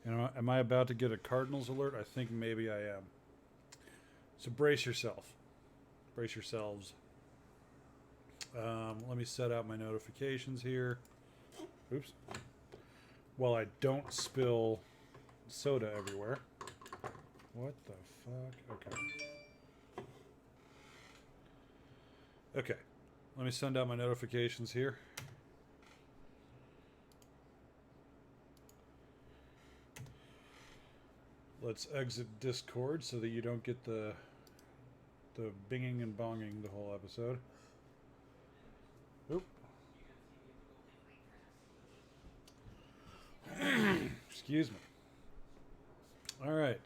Am I about to get a Cardinals alert? I think maybe I am. So brace yourself. Brace yourselves. Let me set out my notifications here. Oops. While I don't spill soda everywhere. What the fuck? Okay. Okay. Let me send out my notifications here. Let's exit Discord so that you don't get the binging and bonging the whole episode. Oop. Excuse me. All right.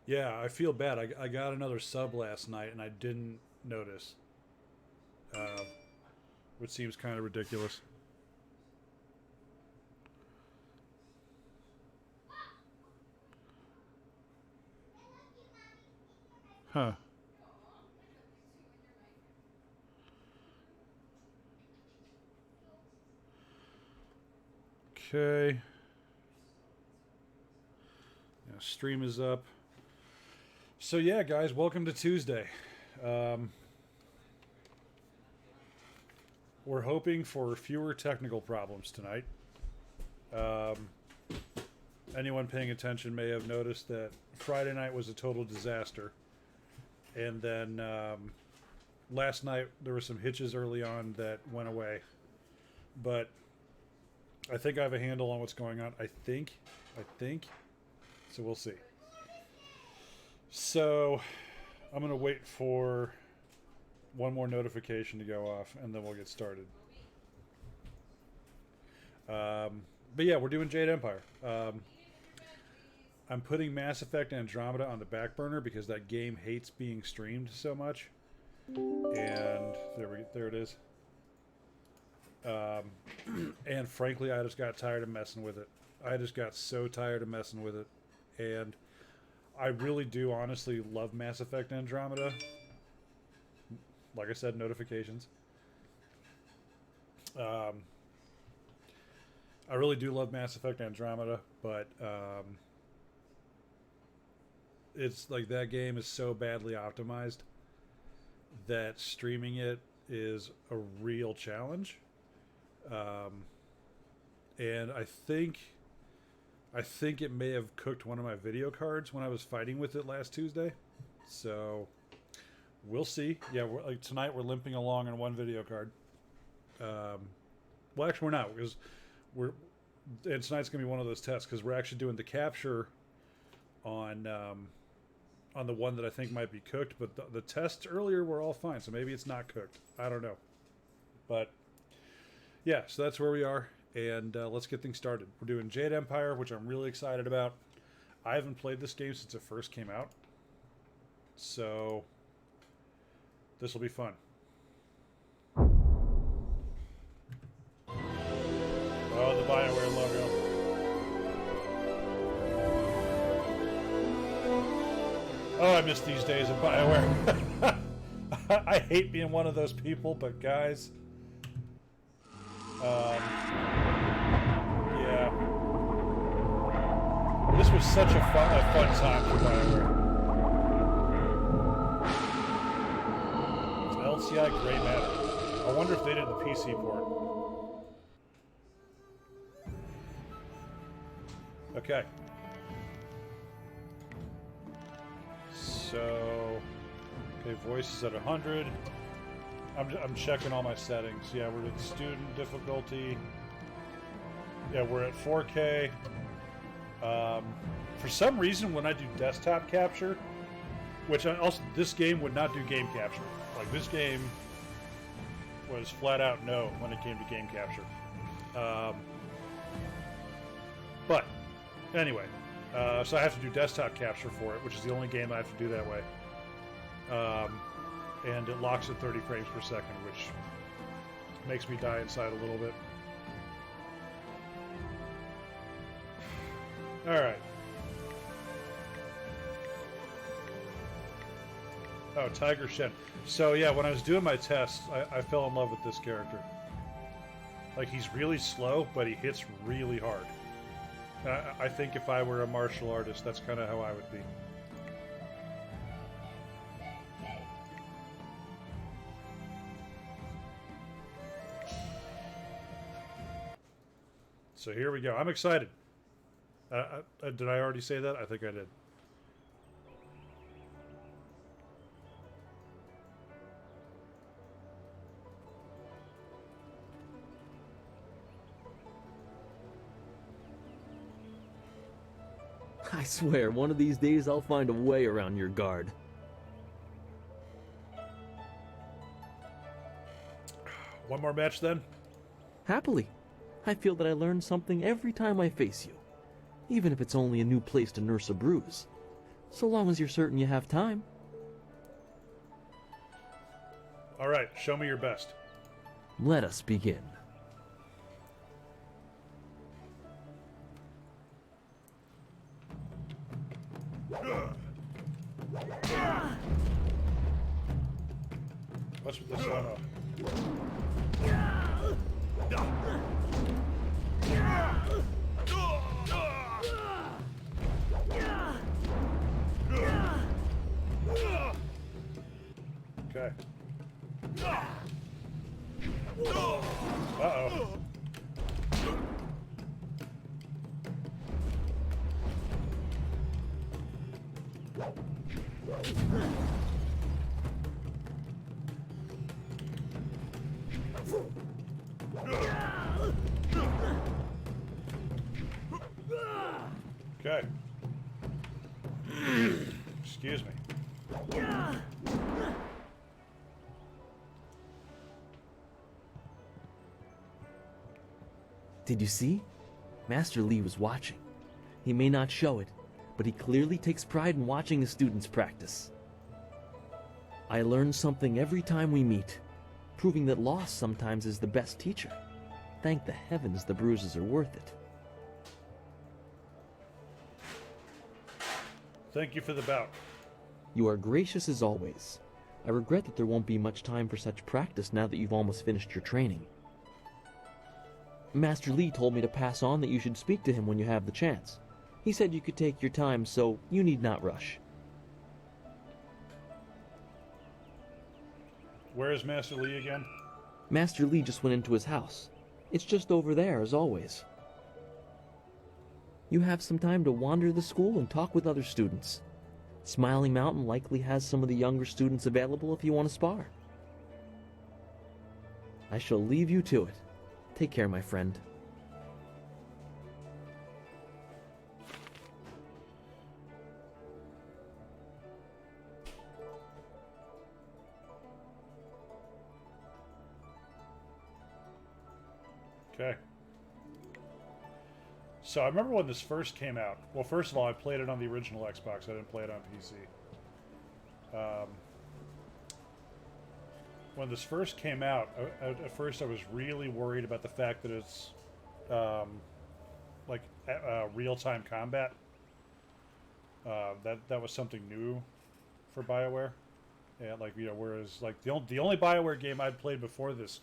Yeah, I feel bad. I got another sub last night and I didn't notice, which seems kind of ridiculous. Huh. Okay. Yeah, stream is up. So yeah, guys, welcome to Tuesday. We're hoping for fewer technical problems tonight. Anyone paying attention may have noticed that Friday night was a total disaster. And then last night there were some hitches early on that went away. But I think I have a handle on what's going on. I think. So we'll see. So I'm going to wait for one more notification to go off and then we'll get started. But yeah, we're doing Jade Empire. I'm putting Mass Effect Andromeda on the back burner because that game hates being streamed so much. And there it is. And frankly, I just got tired of messing with it. I just got so tired of messing with it. And I really do honestly love Mass Effect Andromeda. Like I said, notifications. I really do love Mass Effect Andromeda, but it's like that game is so badly optimized that streaming it is a real challenge. And I think it may have cooked one of my video cards when I was fighting with it last Tuesday. So we'll see. Yeah, tonight we're limping along on one video card. Well, actually, we're not because and tonight's gonna be one of those tests because we're actually doing the capture on the one that I think might be cooked. But the tests earlier were all fine, so maybe it's not cooked. I don't know, but yeah, so that's where we are. And let's get things started. We're doing Jade Empire, which I'm really excited about. I haven't played this game since it first came out. So this will be fun. Oh, the BioWare logo. Oh, I miss these days of BioWare. I hate being one of those people, but guys... yeah. This was such a fun time for BioWare. LCI Gray Matter. I wonder if they did the PC port. Okay. So, okay, voice is at 100. I'm checking all my settings. Yeah, we're at student difficulty. Yeah, we're at 4K. For some reason, when I do desktop capture, which this game would not do game capture. Like, this game was flat out no when it came to game capture. But anyway, so I have to do desktop capture for it, which is the only game I have to do that way. And it locks at 30 frames per second, which makes me die inside a little bit. Alright. Oh, Tiger Shen. So yeah, when I was doing my tests, I fell in love with this character. Like, he's really slow, but he hits really hard. I think if I were a martial artist, that's kind of how I would be. So here we go. I'm excited. Did I already say that? I think I did. I swear, one of these days I'll find a way around your guard. One more match then? Happily. I feel that I learn something every time I face you, even if it's only a new place to nurse a bruise. So long as you're certain you have time. All right, show me your best. Let us begin. What's with this one? Okay. Uh-oh. Okay. Excuse me. Did you see? Master Lee was watching. He may not show it, but he clearly takes pride in watching his students practice. I learn something every time we meet, proving that loss sometimes is the best teacher. Thank the heavens the bruises are worth it. Thank you for the bout. You are gracious as always. I regret that there won't be much time for such practice now that you've almost finished your training. Master Lee told me to pass on that you should speak to him when you have the chance. He said you could take your time, so you need not rush. Where is Master Lee again? Master Lee just went into his house. It's just over there, as always. You have some time to wander the school and talk with other students. Smiling Mountain likely has some of the younger students available if you want to spar. I shall leave you to it. Take care, my friend. Okay. So I remember when this first came out. Well, first of all, I played it on the original Xbox. I didn't play it on PC. When this first came out, at first I was really worried about the fact that it's like real-time combat. That was something new for BioWare. And like, you know, whereas like the only BioWare game I'd played before this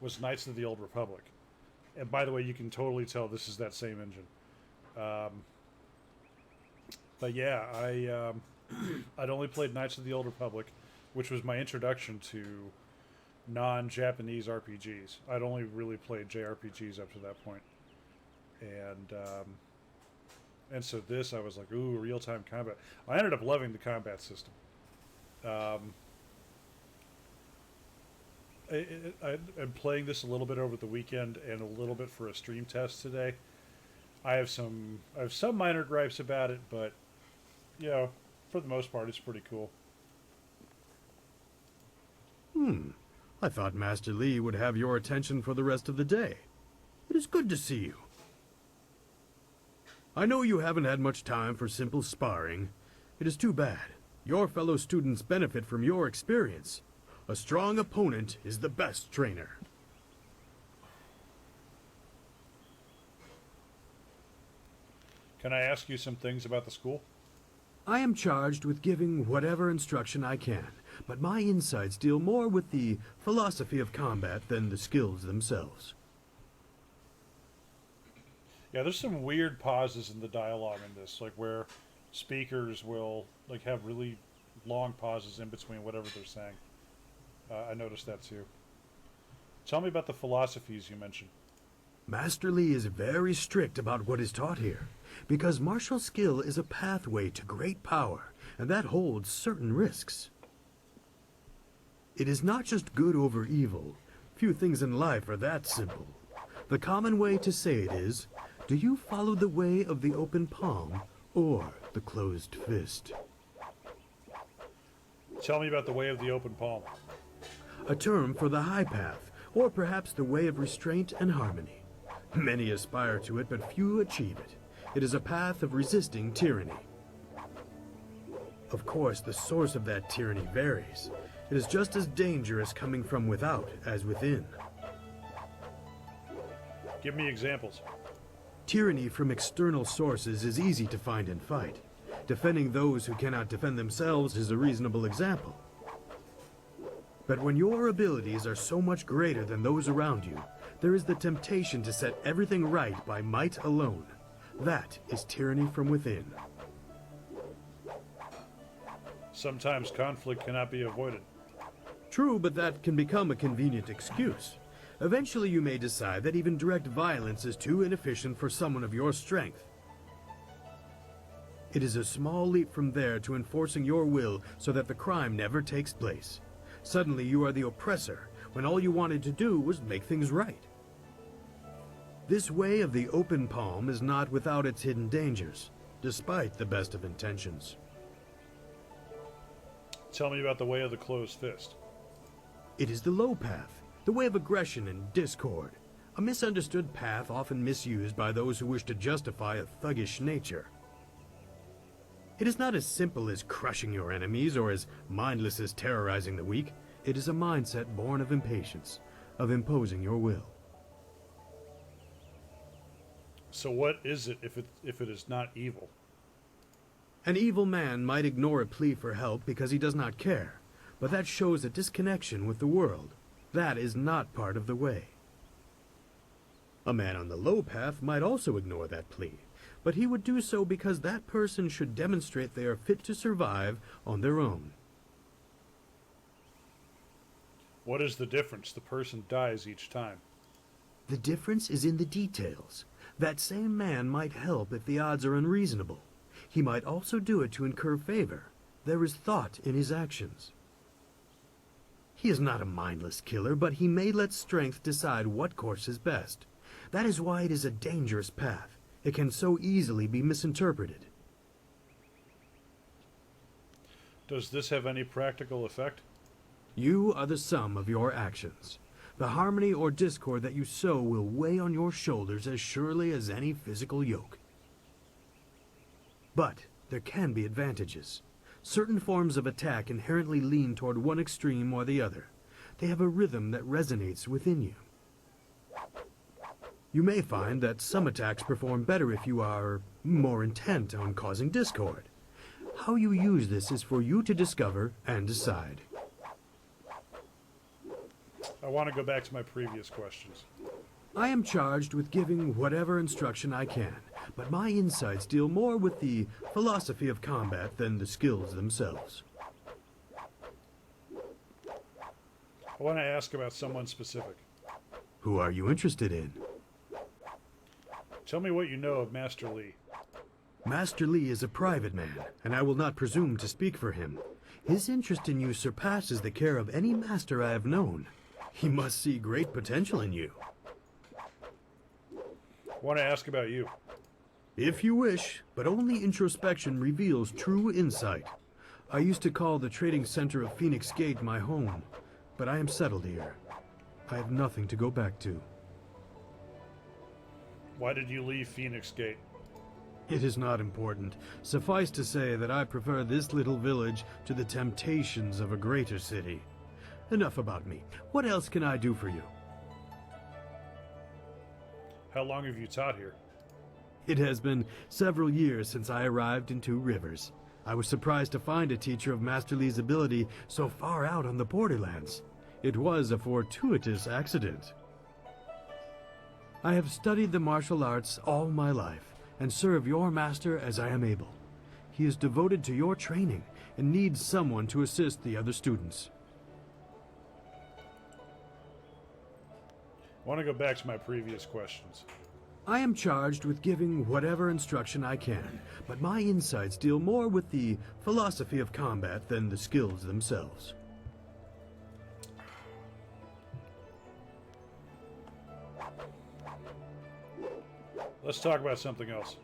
was Knights of the Old Republic. And by the way, you can totally tell this is that same engine. But yeah, I'd only played Knights of the Old Republic, which was my introduction to non-Japanese RPGs. I'd only really played JRPGs up to that point. And so this, I was like, ooh, real-time combat. I ended up loving the combat system. I'm playing this a little bit over the weekend and a little bit for a stream test today. I have some minor gripes about it, but you know, for the most part, it's pretty cool. I thought Master Lee would have your attention for the rest of the day. It is good to see you. I know you haven't had much time for simple sparring. It is too bad. Your fellow students benefit from your experience. A strong opponent is the best trainer. Can I ask you some things about the school? I am charged with giving whatever instruction I can, but my insights deal more with the philosophy of combat than the skills themselves. Yeah, there's some weird pauses in the dialogue in this, like where speakers will like have really long pauses in between whatever they're saying. I noticed that too. Tell me about the philosophies you mentioned. Master Li is very strict about what is taught here, because martial skill is a pathway to great power, and that holds certain risks. It is not just good over evil. Few things in life are that simple. The common way to say it is, do you follow the way of the open palm or the closed fist? Tell me about the way of the open palm. A term for the high path, or perhaps the way of restraint and harmony. Many aspire to it, but few achieve it. It is a path of resisting tyranny. Of course, the source of that tyranny varies. It is just as dangerous coming from without as within. Give me examples. Tyranny from external sources is easy to find and fight. Defending those who cannot defend themselves is a reasonable example. But when your abilities are so much greater than those around you, there is the temptation to set everything right by might alone. That is tyranny from within. Sometimes conflict cannot be avoided. True, but that can become a convenient excuse. Eventually you may decide that even direct violence is too inefficient for someone of your strength. It is a small leap from there to enforcing your will so that the crime never takes place. Suddenly you are the oppressor, when all you wanted to do was make things right. This way of the open palm is not without its hidden dangers, despite the best of intentions. Tell me about the way of the closed fist. It is the low path, the way of aggression and discord. A misunderstood path often misused by those who wish to justify a thuggish nature. It is not as simple as crushing your enemies or as mindless as terrorizing the weak. It is a mindset born of impatience, of imposing your will. So what is it if it is not evil? An evil man might ignore a plea for help because he does not care, but that shows a disconnection with the world. That is not part of the way. A man on the low path might also ignore that plea, but he would do so because that person should demonstrate they are fit to survive on their own. What is the difference? The person dies each time. The difference is in the details. That same man might help if the odds are unreasonable. He might also do it to incur favor. There is thought in his actions. He is not a mindless killer, but he may let strength decide what course is best. That is why it is a dangerous path. It can so easily be misinterpreted. Does this have any practical effect? You are the sum of your actions. The harmony or discord that you sow will weigh on your shoulders as surely as any physical yoke. But there can be advantages. Certain forms of attack inherently lean toward one extreme or the other. They have a rhythm that resonates within you. You may find that some attacks perform better if you are more intent on causing discord. How you use this is for you to discover and decide. I want to go back to my previous questions. I am charged with giving whatever instruction I can, but my insights deal more with the philosophy of combat than the skills themselves. I want to ask about someone specific. Who are you interested in? Tell me what you know of Master Li. Master Li is a private man, and I will not presume to speak for him. His interest in you surpasses the care of any master I have known. He must see great potential in you. I want to ask about you. If you wish, but only introspection reveals true insight. I used to call the trading center of Phoenix Gate my home, but I am settled here. I have nothing to go back to. Why did you leave Phoenix Gate? It is not important. Suffice to say that I prefer this little village to the temptations of a greater city. Enough about me. What else can I do for you? How long have you taught here? It has been several years since I arrived in Two Rivers. I was surprised to find a teacher of Master Li's ability so far out on the borderlands. It was a fortuitous accident. I have studied the martial arts all my life and serve your master as I am able. He is devoted to your training and needs someone to assist the other students. I want to go back to my previous questions. I am charged with giving whatever instruction I can, but my insights deal more with the philosophy of combat than the skills themselves. Let's talk about something else.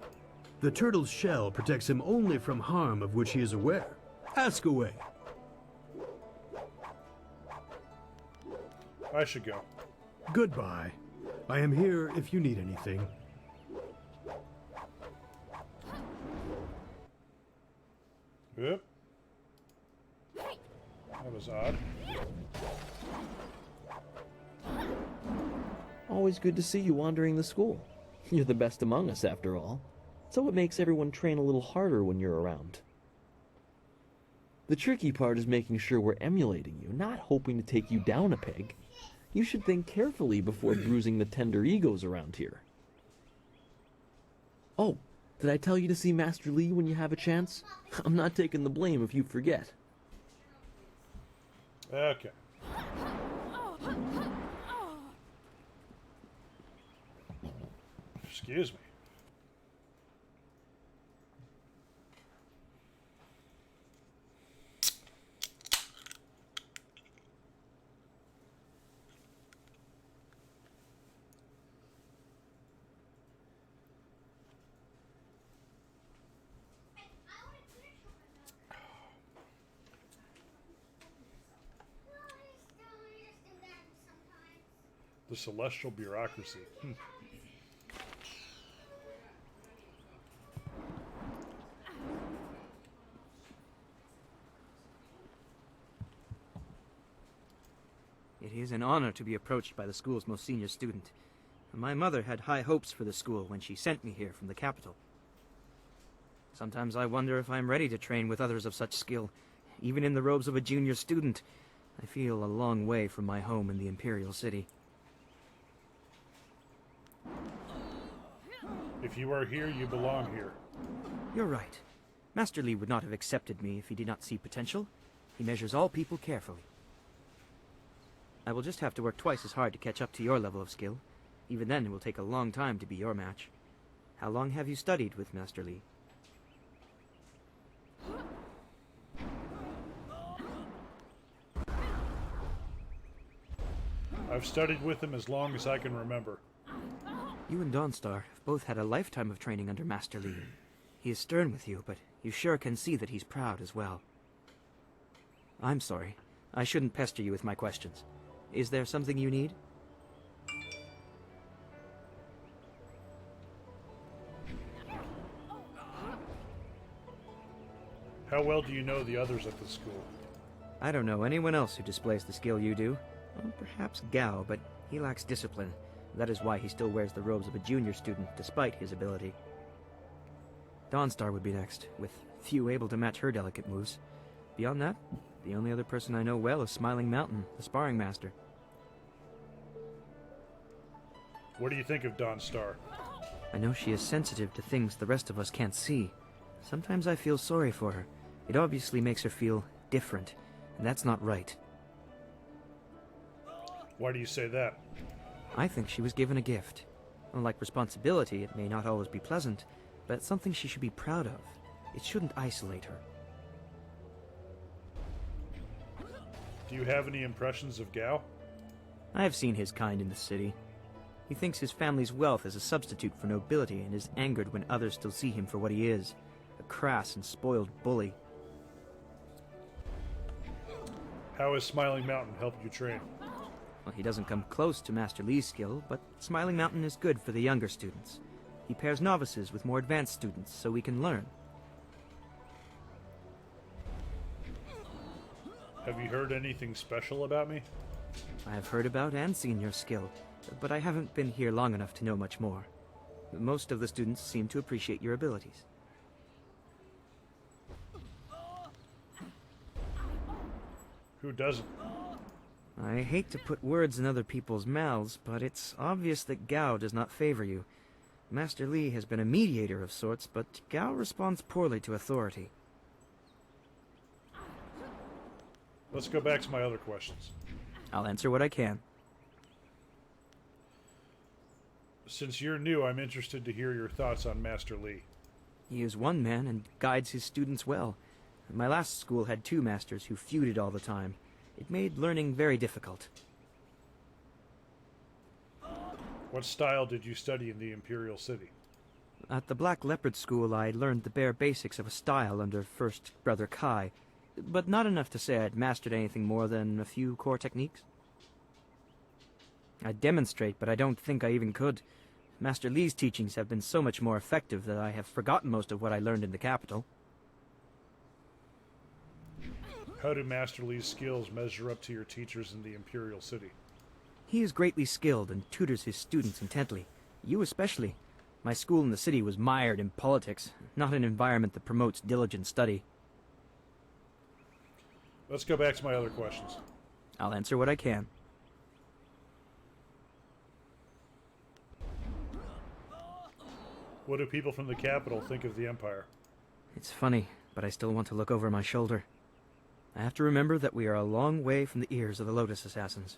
The turtle's shell protects him only from harm of which he is aware. Ask away. I should go. Goodbye. I am here if you need anything. Yep. That was odd. Always good to see you wandering the school. You're the best among us, after all. So it makes everyone train a little harder when you're around. The tricky part is making sure we're emulating you, not hoping to take you down a peg. You should think carefully before bruising the tender egos around here. Oh, did I tell you to see Master Li when you have a chance? I'm not taking the blame if you forget. Okay. Excuse me. The celestial bureaucracy. It is an honor to be approached by the school's most senior student. My mother had high hopes for the school when she sent me here from the capital. Sometimes I wonder if I'm ready to train with others of such skill. Even in the robes of a junior student, I feel a long way from my home in the Imperial City. If you are here, you belong here. You're right. Master Li would not have accepted me if he did not see potential. He measures all people carefully. I will just have to work twice as hard to catch up to your level of skill. Even then, it will take a long time to be your match. How long have you studied with Master Li? I've studied with him as long as I can remember. You and Dawnstar have both had a lifetime of training under Master Li. He is stern with you, but you sure can see that he's proud as well. I'm sorry. I shouldn't pester you with my questions. Is there something you need? How well do you know the others at the school? I don't know anyone else who displays the skill you do. Well, perhaps Gao, but he lacks discipline. That is why he still wears the robes of a junior student, despite his ability. Dawnstar would be next, with few able to match her delicate moves. Beyond that, the only other person I know well is Smiling Mountain, the sparring master. What do you think of Dawnstar? I know she is sensitive to things the rest of us can't see. Sometimes I feel sorry for her. It obviously makes her feel different, and that's not right. Why do you say that? I think she was given a gift. Unlike responsibility, it may not always be pleasant, but it's something she should be proud of. It shouldn't isolate her. Do you have any impressions of Gao? I have seen his kind in the city. He thinks his family's wealth is a substitute for nobility and is angered when others still see him for what he is, a crass and spoiled bully. How has Smiling Mountain helped you train? Well, he doesn't come close to Master Li's skill, but Smiling Mountain is good for the younger students. He pairs novices with more advanced students so we can learn. Have you heard anything special about me? I have heard about and seen your skill, but I haven't been here long enough to know much more. Most of the students seem to appreciate your abilities. Who doesn't? I hate to put words in other people's mouths, but it's obvious that Gao does not favor you. Master Li has been a mediator of sorts, but Gao responds poorly to authority. Let's go back to my other questions. I'll answer what I can. Since you're new, I'm interested to hear your thoughts on Master Li. He is one man and guides his students well. My last school had 2 masters who feuded all the time. It made learning very difficult. What style did you study in the Imperial City? At the Black Leopard School, I learned the bare basics of a style under First Brother Kai, but not enough to say I'd mastered anything more than a few core techniques. I'd demonstrate, but I don't think I even could. Master Li's teachings have been so much more effective that I have forgotten most of what I learned in the capital. How do Master Li's skills measure up to your teachers in the Imperial City? He is greatly skilled and tutors his students intently. You especially. My school in the city was mired in politics, not an environment that promotes diligent study. Let's go back to my other questions. I'll answer what I can. What do people from the capital think of the Empire? It's funny, but I still want to look over my shoulder. I have to remember that we are a long way from the ears of the Lotus Assassins.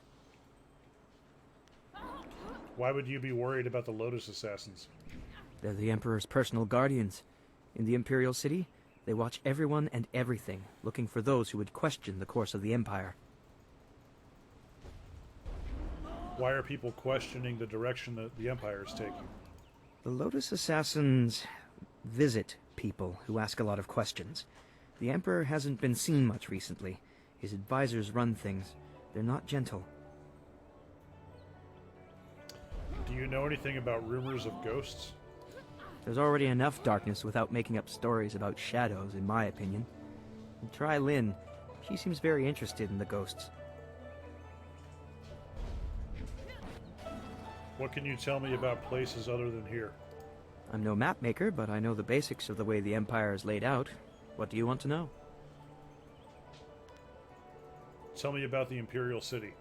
Why would you be worried about the Lotus Assassins? They're the Emperor's personal guardians. In the Imperial City, they watch everyone and everything, looking for those who would question the course of the Empire. Why are people questioning the direction that the Empire is taking? The Lotus Assassins visit people who ask a lot of questions. The Emperor hasn't been seen much recently. His advisors run things. They're not gentle. Do you know anything about rumors of ghosts? There's already enough darkness without making up stories about shadows, in my opinion. And try Lynn. She seems very interested in the ghosts. What can you tell me about places other than here? I'm no map maker, but I know the basics of the way the Empire is laid out. What do you want to know? Tell me about the Imperial City.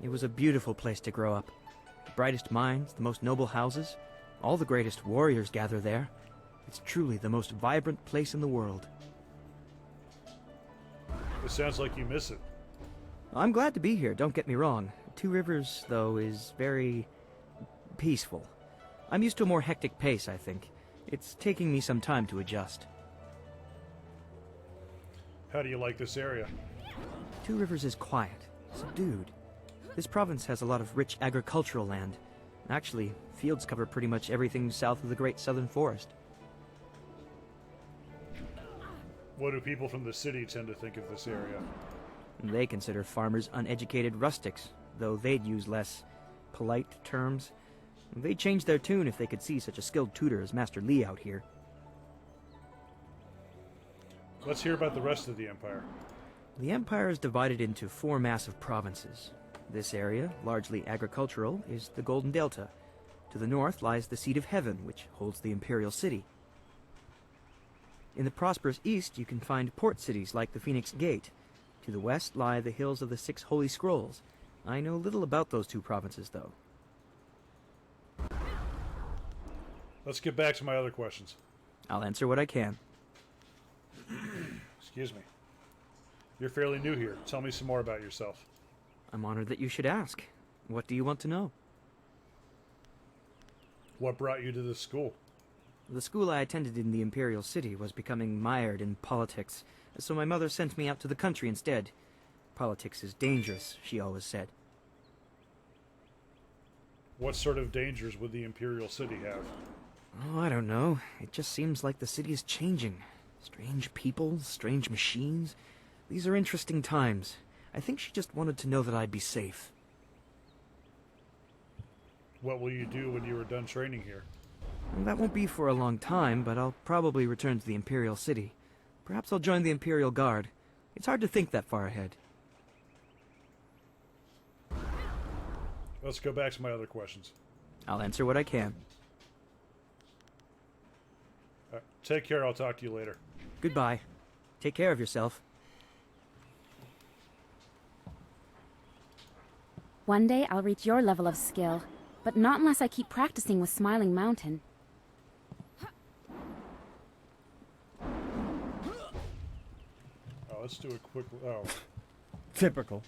It was a beautiful place to grow up. The brightest minds, the most noble houses, all the greatest warriors gather there. It's truly the most vibrant place in the world. It sounds like you miss it. I'm glad to be here, don't get me wrong. Two Rivers, though, is very peaceful. I'm used to a more hectic pace, I think. It's taking me some time to adjust. How do you like this area? Two Rivers is quiet, subdued. This province has a lot of rich agricultural land. Actually, fields cover pretty much everything south of the Great Southern Forest. What do people from the city tend to think of this area? They consider farmers uneducated rustics, though they'd use less polite terms. They'd change their tune if they could see such a skilled tutor as Master Li out here. Let's hear about the rest of the Empire. The Empire is divided into 4 massive provinces. This area, largely agricultural, is the Golden Delta. To the north lies the Seat of Heaven, which holds the Imperial City. In the prosperous east, you can find port cities like the Phoenix Gate. To the west lie the hills of the 6 Holy Scrolls. I know little about those 2 provinces, though. Let's get back to my other questions. I'll answer what I can. Excuse me. You're fairly new here. Tell me some more about yourself. I'm honored that you should ask. What do you want to know? What brought you to this school? The school I attended in the Imperial City was becoming mired in politics, so my mother sent me out to the country instead. Politics is dangerous, she always said. What sort of dangers would the Imperial City have? Oh, I don't know. It just seems like the city is changing. Strange people, strange machines. These are interesting times. I think she just wanted to know that I'd be safe. What will you do when you are done training here? And that won't be for a long time, but I'll probably return to the Imperial City. Perhaps I'll join the Imperial Guard. It's hard to think that far ahead. Let's go back to my other questions. I'll answer what I can. Take care. I'll talk to you later. Goodbye. Take care of yourself. One day I'll reach your level of skill, but not unless I keep practicing with Smiling Mountain. Oh, let's do a quick... Oh. Typical.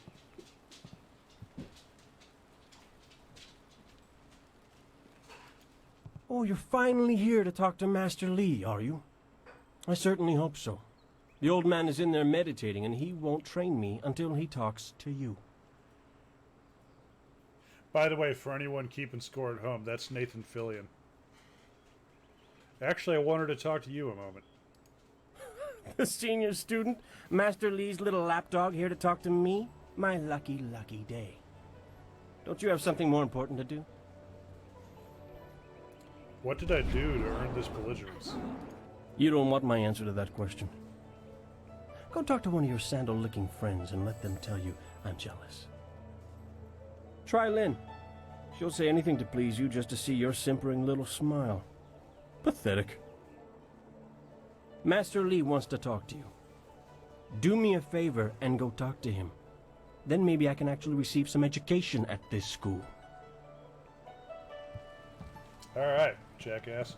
Oh, you're finally here to talk to Master Li, are you? I certainly hope so. The old man is in there meditating, and he won't train me until he talks to you. By the way, for anyone keeping score at home, that's Nathan Fillion. Actually, I wanted to talk to you a moment. The senior student, Master Li's little lapdog, here to talk to me? My lucky, lucky day. Don't you have something more important to do? What did I do to earn this belligerence? You don't want my answer to that question. Go talk to one of your sandal-licking friends and let them tell you I'm jealous. Try Lynn. She'll say anything to please you just to see your simpering little smile. Pathetic. Master Li wants to talk to you. Do me a favor and go talk to him. Then maybe I can actually receive some education at this school. Alright, jackass.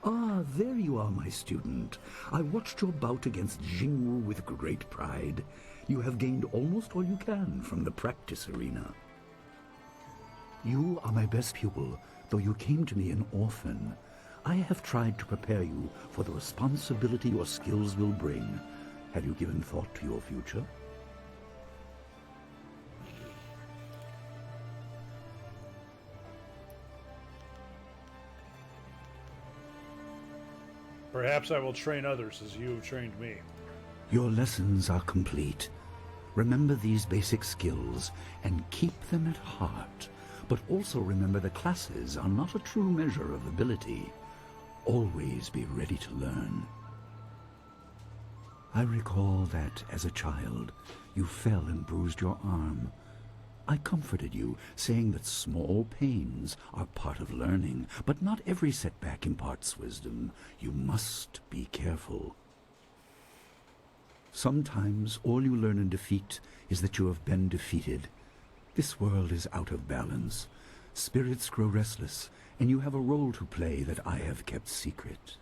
Ah, there you are, my student. I watched your bout against Jingwu with great pride. You have gained almost all you can from the practice arena. You are my best pupil, though you came to me an orphan. I have tried to prepare you for the responsibility your skills will bring. Have you given thought to your future? Perhaps I will train others as you have trained me. Your lessons are complete. Remember these basic skills and keep them at heart. But also remember that classes are not a true measure of ability. Always be ready to learn. I recall that, as a child, you fell and bruised your arm. I comforted you, saying that small pains are part of learning, but not every setback imparts wisdom. You must be careful. Sometimes all you learn in defeat is that you have been defeated. This world is out of balance. Spirits grow restless, and you have a role to play that I have kept secret.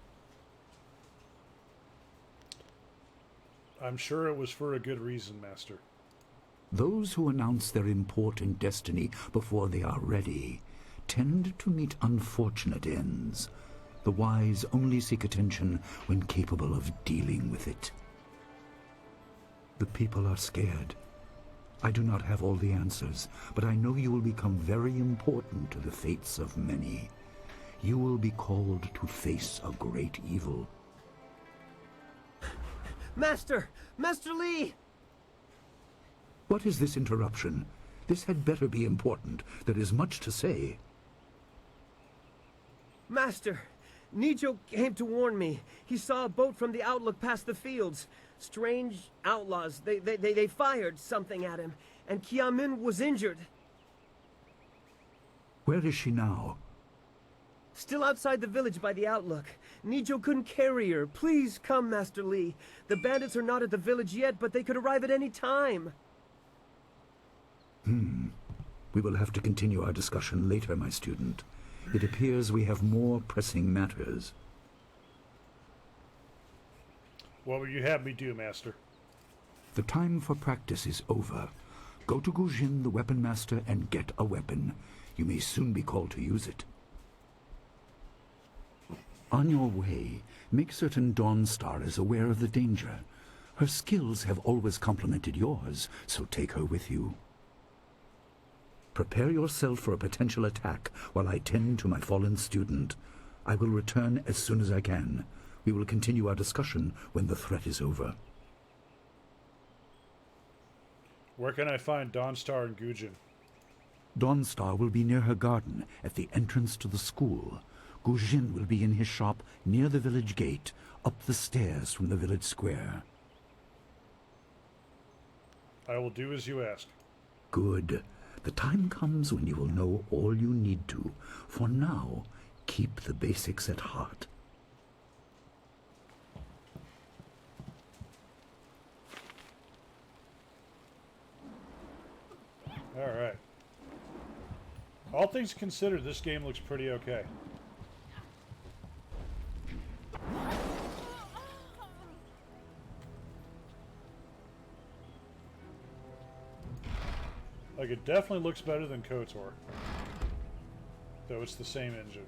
I'm sure it was for a good reason, Master. Those who announce their important destiny before they are ready tend to meet unfortunate ends. The wise only seek attention when capable of dealing with it. The people are scared. I do not have all the answers, but I know you will become very important to the fates of many. You will be called to face a great evil. Master! Master Li! What is this interruption? This had better be important. There is much to say. Master! Nijo came to warn me. He saw a boat from the outlook past the fields. Strange outlaws. They fired something at him, and Kiamin was injured. Where is she now? Still outside the village by the outlook. Nijo couldn't carry her. Please come, Master Li. The bandits are not at the village yet, but they could arrive at any time. We will have to continue our discussion later, my student. It appears we have more pressing matters. What would you have me do, Master? The time for practice is over. Go to Gujin, the weapon master, and get a weapon. You may soon be called to use it. On your way, make certain Dawnstar is aware of the danger. Her skills have always complemented yours, so take her with you. Prepare yourself for a potential attack while I tend to my fallen student. I will return as soon as I can. We will continue our discussion when the threat is over. Where can I find Dawnstar and Gujin? Dawnstar will be near her garden at the entrance to the school. Gujin will be in his shop near the village gate, up the stairs from the village square. I will do as you ask. Good. The time comes when you will know all you need to. For now, keep the basics at heart. Alright. All things considered, this game looks pretty okay. Like, it definitely looks better than KOTOR. Though it's the same engine.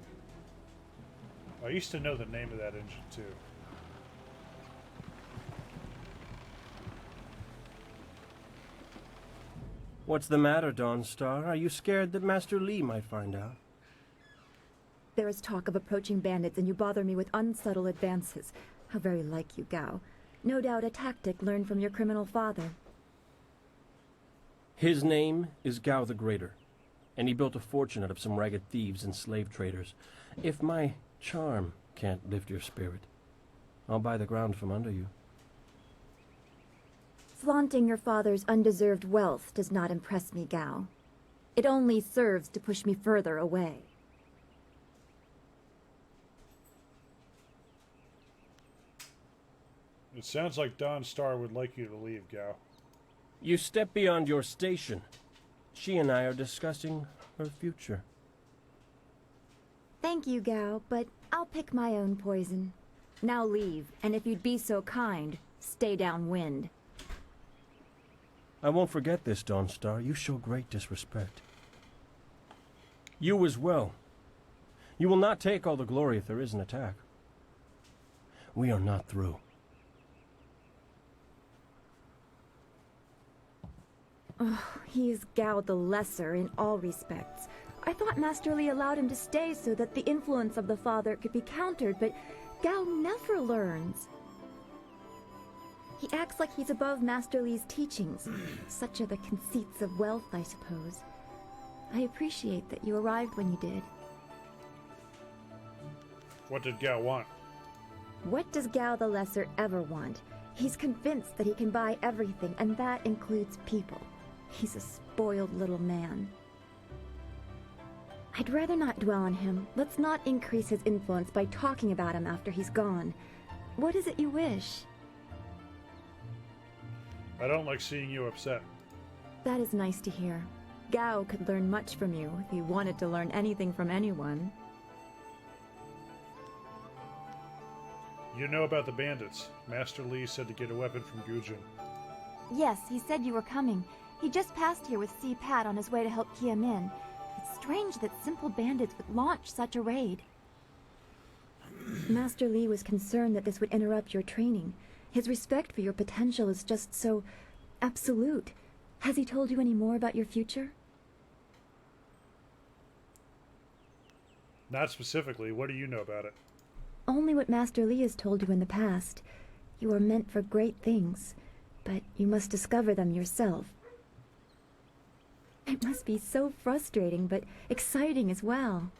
I used to know the name of that engine, too. What's the matter, Dawnstar? Are you scared that Master Li might find out? There is talk of approaching bandits, and you bother me with unsubtle advances. How very like you, Gao. No doubt a tactic learned from your criminal father. His name is Gao the Greater, and he built a fortune out of some ragged thieves and slave traders. If my charm can't lift your spirit, I'll buy the ground from under you. Flaunting your father's undeserved wealth does not impress me, Gao. It only serves to push me further away. It sounds like Dawnstar would like you to leave, Gao. You step beyond your station. She and I are discussing her future. Thank you, Gao, but I'll pick my own poison. Now leave, and if you'd be so kind, stay downwind. I won't forget this, Dawnstar. You show great disrespect. You as well. You will not take all the glory if there is an attack. We are not through. Oh, he is Gao the Lesser in all respects. I thought Master Li allowed him to stay so that the influence of the father could be countered, but Gao never learns. He acts like he's above Master Li's teachings. Such are the conceits of wealth, I suppose. I appreciate that you arrived when you did. What did Gao want? What does Gao the Lesser ever want? He's convinced that he can buy everything, and that includes people. He's a spoiled little man. I'd rather not dwell on him. Let's not increase his influence by talking about him after he's gone. What is it you wish? I don't like seeing you upset. That is nice to hear. Gao could learn much from you if he wanted to learn anything from anyone. You know about the bandits. Master Li said to get a weapon from Gujin. Yes, he said you were coming. He just passed here with Si Pat on his way to help Kia Min. It's strange that simple bandits would launch such a raid. Master Li was concerned that this would interrupt your training. His respect for your potential is just so absolute. Has he told you any more about your future? Not specifically. What do you know about it? Only what Master Li has told you in the past. You are meant for great things, but you must discover them yourself. It must be so frustrating, but exciting as well.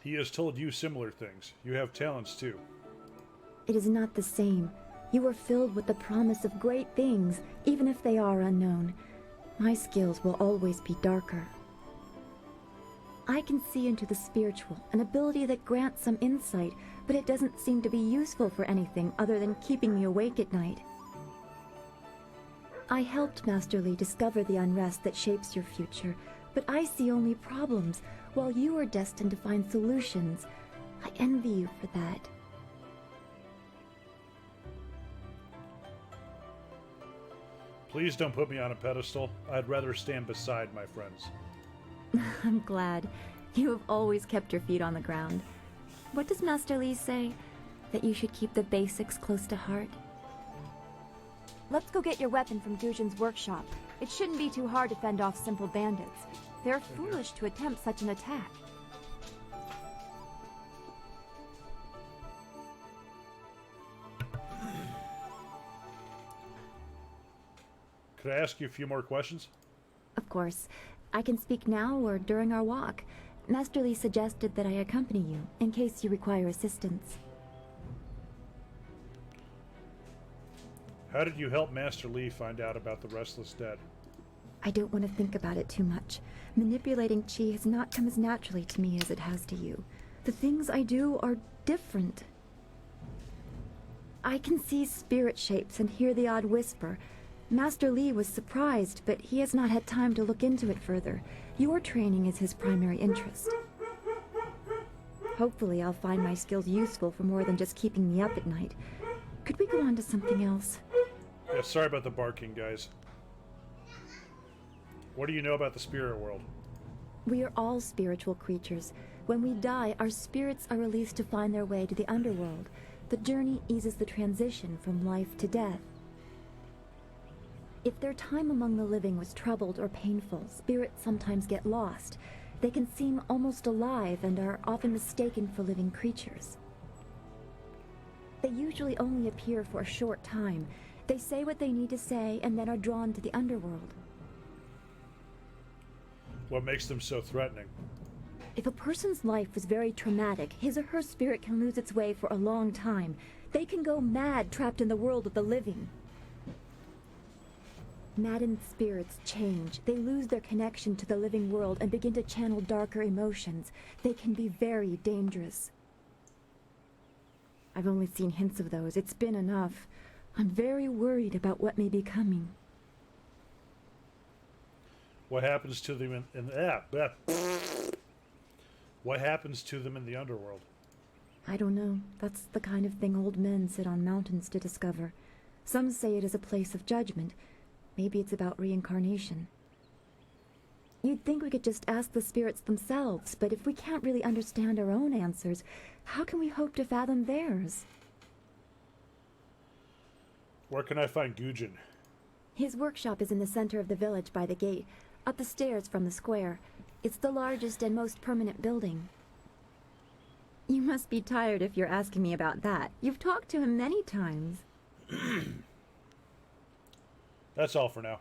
He has told you similar things. You have talents too. It is not the same. You are filled with the promise of great things, even if they are unknown. My skills will always be darker. I can see into the spiritual, an ability that grants some insight, but it doesn't seem to be useful for anything other than keeping me awake at night. I helped Master Li discover the unrest that shapes your future, but I see only problems, while you are destined to find solutions. I envy you for that. Please don't put me on a pedestal. I'd rather stand beside my friends. I'm glad. You have always kept your feet on the ground. What does Master Li say? That you should keep the basics close to heart? Let's go get your weapon from Gujin's workshop. It shouldn't be too hard to fend off simple bandits. They're foolish to attempt such an attack. Could I ask you a few more questions? Of course. I can speak now or during our walk. Master Li suggested that I accompany you, in case you require assistance. How did you help Master Li find out about the Restless Dead? I don't want to think about it too much. Manipulating chi has not come as naturally to me as it has to you. The things I do are different. I can see spirit shapes and hear the odd whisper. Master Li was surprised, but he has not had time to look into it further. Your training is his primary interest. Hopefully I'll find my skills useful for more than just keeping me up at night. Could we go on to something else? Yeah, sorry about the barking, guys. What do you know about the spirit world? We are all spiritual creatures. When we die, our spirits are released to find their way to the underworld. The journey eases the transition from life to death. If their time among the living was troubled or painful, spirits sometimes get lost. They can seem almost alive and are often mistaken for living creatures. They usually only appear for a short time. They say what they need to say and then are drawn to the underworld. What makes them so threatening? If a person's life was very traumatic, his or her spirit can lose its way for a long time. They can go mad trapped in the world of the living. Maddened spirits change. They lose their connection to the living world and begin to channel darker emotions. They can be very dangerous. I've only seen hints of those. It's been enough. I'm very worried about what may be coming. What happens to them What happens to them in the underworld? I don't know. That's the kind of thing old men sit on mountains to discover. Some say it is a place of judgment. Maybe it's about reincarnation. You'd think we could just ask the spirits themselves, but if we can't really understand our own answers, how can we hope to fathom theirs? Where can I find Gujin? His workshop is in the center of the village by the gate, up the stairs from the square. It's the largest and most permanent building. You must be tired if you're asking me about that. You've talked to him many times. That's all for now.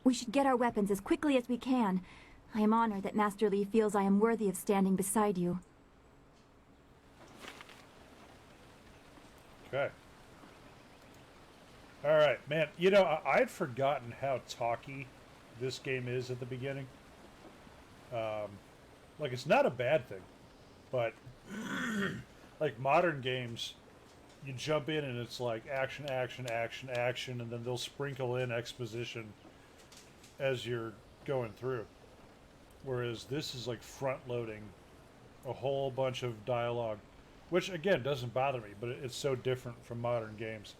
We should get our weapons as quickly as we can. I am honored that Master Li feels I am worthy of standing beside you. Okay. Alright, man. You know, I'd forgotten how talky this game is at the beginning. Like, it's not a bad thing. But, like, modern games, you jump in and it's like action, action, action, action, and then they'll sprinkle in exposition as you're going through. Whereas this is like front-loading a whole bunch of dialogue, which, again, doesn't bother me, but it's so different from modern games.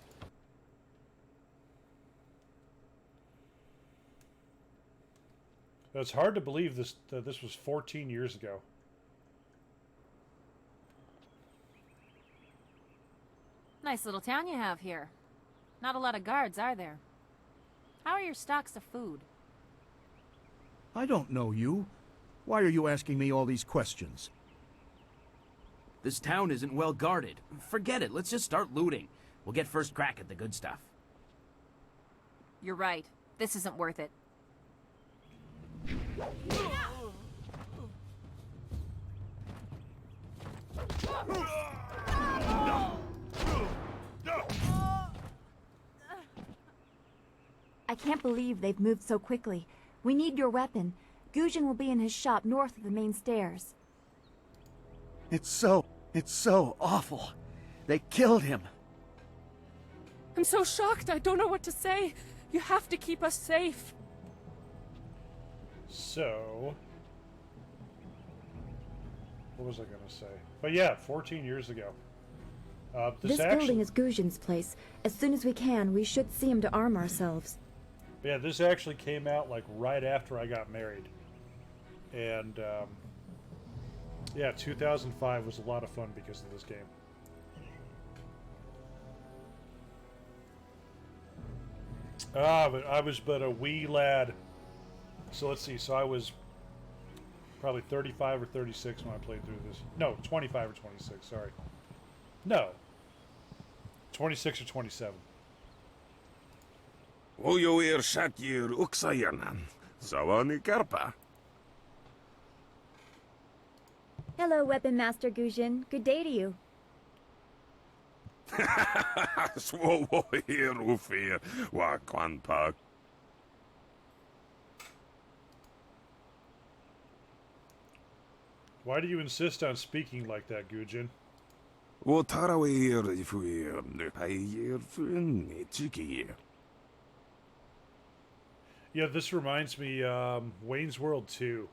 It's hard to believe that this was 14 years ago. Nice little town you have here. Not a lot of guards, are there? How are your stocks of food? I don't know you. Why are you asking me all these questions? This town isn't well guarded. Forget it, let's just start looting. We'll get first crack at the good stuff. You're right. This isn't worth it. I can't believe they've moved so quickly. We need your weapon. Gujin will be in his shop north of the main stairs. It's so awful. They killed him. I'm so shocked, I don't know what to say. You have to keep us safe. So, what was I going to say? But yeah, 14 years ago. This building is Gujin's place. As soon as we can, we should see him to arm ourselves. Yeah, this actually came out like right after I got married. And yeah, 2005 was a lot of fun because of this game. But I was but a wee lad. So let's see, so I was probably 35 or 36 when I played through this. No, 25 or 26, sorry. No. 26 or 27. Ujuir Shatyr Uksayanan. Sawani Karpa. Hello, Weapon Master Gujin. Good day to you. Swoir Ufir Wakwanpak. Why do you insist on speaking like that, Gujin? Yeah, this reminds me, Wayne's World 2.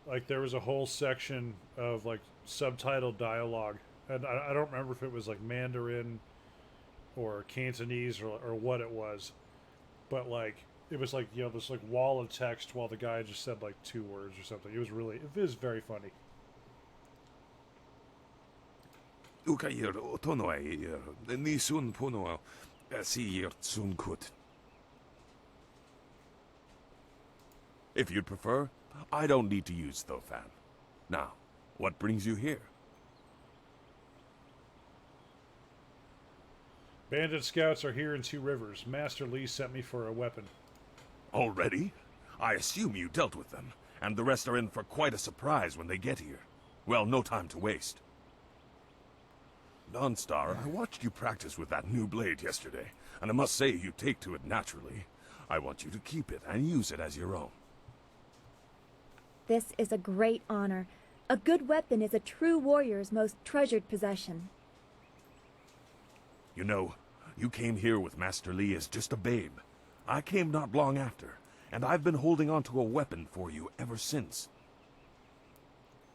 Like, there was a whole section of, like, subtitled dialogue. And I don't remember if it was, like, Mandarin or Cantonese or what it was. But, like, it was, like, you know, this, like, wall of text while the guy just said, like, 2 words or something. It was very funny. If you'd prefer, I don't need to use Thofan. Now, what brings you here? Bandit scouts are here in Two Rivers. Master Lee sent me for a weapon. Already? I assume you dealt with them, and the rest are in for quite a surprise when they get here. Well, no time to waste. Dawnstar, I watched you practice with that new blade yesterday, and I must say you take to it naturally. I want you to keep it and use it as your own. This is a great honor. A good weapon is a true warrior's most treasured possession. You know, you came here with Master Lee as just a babe. I came not long after, and I've been holding on to a weapon for you ever since.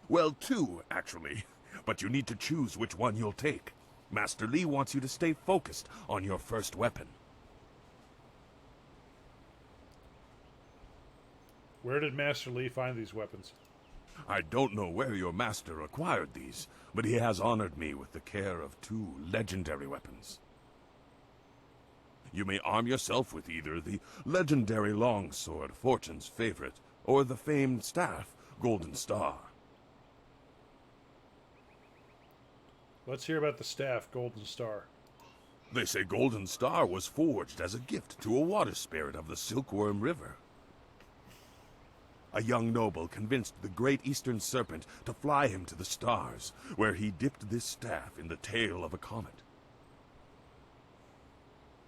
Well, 2, actually. But you need to choose which one you'll take. Master Lee wants you to stay focused on your first weapon. Where did Master Lee find these weapons? I don't know where your master acquired these, but he has honored me with the care of 2 legendary weapons. You may arm yourself with either the legendary longsword, Fortune's favorite, or the famed staff, Golden Star. Let's hear about the staff, Golden Star. They say Golden Star was forged as a gift to a water spirit of the Silkworm River. A young noble convinced the great eastern serpent to fly him to the stars, where he dipped this staff in the tail of a comet.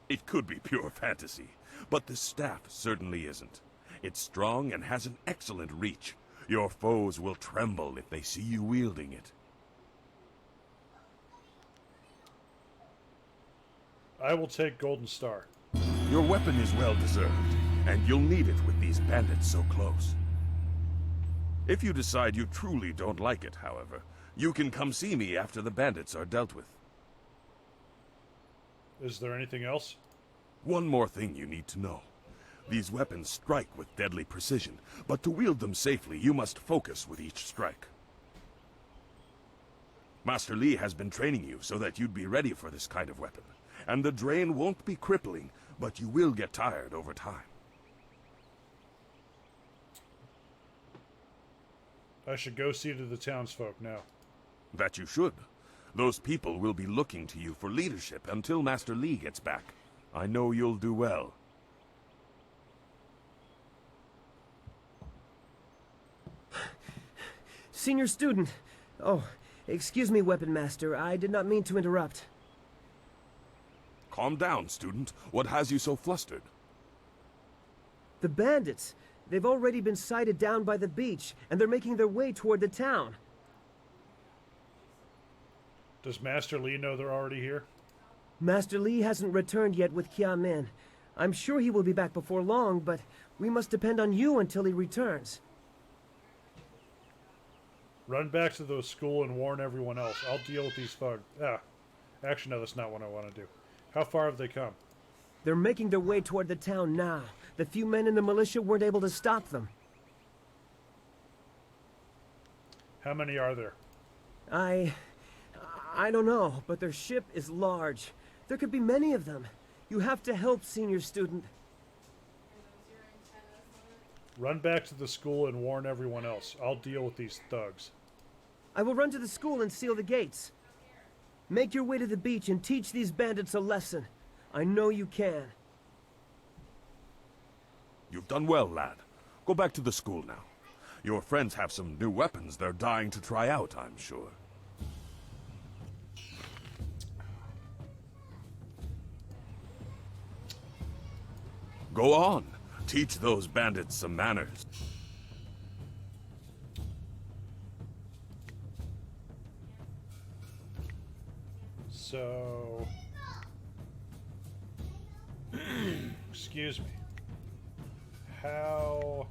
It could be pure fantasy, but this staff certainly isn't. It's strong and has an excellent reach. Your foes will tremble if they see you wielding it. I will take Golden Star. Your weapon is well deserved, and you'll need it with these bandits so close. If you decide you truly don't like it, however, you can come see me after the bandits are dealt with. Is there anything else? One more thing you need to know. These weapons strike with deadly precision, but to wield them safely, you must focus with each strike. Master Lee has been training you so that you'd be ready for this kind of weapon, and the drain won't be crippling, but you will get tired over time. I should go see to the townsfolk now. That you should. Those people will be looking to you for leadership until Master Lee gets back. I know you'll do well. Senior student. Oh, excuse me, Weapon Master. I did not mean to interrupt. Calm down, student. What has you so flustered? The bandits. They've already been sighted down by the beach, and they're making their way toward the town. Does Master Lee know they're already here? Master Lee hasn't returned yet with Kia Min. I'm sure he will be back before long, but we must depend on you until he returns. Run back to the school and warn everyone else. I'll deal with these thugs. Actually, no, that's not what I want to do. How far have they come? They're making their way toward the town now. The few men in the militia weren't able to stop them. How many are there? I don't know, but their ship is large. There could be many of them. You have to help, senior student. Run back to the school and warn everyone else. I'll deal with these thugs. I will run to the school and seal the gates. Make your way to the beach and teach these bandits a lesson. I know you can. You've done well, lad. Go back to the school now. Your friends have some new weapons they're dying to try out, I'm sure. Go on. Teach those bandits some manners. So, excuse me. How?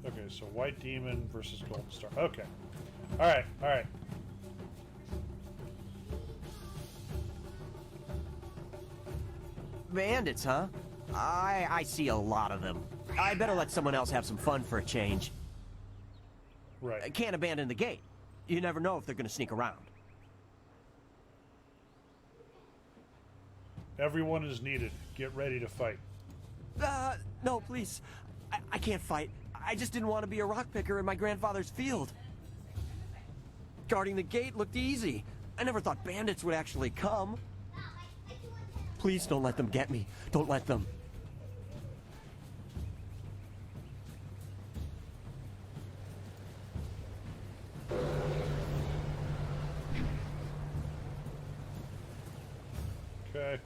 Okay, so White Demon versus Golden Star. Okay. Alright, alright. Bandits, huh? I see a lot of them. I better let someone else have some fun for a change. Right. I can't abandon the gate. You never know if they're gonna sneak around. Everyone is needed. Get ready to fight. No, please. I can't fight. I just didn't want to be a rock picker in my grandfather's field. Guarding the gate looked easy. I never thought bandits would actually come. Please don't let them get me. Don't let them. Okay.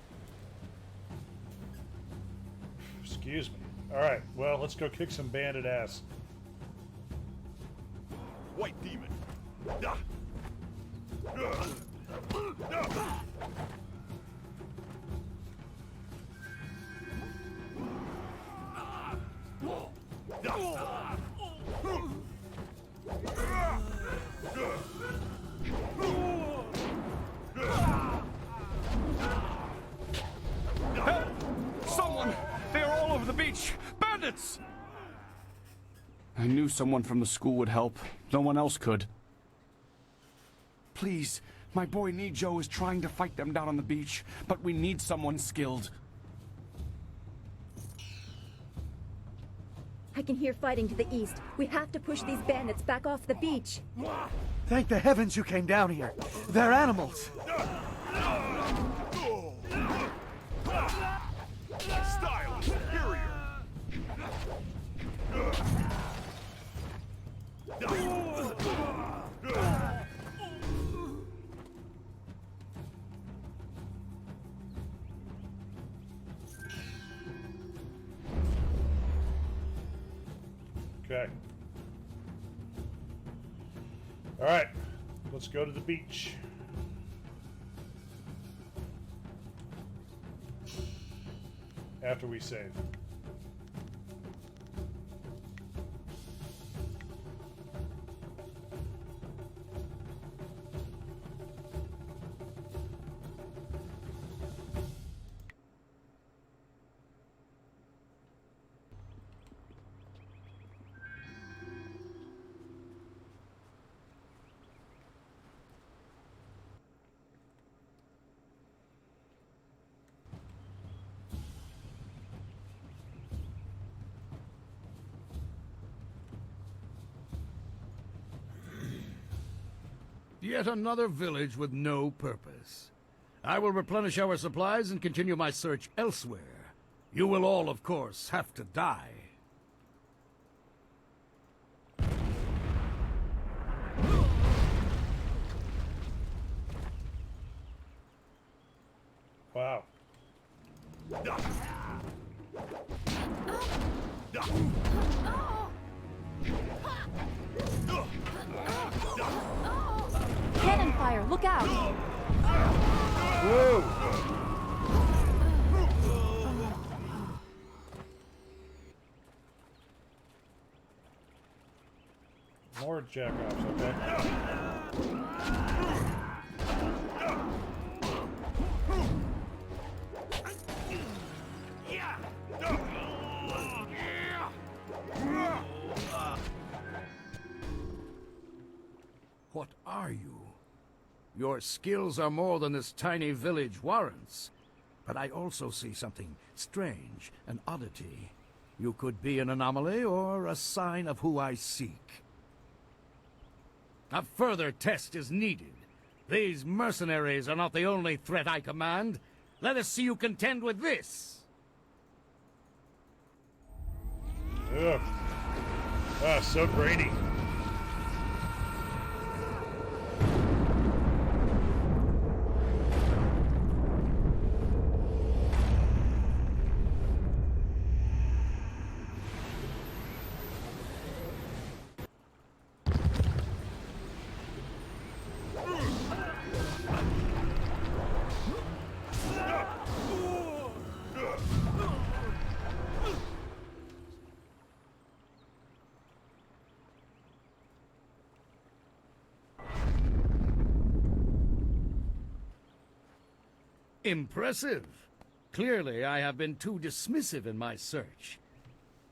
Excuse me. Alright, well, let's go kick some bandit ass. White Demon. Help! Someone! They are all over the beach! Bandits! I knew someone from the school would help. No one else could. Please, my boy Nijo is trying to fight them down on the beach, but we need someone skilled. I can hear fighting to the east. We have to push these bandits back off the beach. Thank the heavens you came down here. They're animals. Style is superior. Okay. Alright. Let's go to the beach. After we save. Yet another village with no purpose. I will replenish our supplies and continue my search elsewhere. You will all, of course, have to die. Wow. Cannon fire, look out! Whoa! More jackoffs, okay. What are you? Your skills are more than this tiny village warrants. But I also see something strange, an oddity. You could be an anomaly or a sign of who I seek. A further test is needed. These mercenaries are not the only threat I command. Let us see you contend with this. Ugh. Ah, so grainy. Impressive. Clearly, I have been too dismissive in my search.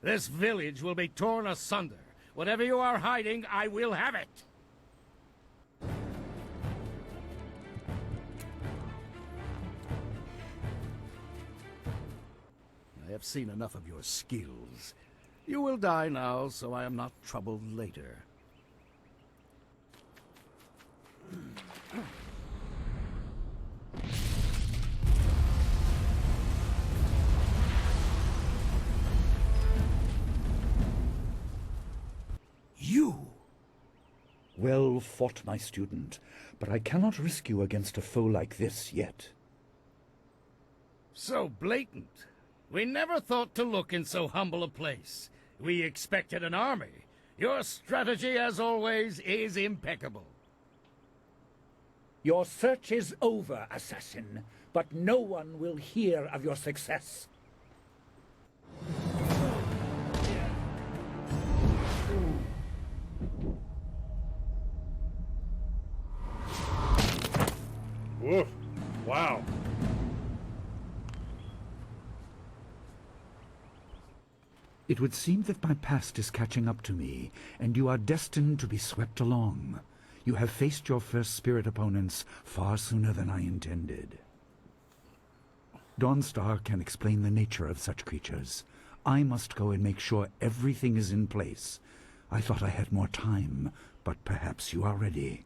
This village will be torn asunder. Whatever you are hiding, I will have it. I have seen enough of your skills. You will die now, so I am not troubled later. You! Well fought, my student, but I cannot risk you against a foe like this yet. So blatant. We never thought to look in so humble a place. We expected an army. Your strategy, as always, is impeccable. Your search is over, assassin, but no one will hear of your success. Woof. Wow. It would seem that my past is catching up to me, and you are destined to be swept along. You have faced your first spirit opponents far sooner than I intended. Dawnstar can explain the nature of such creatures. I must go and make sure everything is in place. I thought I had more time, but perhaps you are ready.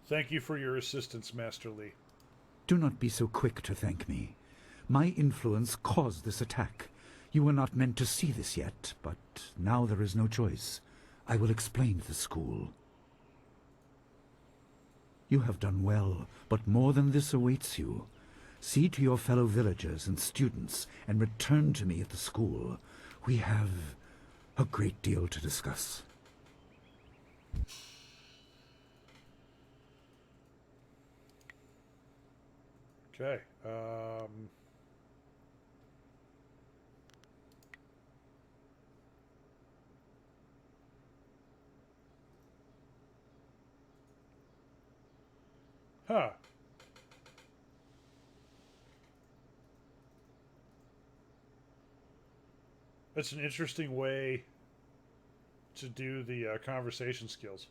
Thank you for your assistance, Master Li. Do not be so quick to thank me. My influence caused this attack. You were not meant to see this yet, but now there is no choice. I will explain to the school. You have done well, but more than this awaits you. See to your fellow villagers and students, and return to me at the school. We have a great deal to discuss. Okay. Huh. That's an interesting way to do the conversation skills.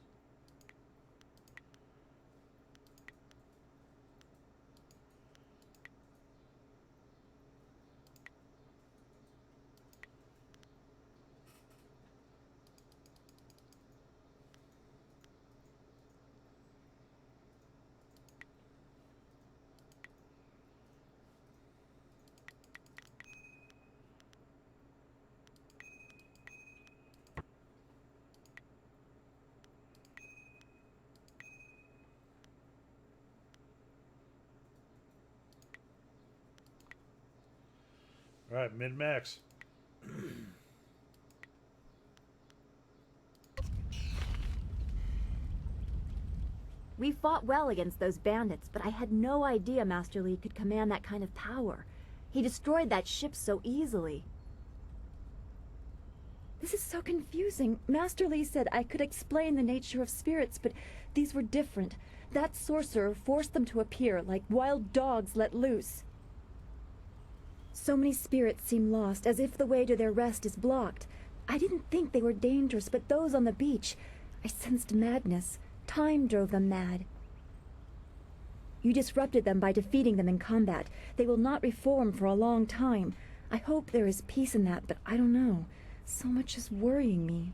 All right, min-max. We fought well against those bandits, but I had no idea Master Li could command that kind of power. He destroyed that ship so easily. This is so confusing. Master Li said I could explain the nature of spirits, but these were different. That sorcerer forced them to appear like wild dogs let loose. So many spirits seem lost, as if the way to their rest is blocked. I didn't think they were dangerous, but those on the beach, I sensed madness. Time drove them mad. You disrupted them by defeating them in combat. They will not reform for a long time. I hope there is peace in that, but I don't know. So much is worrying me.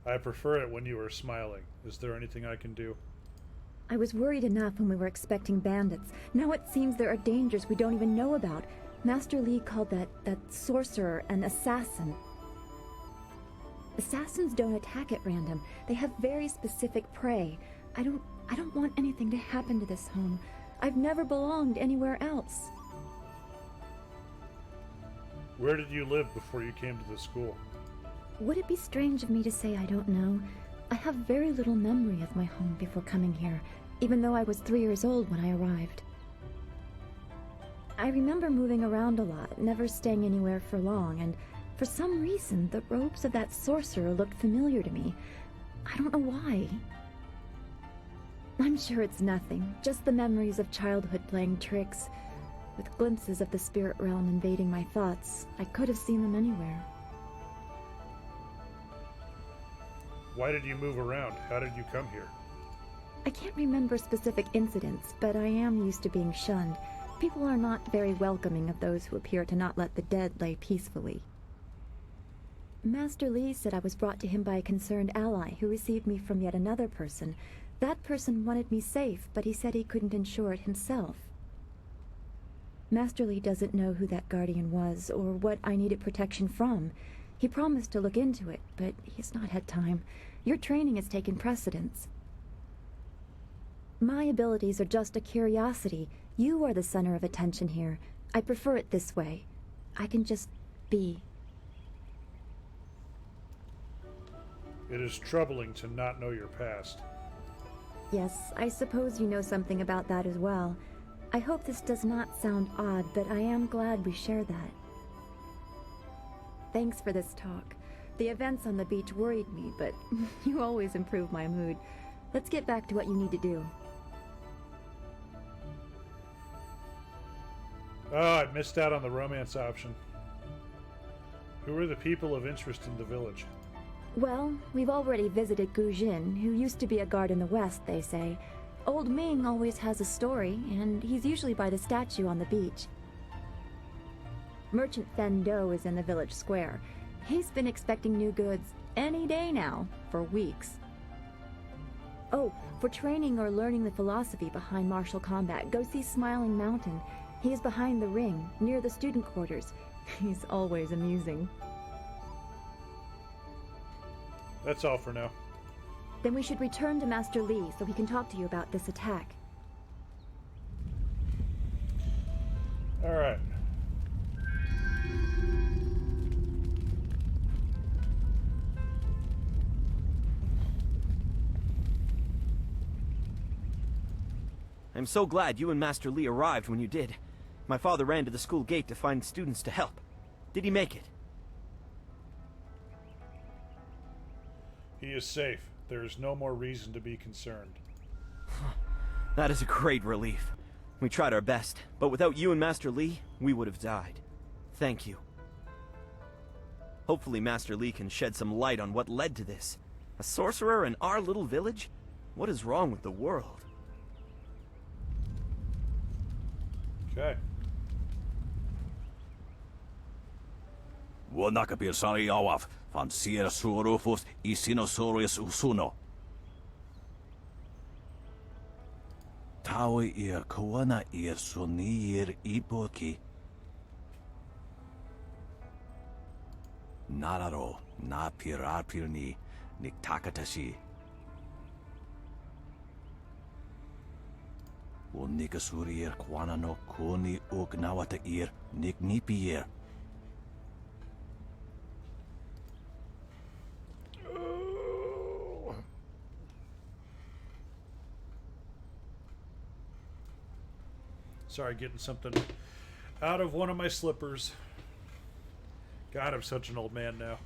I prefer it when you are smiling. Is there anything I can do? I was worried enough when we were expecting bandits. Now it seems there are dangers we don't even know about. Master Li called that sorcerer an assassin. Assassins don't attack at random. They have very specific prey. I don't want anything to happen to this home. I've never belonged anywhere else. Where did you live before you came to the school? Would it be strange of me to say I don't know? I have very little memory of my home before coming here, even though I was 3 years old when I arrived. I remember moving around a lot, never staying anywhere for long, and for some reason, the robes of that sorcerer looked familiar to me. I don't know why. I'm sure it's nothing, just the memories of childhood playing tricks. With glimpses of the spirit realm invading my thoughts, I could have seen them anywhere. Why did you move around? How did you come here? I can't remember specific incidents, but I am used to being shunned. People are not very welcoming of those who appear to not let the dead lay peacefully. Master Li said I was brought to him by a concerned ally who received me from yet another person. That person wanted me safe, but he said he couldn't ensure it himself. Master Li doesn't know who that guardian was or what I needed protection from. He promised to look into it, but he's not had time. Your training has taken precedence. My abilities are just a curiosity. You are the center of attention here. I prefer it this way. I can just be. It is troubling to not know your past. Yes, I suppose you know something about that as well. I hope this does not sound odd, but I am glad we share that. Thanks for this talk. The events on the beach worried me, but you always improve my mood. Let's get back to what you need to do. Oh, I missed out on the romance option. Who are the people of interest in the village? Well, we've already visited Gu Jin, who used to be a guard in the west, they say. Old Ming always has a story, and he's usually by the statue on the beach. Merchant Fen Do is in the village square. He's been expecting new goods any day now, for weeks. Oh, for training or learning the philosophy behind martial combat, go see Smiling Mountain. He is behind the ring, near the student quarters. He's always amusing. That's all for now. Then we should return to Master Li so he can talk to you about this attack. All right. I'm so glad you and Master Li arrived when you did. My father ran to the school gate to find students to help. Did he make it? He is safe. There is no more reason to be concerned. That is a great relief. We tried our best, but without you and Master Li, we would have died. Thank you. Hopefully Master Li can shed some light on what led to this. A sorcerer in our little village? What is wrong with the world? Okay. Wanakapir sari awaf, van sier surufus isinosaurus usuno. Taui ir koana ir sunir ipoki. Nararo, na pirarpirni, niktakatashi. Unikasurir kwana no kuni ugnawata ir niknipier. Sorry, getting something out of one of my slippers. God, I'm such an old man now.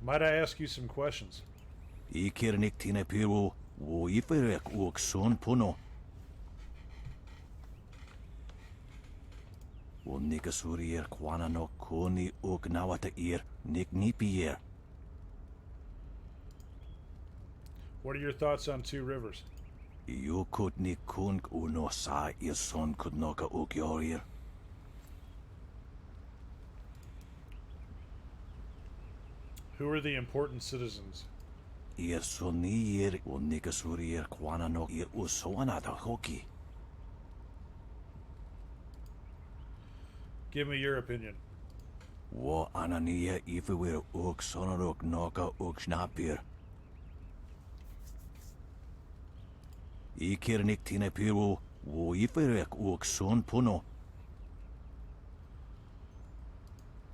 Might I ask you some questions? Ikirnik tinepiru, wo iferek uksun puno. Unikasurir kwana no kuni ugnawata ir niknipier. What are your thoughts on Two Rivers? You could nikunk uno sa ir son kudnoka ukyorir. Who are the important citizens? Ir sonir unikasurir kwana no ir usoanata hoki. Give me your opinion. Wo anania ifewir ook sonorok noka ook snapir. Ikirnik tine piru wo iferek ook son puno.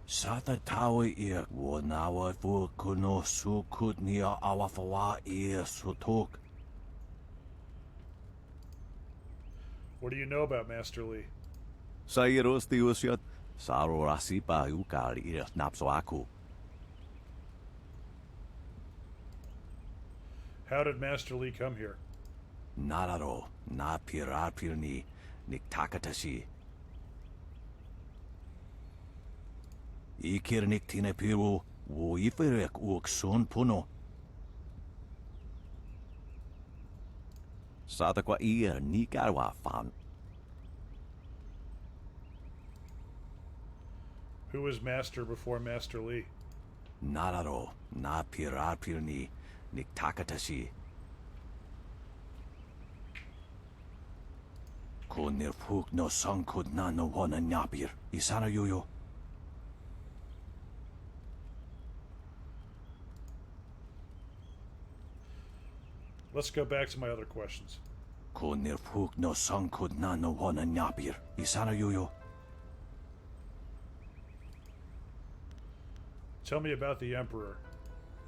Sata tawe ir wo nawa fu kuno su kutnia awafawa ir sotok. What do you know about Master Lee? Sairos tiusiat saro rasipa ukar ir napso aku. How did Master Lee come here? Nararo na pirni niktakatashi. Ikirnik tine piru wo iferek ook son puno. Satakwa ir nikarwa fan. Who was Master before Master Lee? Nararo na pirni niktakatashi. Konir puk no sankud na no wana nyapir. Isana yuyo. Let's go back to my other questions. Konir puk no sankud na no wana nyapir. Isana yuyo. Tell me about the Emperor.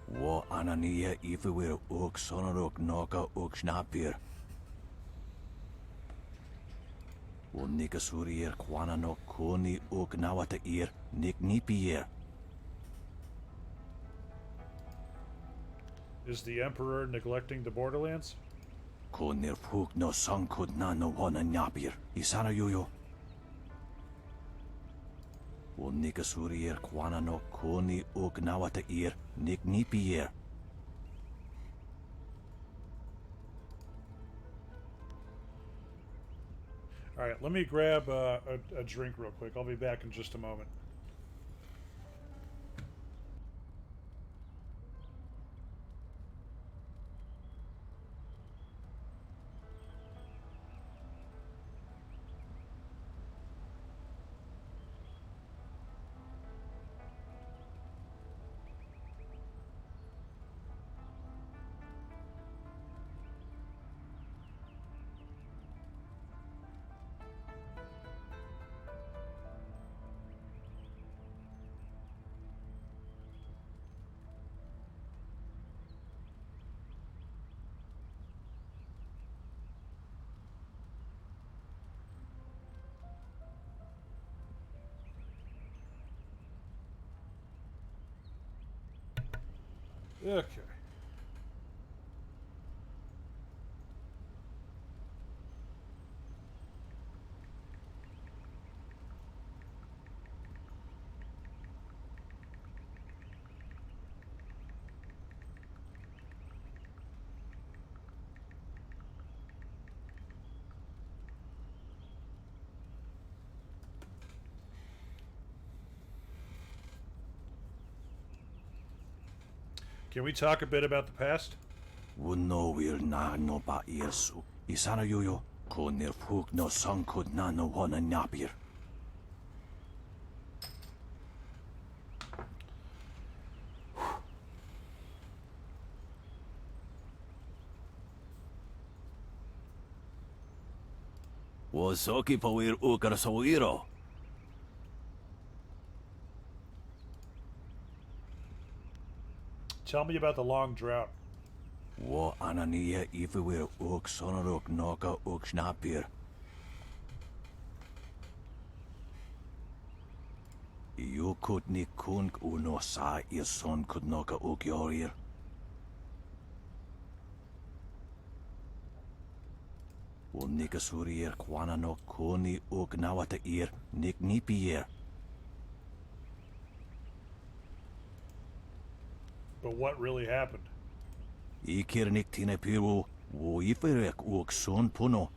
Wo anania ifewir ook sonorok noka ook snapir. Wo nikasurier kwana no koni ook nawata ir nik nipier. Is the Emperor neglecting the borderlands? Konir puk no sankud na no wana nyapir. Isana yuyo. Wo nikasurier kwana no koni ook nawata ir nik nipier. All right, let me grab a drink real quick. I'll be back in just a moment. Okay. Can we talk a bit about the past? Wuno wir na no ba irsu. Isana yuyo. Konir puk no sankud na no wana nyapir. Wosoki pawir ukar sawiro. Tell me about the long drought. Wo anania ifewir ook sonorok noka ook snapir. You could ni kunk uno sa ir son could noka ook yorir. Wo nikasurier kwana no koni ook nawata ir nik nipier. But what really happened? Ikirnik tine piru wo iferek ook son puno.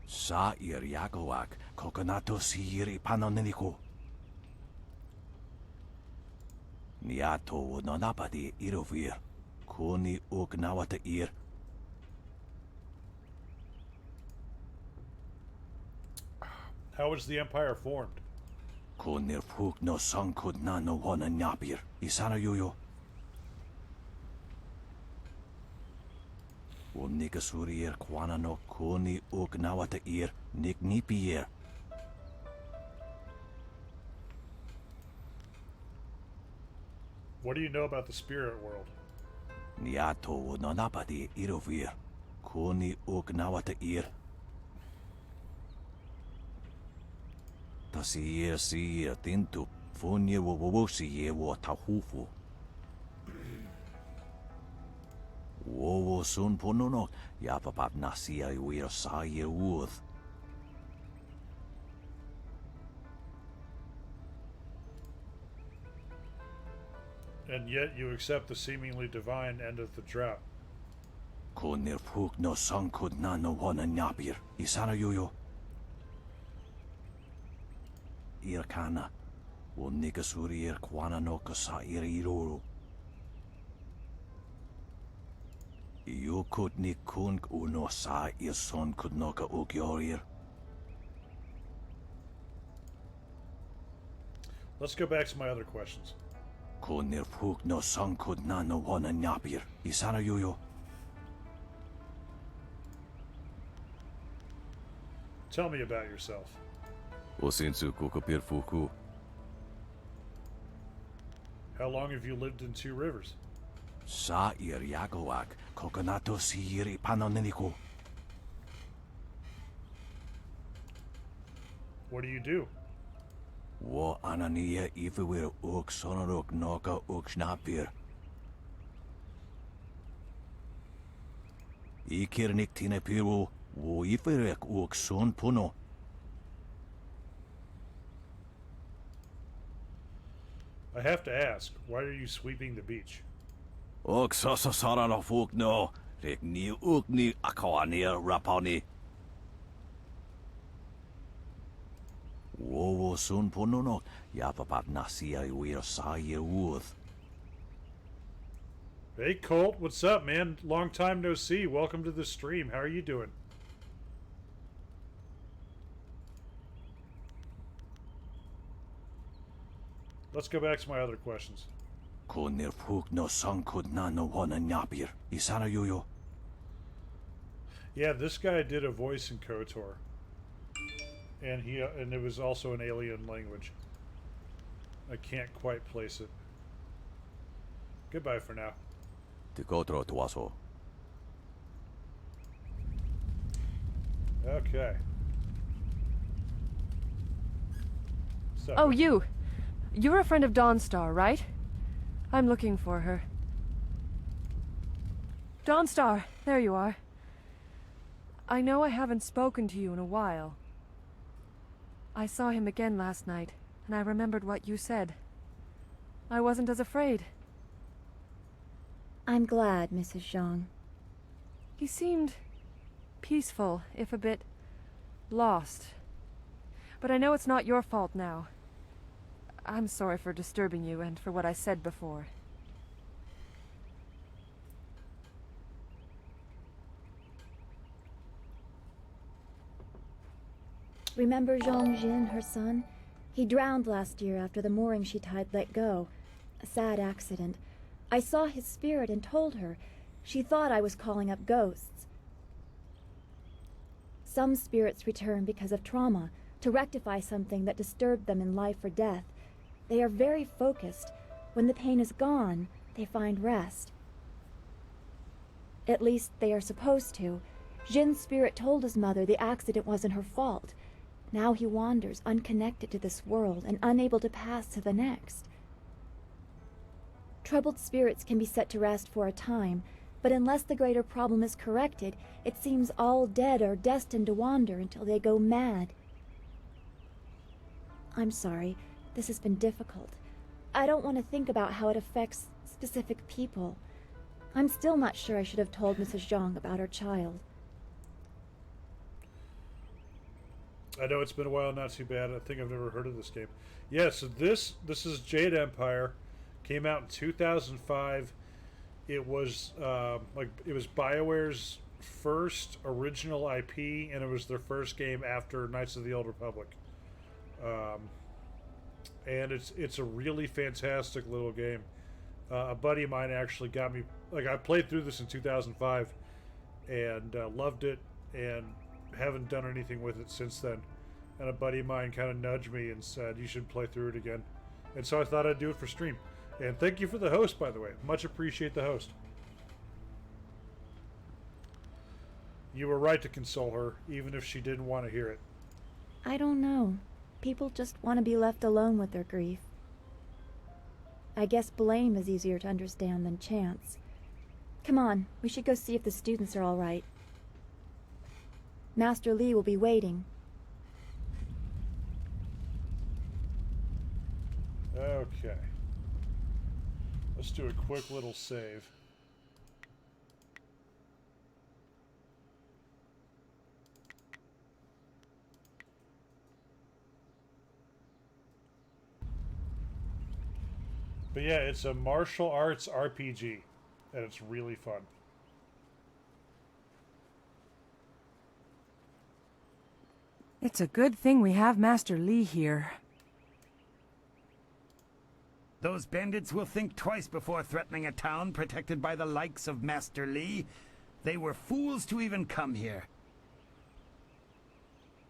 Sa ir yakowak kokonato sir ipanoneniko. Niato no napadi irovir koni ook nawata ir. How was the Empire formed? Konir puk no sankud na no wana nyapir. Isana yuyo. O nikasurier kwana no koni uk nawata ir nik nipier. What do you know about the spirit world? Niato no napati irovir. Koni uk nawata ir. Tasier sier tintu. Fonye wo wowosi wo tahufu. Wowo sun pononok. Yapapap nasia wir sayer wooth. And yet you accept the seemingly divine end of the drought. Konir puk no sankud na no wana nyapir. Isana yuyo. Irkana. O nikasurier kwana no kasa iriruru. You could ni kunk uno sa ir son could noka ukyorir. Let's go back to my other questions. Konir puk no sankud na no wana nyapir. Isana yuyo. Tell me about yourself. Osinsu kukapir fuku. How long have you lived in Two Rivers? Sa ir yagoak kokonato siri panoniniku. What do you do? Wo anania ifewir uk sonorok noka uk snapir. Ikirnik tinepiru wo iferek uk son puno. I have to ask, why are you sweeping the beach? Uk sasasara no fuk no. Rek ni uk ni akawanir rapani. Wowo sun pununok. Yapapat nasia wir sayer wooth. Hey Colt, what's up, man? Long time no see. Welcome to the stream. How are you doing? Let's go back to my other questions. Konir puk no sankud na no wana nyapir. Isana yuyo. Yeah, this guy did a voice in KOTOR. And it was also an alien language. I can't quite place it. Goodbye for now. Tikotro tuaso. Okay. So, Oh, you! You're a friend of Dawnstar, right? I'm looking for her. Dawnstar, there you are. I know I haven't spoken to you in a while. I saw him again last night, and I remembered what you said. I wasn't as afraid. I'm glad, Mrs. Zhang. He seemed peaceful, if a bit lost. But I know it's not your fault now. I'm sorry for disturbing you and for what I said before. Remember Zhang Jin, her son? He drowned last year after the mooring she tied let go. A sad accident. I saw his spirit and told her. She thought I was calling up ghosts. Some spirits return because of trauma, to rectify something that disturbed them in life or death. They are very focused. When the pain is gone, they find rest. At least they are supposed to. Jin's spirit told his mother the accident wasn't her fault. Now he wanders, unconnected to this world and unable to pass to the next. Troubled spirits can be set to rest for a time, but unless the greater problem is corrected, it seems all dead are destined to wander until they go mad. I'm sorry, this has been difficult. I don't want to think about how it affects specific people. I'm still not sure I should have told Mrs. Zhang about her child. I know it's been a while, not too bad. I think I've never heard of this game. Yeah, so this is Jade Empire. Came out in 2005. It was it was BioWare's first original IP, and it was their first game after Knights of the Old Republic. And it's a really fantastic little game. A buddy of mine actually got me, like, I played through this in 2005 and loved it, and haven't done anything with it since then. And a buddy of mine kind of nudged me and said, you should play through it again. And so I thought I'd do it for stream. And thank you for the host, by the way. Much appreciate the host. You were right to console her, even if she didn't want to hear it. I don't know. People just want to be left alone with their grief. I guess blame is easier to understand than chance. Come on, we should go see if the students are all right. Master Li will be waiting. Okay. Let's do a quick little save. But yeah, it's a martial arts RPG, and it's really fun. It's a good thing we have Master Li here. Those bandits will think twice before threatening a town protected by the likes of Master Li. They were fools to even come here.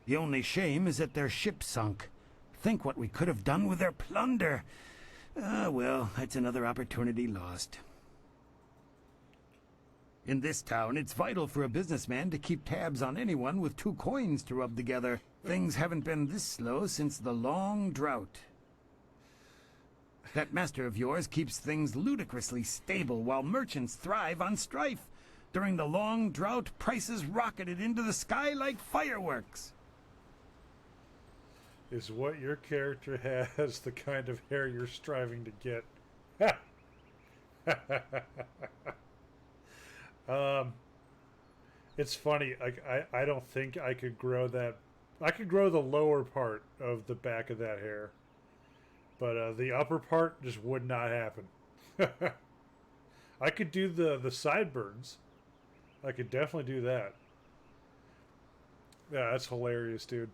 The only shame is that their ship sunk. Think what we could have done with their plunder. Well, that's another opportunity lost. In this town, it's vital for a businessman to keep tabs on anyone with 2 coins to rub together. Things haven't been this slow since the long drought. That master of yours keeps things ludicrously stable while merchants thrive on strife. During the long drought, prices rocketed into the sky like fireworks. Is what your character has the kind of hair you're striving to get? It's funny. I don't think I could grow that. I could grow the lower part of the back of that hair, but the upper part just would not happen. I could do the sideburns. I could definitely do that. Yeah, that's hilarious, dude.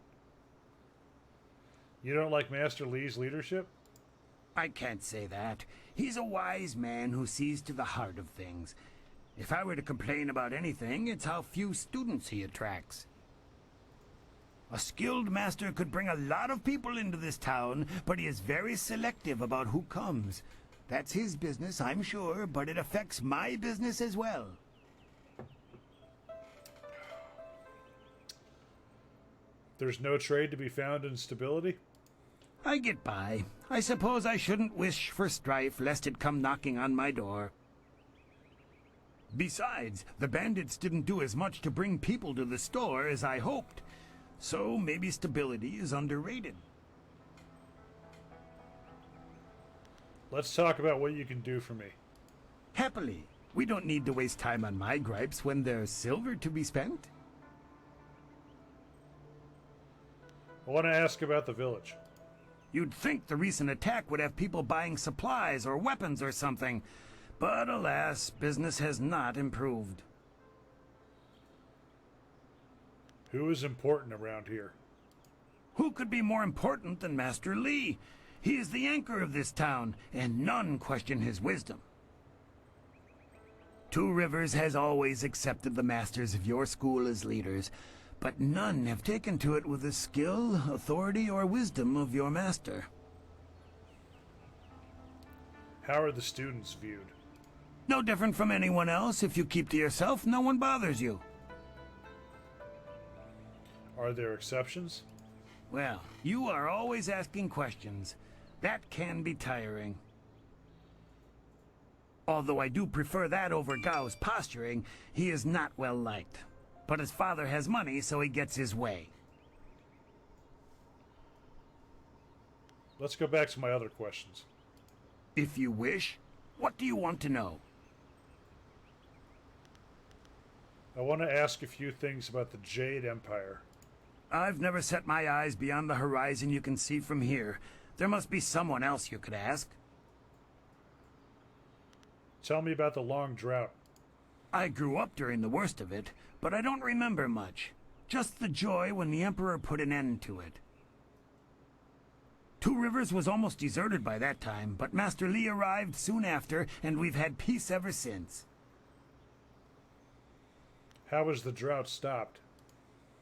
You don't like Master Li's leadership? I can't say that. He's a wise man who sees to the heart of things. If I were to complain about anything, it's how few students he attracts. A skilled master could bring a lot of people into this town, but he is very selective about who comes. That's his business, I'm sure, but it affects my business as well. There's no trade to be found in stability? I get by. I suppose I shouldn't wish for strife, lest it come knocking on my door. Besides, the bandits didn't do as much to bring people to the store as I hoped. So maybe stability is underrated. Let's talk about what you can do for me. Happily. We don't need to waste time on my gripes when there's silver to be spent. I want to ask about the village. You'd think the recent attack would have people buying supplies or weapons or something. But alas, business has not improved. Who is important around here? Who could be more important than Master Li? He is the anchor of this town, and none question his wisdom. Two Rivers has always accepted the masters of your school as leaders, but none have taken to it with the skill, authority, or wisdom of your master. How are the students viewed? No different from anyone else. If you keep to yourself, no one bothers you. Are there exceptions? Well, you are always asking questions. That can be tiring. Although I do prefer that over Gao's posturing, he is not well liked. But his father has money, so he gets his way. Let's go back to my other questions. If you wish, what do you want to know? I want to ask a few things about the Jade Empire. I've never set my eyes beyond the horizon you can see from here. There must be someone else you could ask. Tell me about the long drought. I grew up during the worst of it, but I don't remember much. Just the joy when the Emperor put an end to it. Two Rivers was almost deserted by that time, but Master Li arrived soon after, and we've had peace ever since. How was the drought stopped?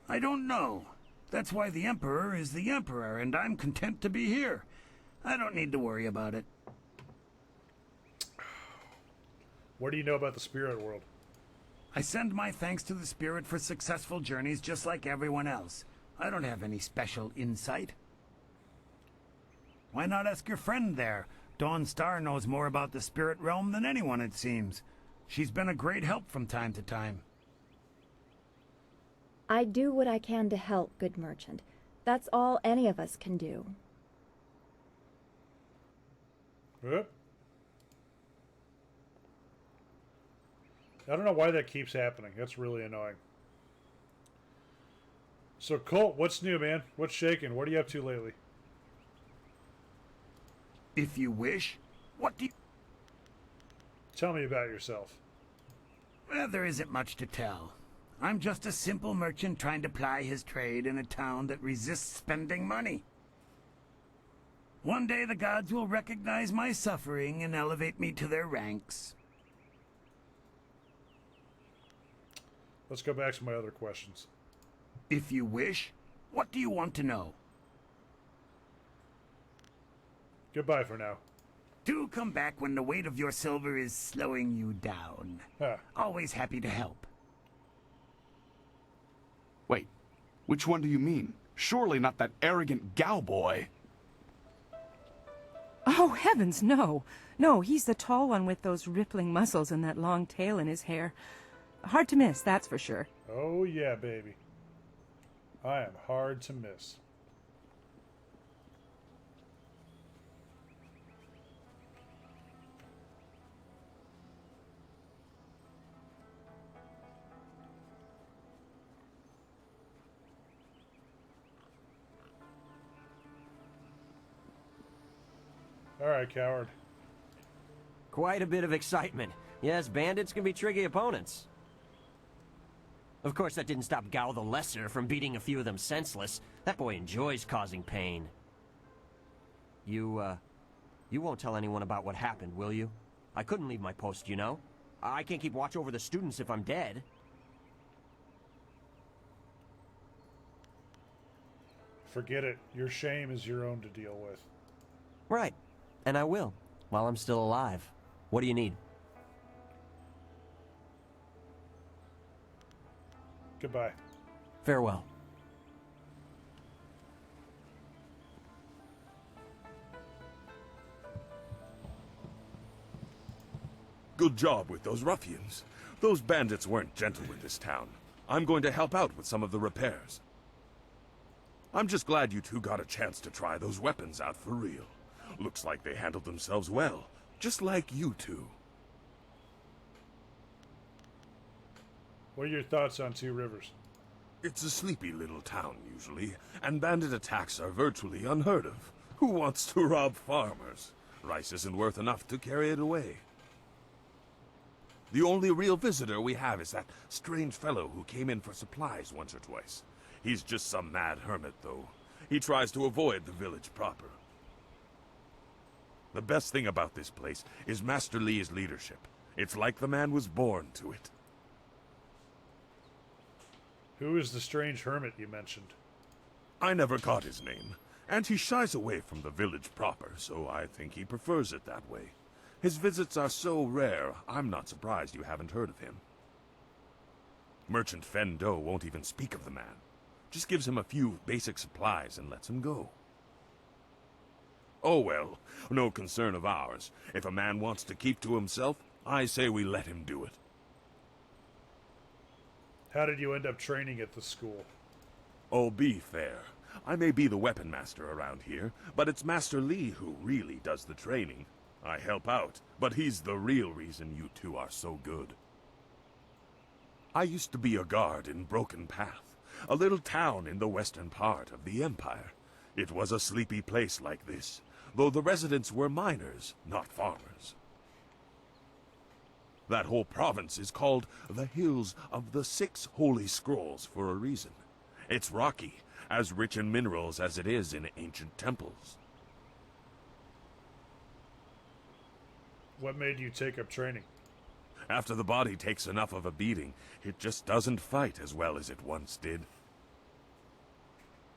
I don't know. That's why the Emperor is the Emperor, and I'm content to be here. I don't need to worry about it. What do you know about the spirit world? I send my thanks to the spirit for successful journeys just like everyone else. I don't have any special insight. Why not ask your friend there? Dawn Star knows more about the spirit realm than anyone, it seems. She's been a great help from time to time. I do what I can to help, good merchant. That's all any of us can do. Yep. I don't know why that keeps happening. That's really annoying. So, Colt, what's new, man? What's shaking? What are you up to lately? If you wish, what do you... Tell me about yourself. Well, there isn't much to tell. I'm just a simple merchant trying to ply his trade in a town that resists spending money. One day the gods will recognize my suffering and elevate me to their ranks. Let's go back to my other questions. If you wish, what do you want to know? Goodbye for now. Do come back when the weight of your silver is slowing you down. Huh. Always happy to help. Wait, which one do you mean? Surely not that arrogant Gao boy. Oh, heavens, no. No, he's the tall one with those rippling muscles and that long tail in his hair. Hard to miss, that's for sure. Oh, yeah, baby. I am hard to miss. All right, coward. Quite a bit of excitement. Yes, bandits can be tricky opponents. Of course, that didn't stop Gao the Lesser from beating a few of them senseless. That boy enjoys causing pain. You won't tell anyone about what happened, will you? I couldn't leave my post, you know. I can't keep watch over the students if I'm dead. Forget it. Your shame is your own to deal with. Right. And I will, while I'm still alive. What do you need? Goodbye. Farewell. Good job with those ruffians. Those bandits weren't gentle in this town. I'm going to help out with some of the repairs. I'm just glad you two got a chance to try those weapons out for real. Looks like they handled themselves well, just like you two. What are your thoughts on Two Rivers? It's a sleepy little town, usually, and bandit attacks are virtually unheard of. Who wants to rob farmers? Rice isn't worth enough to carry it away. The only real visitor we have is that strange fellow who came in for supplies once or twice. He's just some mad hermit, though. He tries to avoid the village proper. The best thing about this place is Master Li's leadership. It's like the man was born to it. Who is the strange hermit you mentioned? I never caught his name, and he shies away from the village proper, so I think he prefers it that way. His visits are so rare, I'm not surprised you haven't heard of him. Merchant Fen Do won't even speak of the man. Just gives him a few basic supplies and lets him go. Oh well, no concern of ours. If a man wants to keep to himself, I say we let him do it. How did you end up training at the school? Oh, be fair. I may be the weapon master around here, but it's Master Li who really does the training. I help out, but he's the real reason you two are so good. I used to be a guard in Broken Path, a little town in the western part of the Empire. It was a sleepy place like this, though the residents were miners, not farmers. That whole province is called the Hills of the Six Holy Scrolls for a reason. It's rocky, as rich in minerals as it is in ancient temples. What made you take up training? After the body takes enough of a beating, it just doesn't fight as well as it once did.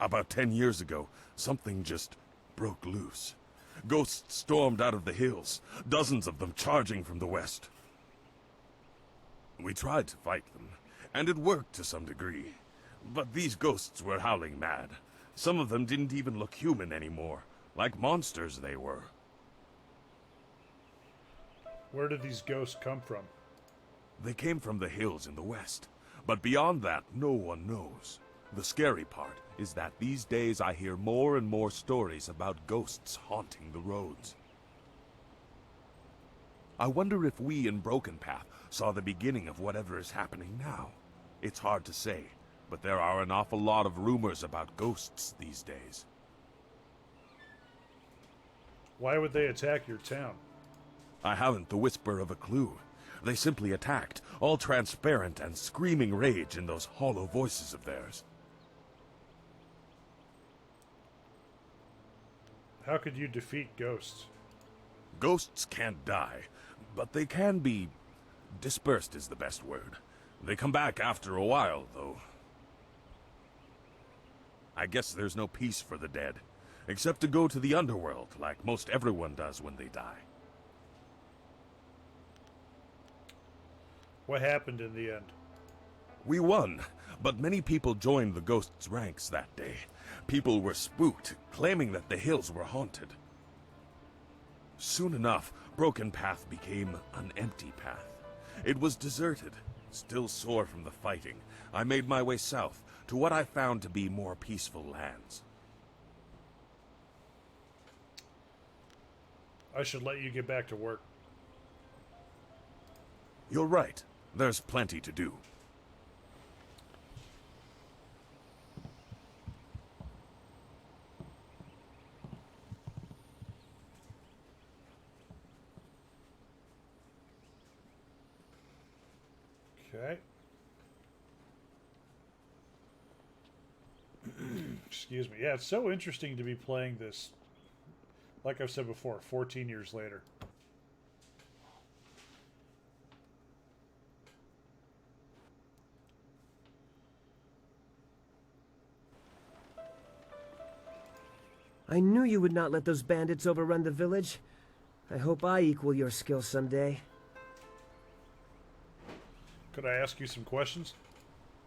About 10 years ago, something just broke loose. Ghosts stormed out of the hills, dozens of them charging from the west. We tried to fight them, and it worked to some degree. But these ghosts were howling mad. Some of them didn't even look human anymore, like monsters they were. Where did these ghosts come from? They came from the hills in the west, but beyond that, no one knows. The scary part is that these days I hear more and more stories about ghosts haunting the roads. I wonder if we in Broken Path saw the beginning of whatever is happening now. It's hard to say, but there are an awful lot of rumors about ghosts these days. Why would they attack your town? I haven't the whisper of a clue. They simply attacked, all transparent and screaming rage in those hollow voices of theirs. How could you defeat ghosts? Ghosts can't die, but they can be... dispersed is the best word. They come back after a while, though. I guess there's no peace for the dead, except to go to the underworld, like most everyone does when they die. What happened in the end? We won, but many people joined the ghosts' ranks that day. People were spooked, claiming that the hills were haunted. Soon enough, Broken Path became an empty path. It was deserted. Still sore from the fighting, I made my way south to what I found to be more peaceful lands. I should let you get back to work. You're right. There's plenty to do. Okay. Excuse me. Yeah, it's so interesting to be playing this, like I've said before, 14 years later. I knew you would not let those bandits overrun the village. I hope I equal your skill someday. Could I ask you some questions?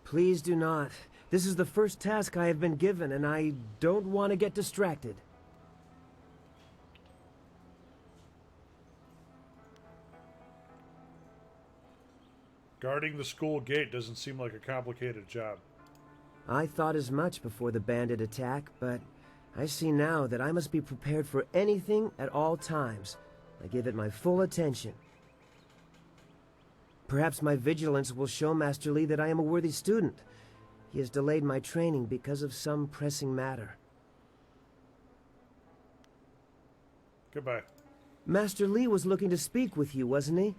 Please do not. This is the first task I have been given, and I don't want to get distracted. Guarding the school gate doesn't seem like a complicated job. I thought as much before the bandit attack, but I see now that I must be prepared for anything at all times. I give it my full attention. Perhaps my vigilance will show Master Li that I am a worthy student. He has delayed my training because of some pressing matter. Goodbye. Master Li was looking to speak with you, wasn't he?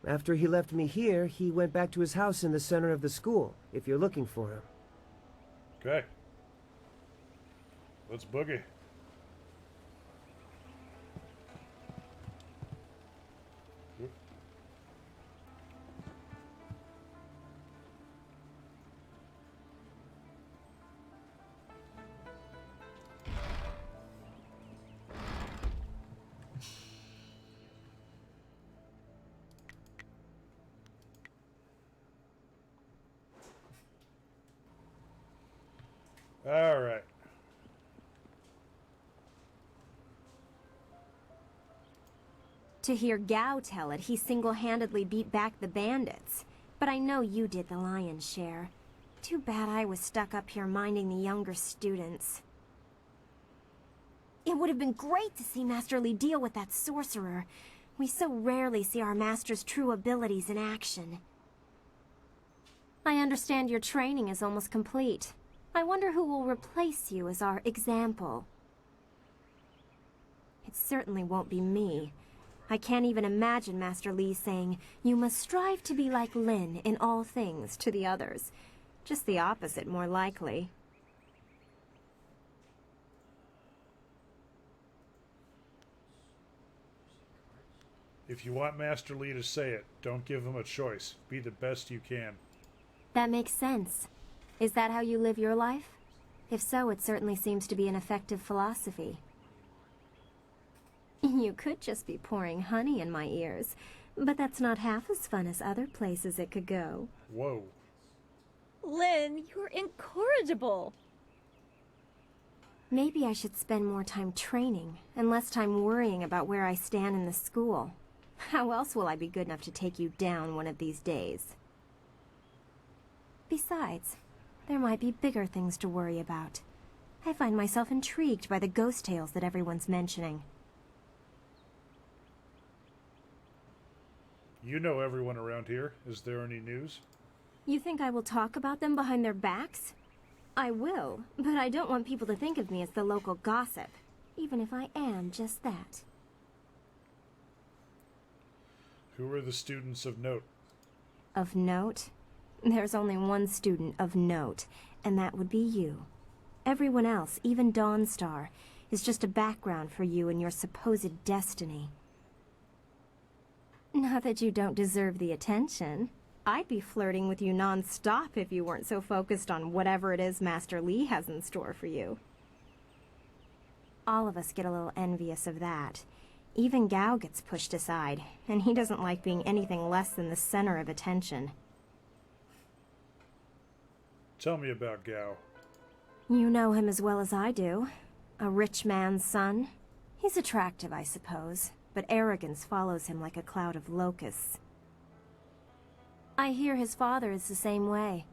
After he left me here, he went back to his house in the center of the school, if you're looking for him. Okay. Let's boogie. All right. To hear Gao tell it, he single-handedly beat back the bandits. But I know you did the lion's share. Too bad I was stuck up here minding the younger students. It would have been great to see Master Li deal with that sorcerer. We so rarely see our master's true abilities in action. I understand your training is almost complete. I wonder who will replace you as our example. It certainly won't be me. I can't even imagine Master Li saying, "You must strive to be like Lin in all things," to the others. Just the opposite, more likely. If you want Master Lee to say it, don't give him a choice. Be the best you can. That makes sense. Is that how you live your life? If so, it certainly seems to be an effective philosophy. You could just be pouring honey in my ears, but that's not half as fun as other places it could go. Whoa. Lynn, you're incorrigible. Maybe I should spend more time training and less time worrying about where I stand in the school. How else will I be good enough to take you down one of these days? Besides, there might be bigger things to worry about. I find myself intrigued by the ghost tales that everyone's mentioning. You know everyone around here. Is there any news? You think I will talk about them behind their backs? I will, but I don't want people to think of me as the local gossip, even if I am just that. Who are the students of note? Of note? There's only one student of note, and that would be you. Everyone else, even Dawnstar, is just a background for you and your supposed destiny. Not that you don't deserve the attention. I'd be flirting with you non-stop if you weren't so focused on whatever it is Master Lee has in store for you. All of us get a little envious of that. Even Gao gets pushed aside, and he doesn't like being anything less than the center of attention. Tell me about Gao. You know him as well as I do. A rich man's son. He's attractive, I suppose, but arrogance follows him like a cloud of locusts. I hear his father is the same way.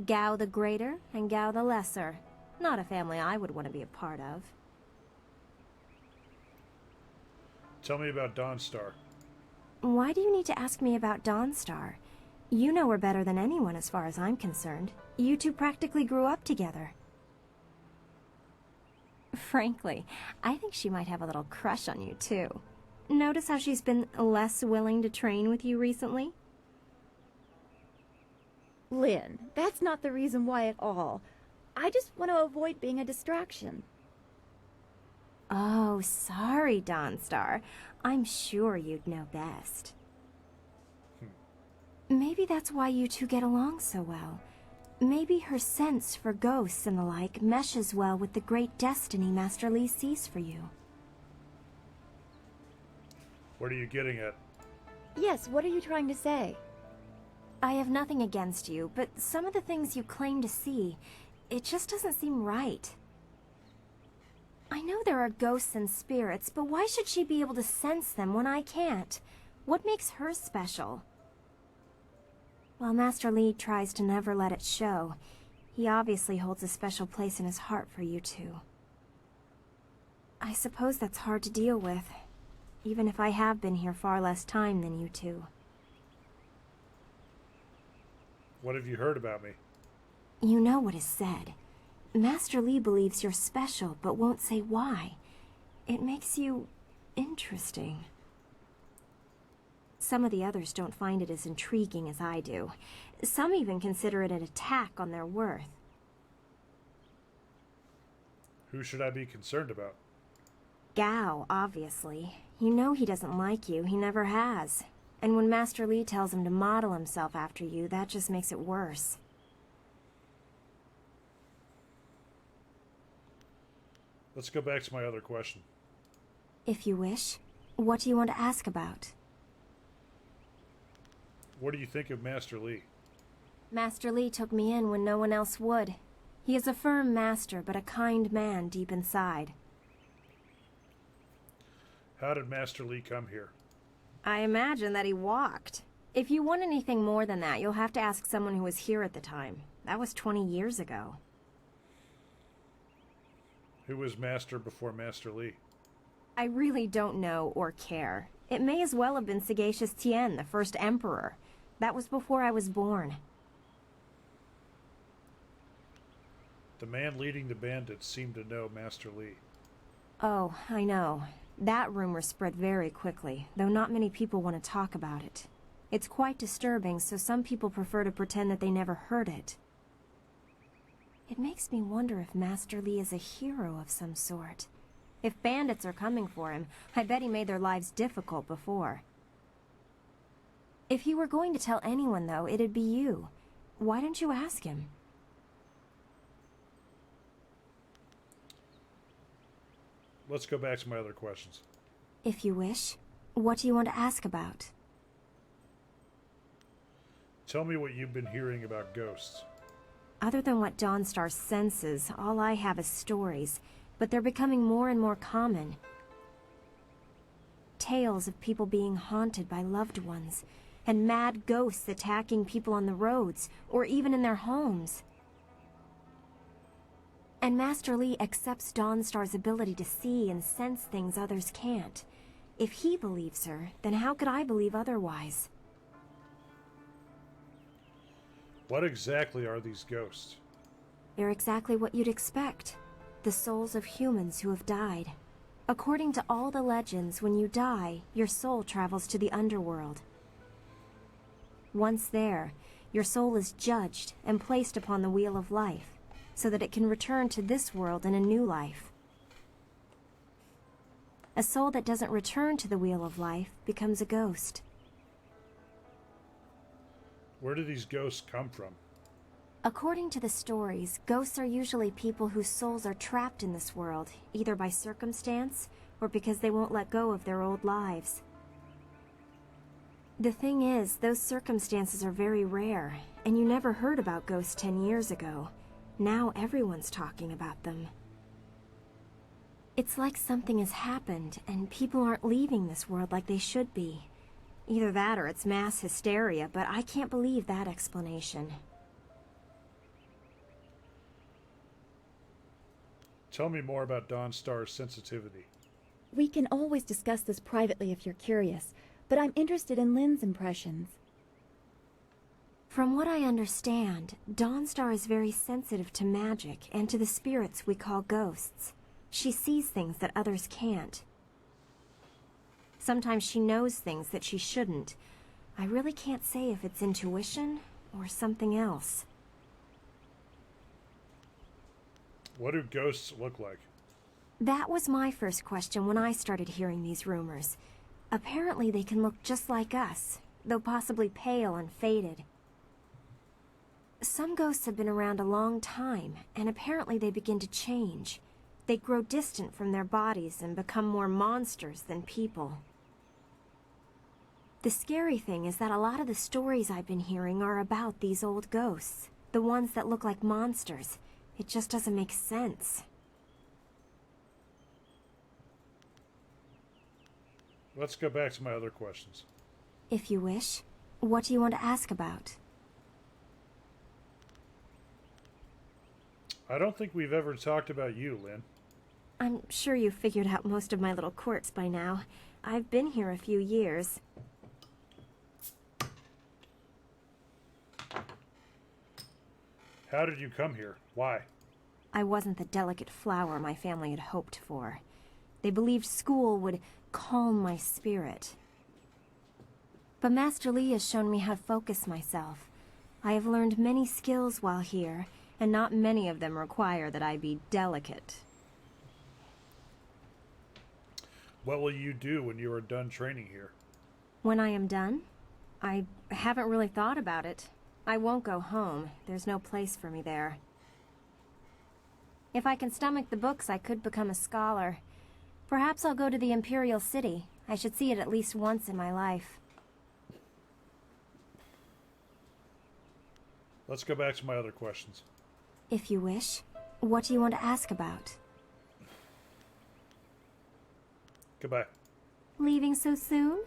Gao the Greater and Gao the Lesser. Not a family I would want to be a part of. Tell me about Dawnstar. Why do you need to ask me about Dawnstar? You know her better than anyone as far as I'm concerned. You two practically grew up together. Frankly, I think she might have a little crush on you too. Notice how she's been less willing to train with you recently? Lynn, that's not the reason why at all. I just want to avoid being a distraction. Oh, sorry, Dawnstar. I'm sure you'd know best. Maybe that's why you two get along so well. Maybe her sense for ghosts and the like meshes well with the great destiny Master Lee sees for you. What are you getting at? Yes, what are you trying to say? I have nothing against you, but some of the things you claim to see, it just doesn't seem right. I know there are ghosts and spirits, but why should she be able to sense them when I can't? What makes her special? While Master Lee tries to never let it show, he obviously holds a special place in his heart for you two. I suppose that's hard to deal with, even if I have been here far less time than you two. What have you heard about me? You know what is said. Master Lee believes you're special, but won't say why. It makes you interesting. Some of the others don't find it as intriguing as I do. Some even consider it an attack on their worth. Who should I be concerned about? Gao, obviously. You know he doesn't like you, he never has. And when Master Lee tells him to model himself after you, that just makes it worse. Let's go back to my other question. If you wish. What do you want to ask about? What do you think of Master Lee? Master Lee took me in when no one else would. He is a firm master, but a kind man deep inside. How did Master Lee come here? I imagine that he walked. If you want anything more than that, you'll have to ask someone who was here at the time. That was 20 years ago. Who was Master before Master Lee? I really don't know or care. It may as well have been Sagacious Tien, the first emperor. That was before I was born. The man leading the bandits seemed to know Master Lee. Oh, I know. That rumor spread very quickly, though not many people want to talk about it. It's quite disturbing, so some people prefer to pretend that they never heard it. It makes me wonder if Master Lee is a hero of some sort. If bandits are coming for him, I bet he made their lives difficult before. If he were going to tell anyone, though, it'd be you. Why don't you ask him? Let's go back to my other questions. If you wish. What do you want to ask about? Tell me what you've been hearing about ghosts. Other than what Dawnstar senses, all I have is stories, but they're becoming more and more common. Tales of people being haunted by loved ones, and mad ghosts attacking people on the roads, or even in their homes. And Master Li accepts Dawnstar's ability to see and sense things others can't. If he believes her, then how could I believe otherwise? What exactly are these ghosts? They're exactly what you'd expect. The souls of humans who have died. According to all the legends, when you die, your soul travels to the underworld. Once there, your soul is judged and placed upon the wheel of life, so that it can return to this world in a new life. A soul that doesn't return to the wheel of life becomes a ghost. Where do these ghosts come from? According to the stories, ghosts are usually people whose souls are trapped in this world, either by circumstance or because they won't let go of their old lives. The thing is, those circumstances are very rare, and you never heard about ghosts 10 years ago. Now everyone's talking about them. It's like something has happened, and people aren't leaving this world like they should be. Either that or it's mass hysteria, but I can't believe that explanation. Tell me more about Dawnstar's sensitivity. We can always discuss this privately if you're curious, but I'm interested in Lynn's impressions. From what I understand, Dawnstar is very sensitive to magic and to the spirits we call ghosts. She sees things that others can't. Sometimes she knows things that she shouldn't. I really can't say if it's intuition or something else. What do ghosts look like? That was my first question when I started hearing these rumors. Apparently they can look just like us, though possibly pale and faded. Some ghosts have been around a long time, and apparently they begin to change. They grow distant from their bodies and become more monsters than people. The scary thing is that a lot of the stories I've been hearing are about these old ghosts, the ones that look like monsters. It just doesn't make sense. Let's go back to my other questions. If you wish. What do you want to ask about? I don't think we've ever talked about you, Lynn. I'm sure you've figured out most of my little quirks by now. I've been here a few years. How did you come here? Why? I wasn't the delicate flower my family had hoped for. They believed school would calm my spirit. But Master Li has shown me how to focus myself. I have learned many skills while here, and not many of them require that I be delicate. What will you do when you are done training here? When I am done? I haven't really thought about it. I won't go home. There's no place for me there. If I can stomach the books, I could become a scholar. Perhaps I'll go to the Imperial City. I should see it at least once in my life. Let's go back to my other questions. If you wish. What do you want to ask about? Goodbye. Leaving so soon?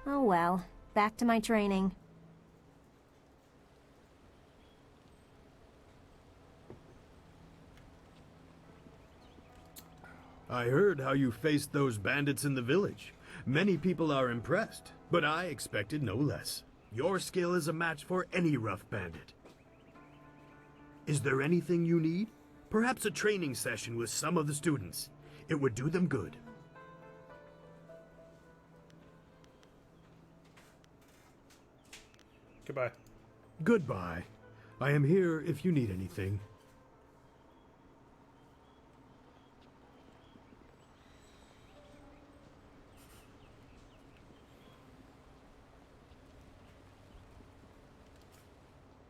Oh well, back to my training. I heard how you faced those bandits in the village. Many people are impressed, but I expected no less. Your skill is a match for any rough bandit. Is there anything you need? Perhaps a training session with some of the students. It would do them good. Goodbye. Goodbye. I am here if you need anything.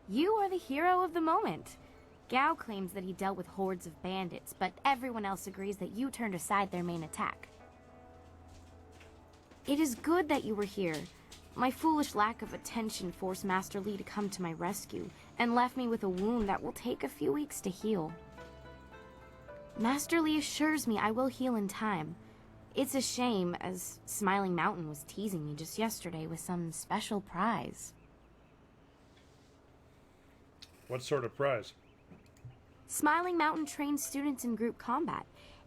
You are the hero of the moment. Gao claims that he dealt with hordes of bandits, but everyone else agrees that you turned aside their main attack. It is good that you were here. My foolish lack of attention forced Master Li to come to my rescue, and left me with a wound that will take a few weeks to heal. Master Li assures me I will heal in time. It's a shame, as Smiling Mountain was teasing me just yesterday with some special prize. What sort of prize? Smiling Mountain trains students in group combat,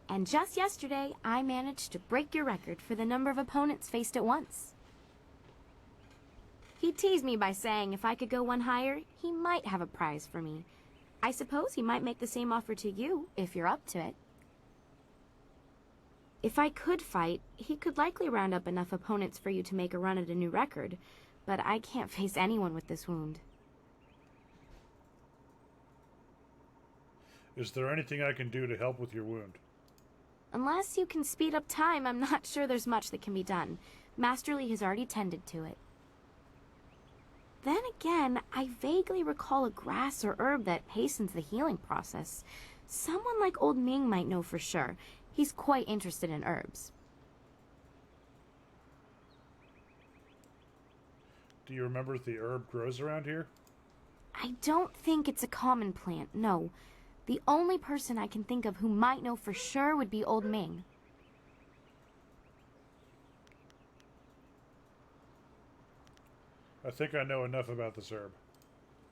and just yesterday I managed to break your record for the number of opponents faced at once. He teased me by saying if I could go one higher, he might have a prize for me. I suppose he might make the same offer to you, if you're up to it. If I could fight, he could likely round up enough opponents for you to make a run at a new record, but I can't face anyone with this wound. Is there anything I can do to help with your wound? Unless you can speed up time, I'm not sure there's much that can be done. Master Li has already tended to it. Then again, I vaguely recall a grass or herb that hastens the healing process. Someone like Old Ming might know for sure. He's quite interested in herbs. Do you remember if the herb grows around here? I don't think it's a common plant, no. The only person I can think of who might know for sure would be Old Ming. I think I know enough about this herb.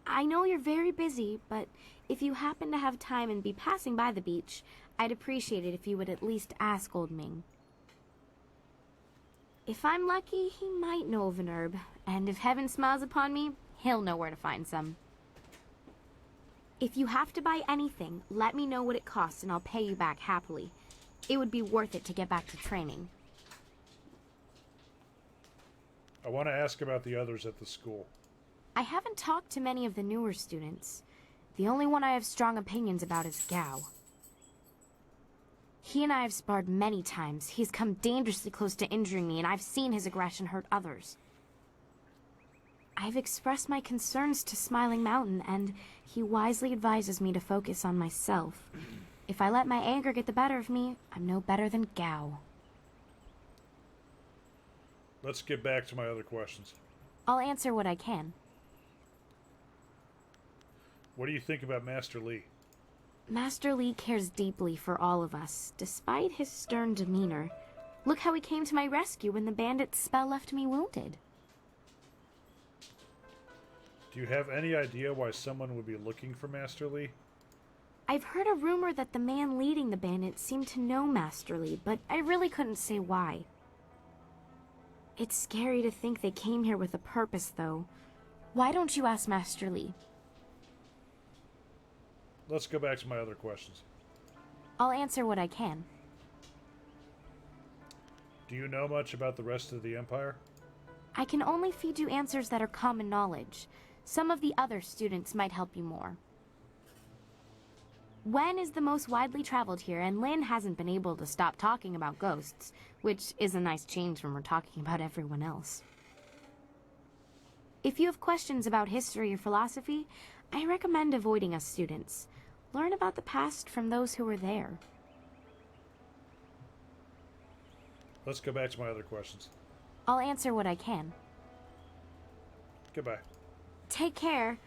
I know you're very busy, but if you happen to have time and be passing by the beach, I'd appreciate it if you would at least ask Old Ming. If I'm lucky, he might know of an herb, and if heaven smiles upon me, he'll know where to find some. If you have to buy anything, let me know what it costs and I'll pay you back happily. It would be worth it to get back to training. I want to ask about the others at the school. I haven't talked to many of the newer students. The only one I have strong opinions about is Gao. He and I have sparred many times. He's come dangerously close to injuring me, and I've seen his aggression hurt others. I've expressed my concerns to Smiling Mountain, and he wisely advises me to focus on myself. If I let my anger get the better of me, I'm no better than Gao. Let's get back to my other questions. I'll answer what I can. What do you think about Master Li? Master Li cares deeply for all of us, despite his stern demeanor. Look how he came to my rescue when the bandit's spell left me wounded. Do you have any idea why someone would be looking for Master Li? I've heard a rumor that the man leading the bandits seemed to know Master Li, but I really couldn't say why. It's scary to think they came here with a purpose, though. Why don't you ask Master Li? Let's go back to my other questions. I'll answer what I can. Do you know much about the rest of the Empire? I can only feed you answers that are common knowledge. Some of the other students might help you more. Wen is the most widely traveled here, and Lin hasn't been able to stop talking about ghosts, which is a nice change when we're talking about everyone else. If you have questions about history or philosophy, I recommend avoiding us students. Learn about the past from those who were there. Let's go back to my other questions. I'll answer what I can. Goodbye. Take care.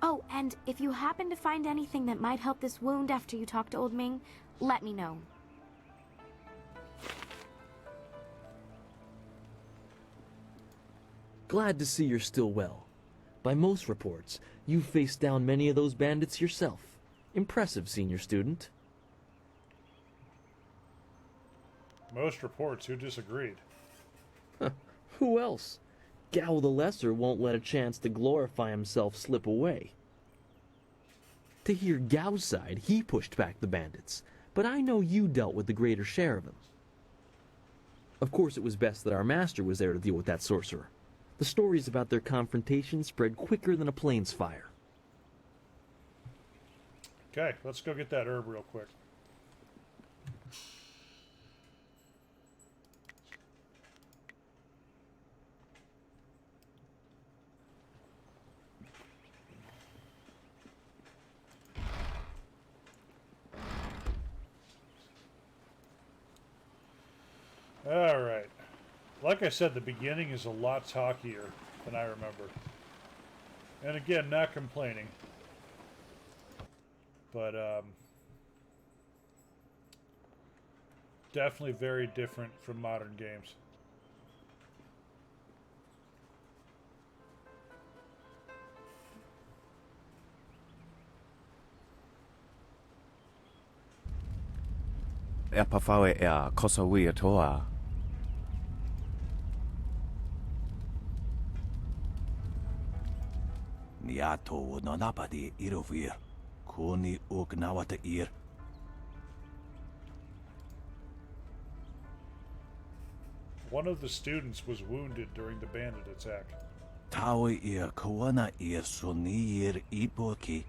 Oh, and if you happen to find anything that might help this wound after you talk to Old Ming, let me know. Glad to see you're still well. By most reports, you faced down many of those bandits yourself. Impressive, senior student. Most reports, who disagreed? Who else? Gao the Lesser won't let a chance to glorify himself slip away. To hear Gao's side, he pushed back the bandits, but I know you dealt with the greater share of them. Of course, it was best that our master was there to deal with that sorcerer. The stories about their confrontation spread quicker than a plane's fire. Okay, let's go get that herb real quick. Alright. Like I said, the beginning is a lot talkier than I remember. And again, not complaining. But, definitely very different from modern games. Epafawe kosawi toa. Niato nanapadi irovir. Kuni ugnawata ir. One of the students was wounded during the bandit attack. Tawi ir kawana ir sonir ipoki.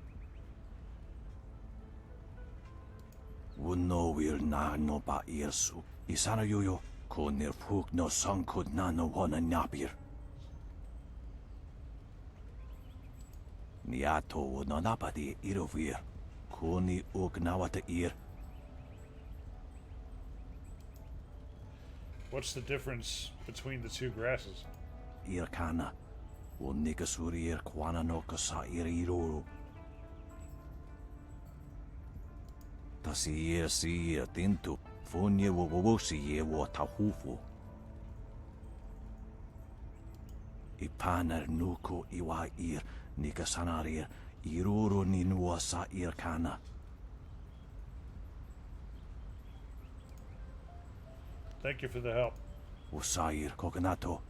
Wuno wir na no ba ir su. Isana yuyo. Kunir puk no sankud na no wana napir. Niato nanapadi irovir. Kuni ugnawata ir. What's the difference between the two grasses? Ir kana. O nikasuri ir kwana no kasa ir iruru. Tasi ir si ir tintu. Funye wo wosi ye wo tahufu. Ipanar nuku iwa ir. Nikasanarir. Iruru ni nuwa sa ir kana. Thank you for the help. Usair kokonato.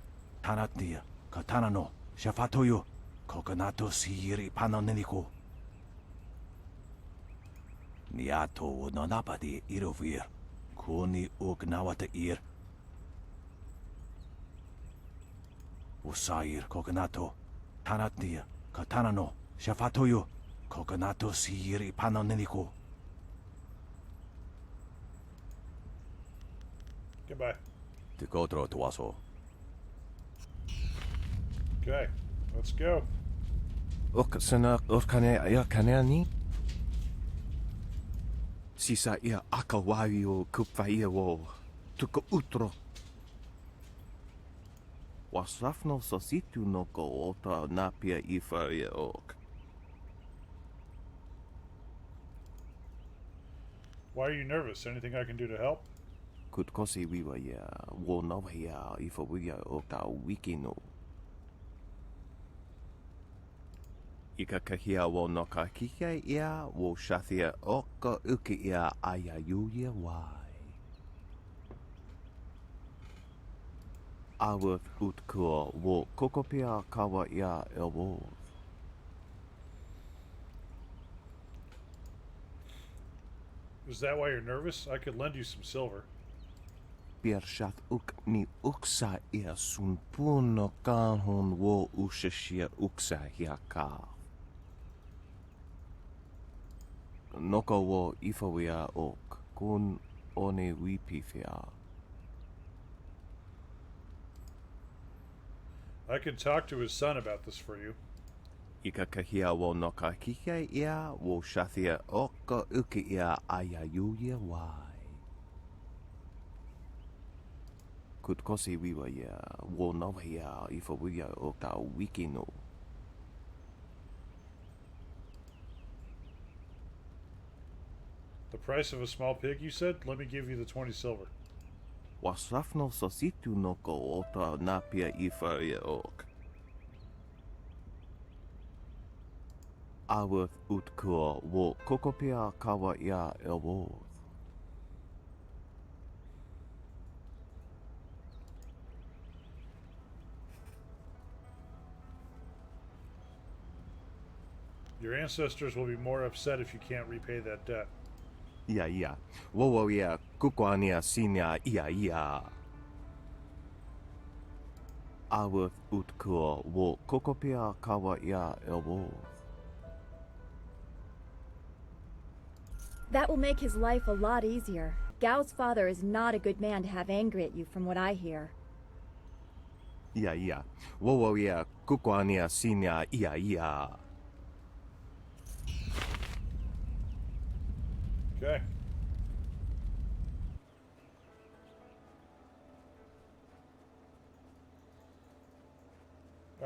Tanatia. Katana no. Shafatoyo. Kokonato siiri panoneniko. Niato nanapadi irovir. Kuni ugnawata ir. Usair kokonato. Tanatia. Katana no. Shafatoyo. Kokonato siiri panoneniko. Goodbye. Tikotro tuaso. Okay, let's go. Sana orkane ayakanani. Sisa ia akawawi o kupfaia wo tuko utro. Wasrafno sositu no ko ota napia ifa ia ok. Why are you nervous? Anything I can do to help? Kutkosi wiwa ia wo nawa ia ifa wia okta wiki no. Ika kahia wo no ka kika ia wo shathia oka uki ia ayayuya wai. Aworth utkua wo kokopia kawa ia elwoth. Is that why you're nervous? I could lend you some silver. Piershath uk ni uksa ia sun puno kanhon wo ushashia uksa hia ka. Noko wo ifawia ok kun one wipifia. I could talk to his son about this for you. Ika kahia wo noka kihia ia wo shathia oka uki ia ayayuya wai. Kutkosi wiwa ia wo nawa ia ifawia okta wiki no. The price of a small pig, you said? Let me give you the 20 silver. Wasrafno sositu noko ota napia ifa ia ok. Aworth utkua wo kokopia kawa ia elwoth. Your ancestors will be more upset if you can't repay that debt. Ia. Wowo ia kukwania sinia ia. Aworth utkua wo kokopia kawa ia elwoth. That will make his life a lot easier. Gao's father is not a good man to have angry at you, from what I hear. Ia. Wowo ia kukwania sinia ia. Okay.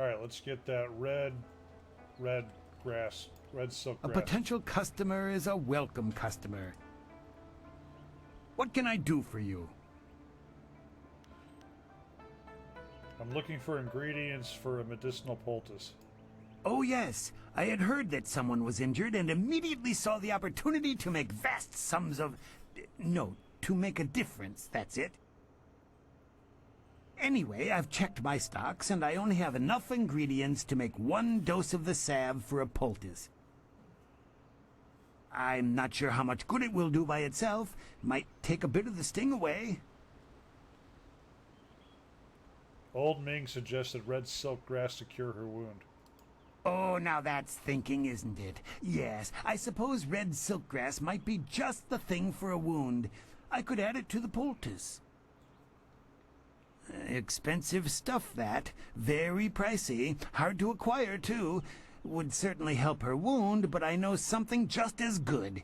Alright, let's get that red grass, red silk A grass. potential customer is a welcome customer. What can I do for you? I'm looking for ingredients for a medicinal poultice. Oh yes, I had heard that someone was injured and immediately saw the opportunity to make vast sums of... No, to make a difference, that's it. Anyway, I've checked my stocks and I only have enough ingredients to make 1 dose of the salve for a poultice. I'm not sure how much good it will do by itself. Might take a bit of the sting away. Old Ming suggested red silk grass to cure her wound. Oh, now that's thinking, isn't it? Yes, I suppose red silkgrass might be just the thing for a wound. I could add it to the poultice. Expensive stuff, that. Very pricey. Hard to acquire, too. Would certainly help her wound, but I know something just as good.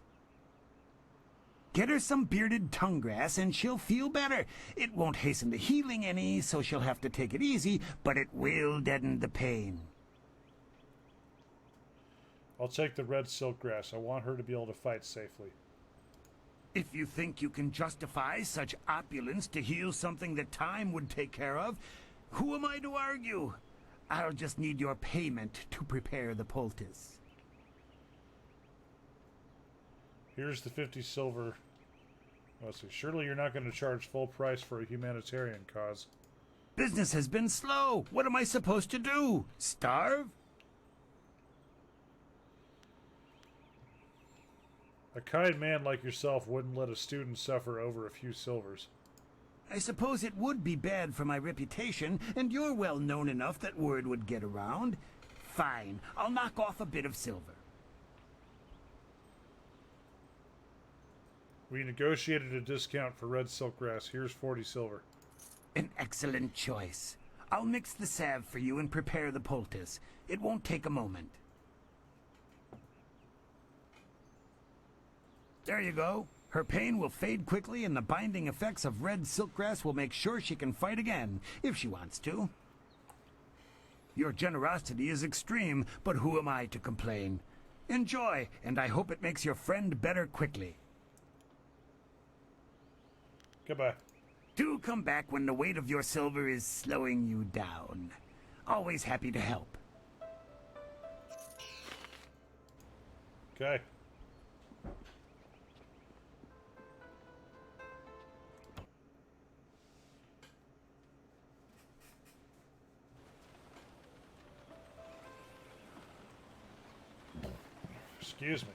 Get her some bearded tongue grass and she'll feel better. It won't hasten the healing any, so she'll have to take it easy, but it will deaden the pain. I'll take the red silk grass. I want her to be able to fight safely. If you think you can justify such opulence to heal something that time would take care of, who am I to argue? I'll just need your payment to prepare the poultice. Here's the 50 silver. Let's see. Surely you're not going to charge full price for a humanitarian cause. Business has been slow. What am I supposed to do? Starve? A kind man like yourself wouldn't let a student suffer over a few silvers. I suppose it would be bad for my reputation, and you're well known enough that word would get around. Fine, I'll knock off a bit of silver. We negotiated a discount for red silk grass. Here's 40 silver. An excellent choice. I'll mix the salve for you and prepare the poultice. It won't take a moment. There you go. Her pain will fade quickly and the binding effects of red silkgrass will make sure she can fight again, if she wants to. Your generosity is extreme, but who am I to complain? Enjoy, and I hope it makes your friend better quickly. Goodbye. Do come back when the weight of your silver is slowing you down. Always happy to help. Okay. Excuse me.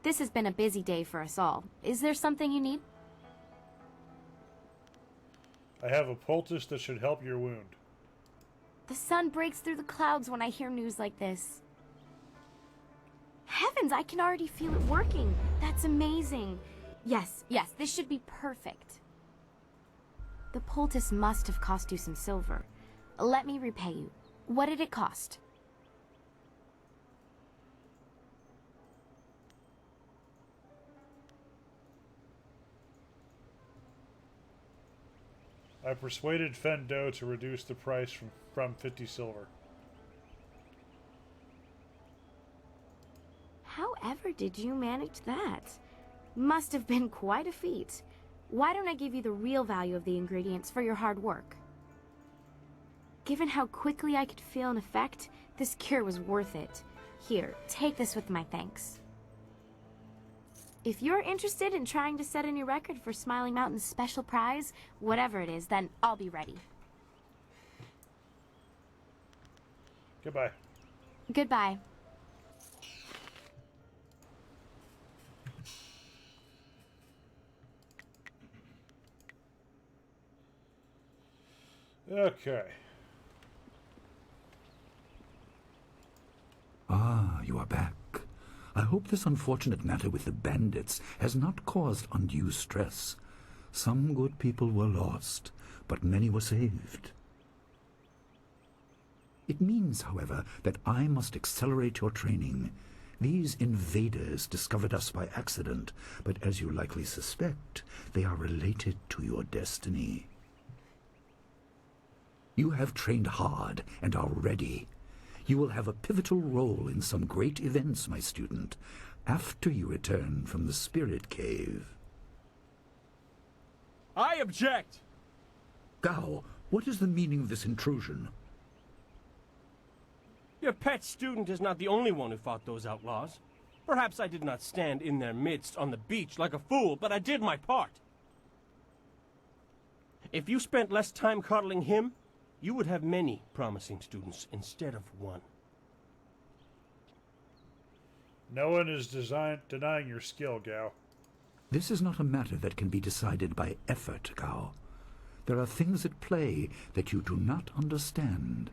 This has been a busy day for us all. Is there something you need? I have a poultice that should help your wound. The sun breaks through the clouds when I hear news like this. Heavens, I can already feel it working. That's amazing. Yes, this should be perfect. The poultice must have cost you some silver. Let me repay you. What did it cost? I persuaded Fendo to reduce the price from 50 silver. However did you manage that? Must have been quite a feat. Why don't I give you the real value of the ingredients for your hard work? Given how quickly I could feel an effect, this cure was worth it. Here, take this with my thanks. If you're interested in trying to set a new record for Smiling Mountain's special prize, whatever it is, then I'll be ready. Goodbye. Goodbye. Okay. Ah, you are back. I hope this unfortunate matter with the bandits has not caused undue stress. Some good people were lost, but many were saved. It means, however, that I must accelerate your training. These invaders discovered us by accident, but as you likely suspect, they are related to your destiny. You have trained hard and are ready. You will have a pivotal role in some great events, my student, after you return from the Spirit Cave. I object! Gao, what is the meaning of this intrusion? Your pet student is not the only one who fought those outlaws. Perhaps I did not stand in their midst on the beach like a fool, but I did my part. If you spent less time coddling him, you would have many promising students instead of one. No one is denying your skill, Gao. This is not a matter that can be decided by effort, Gao. There are things at play that you do not understand.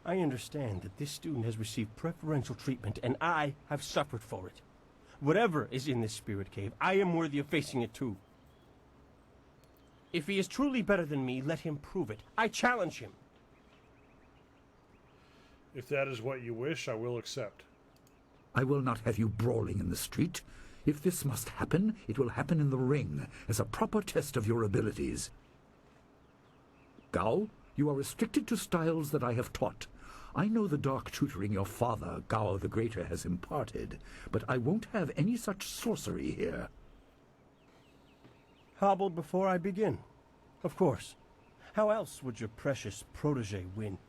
I understand that this student has received preferential treatment, and I have suffered for it. Whatever is in this spirit cave, I am worthy of facing it too. If he is truly better than me, let him prove it. I challenge him. If that is what you wish, I will accept. I will not have you brawling in the street. If this must happen, it will happen in the ring, as a proper test of your abilities. Gao, you are restricted to styles that I have taught. I know the dark tutoring your father, Gao the Greater, has imparted, but I won't have any such sorcery here. Hobbled before I begin. Of course. How else would your precious protege win?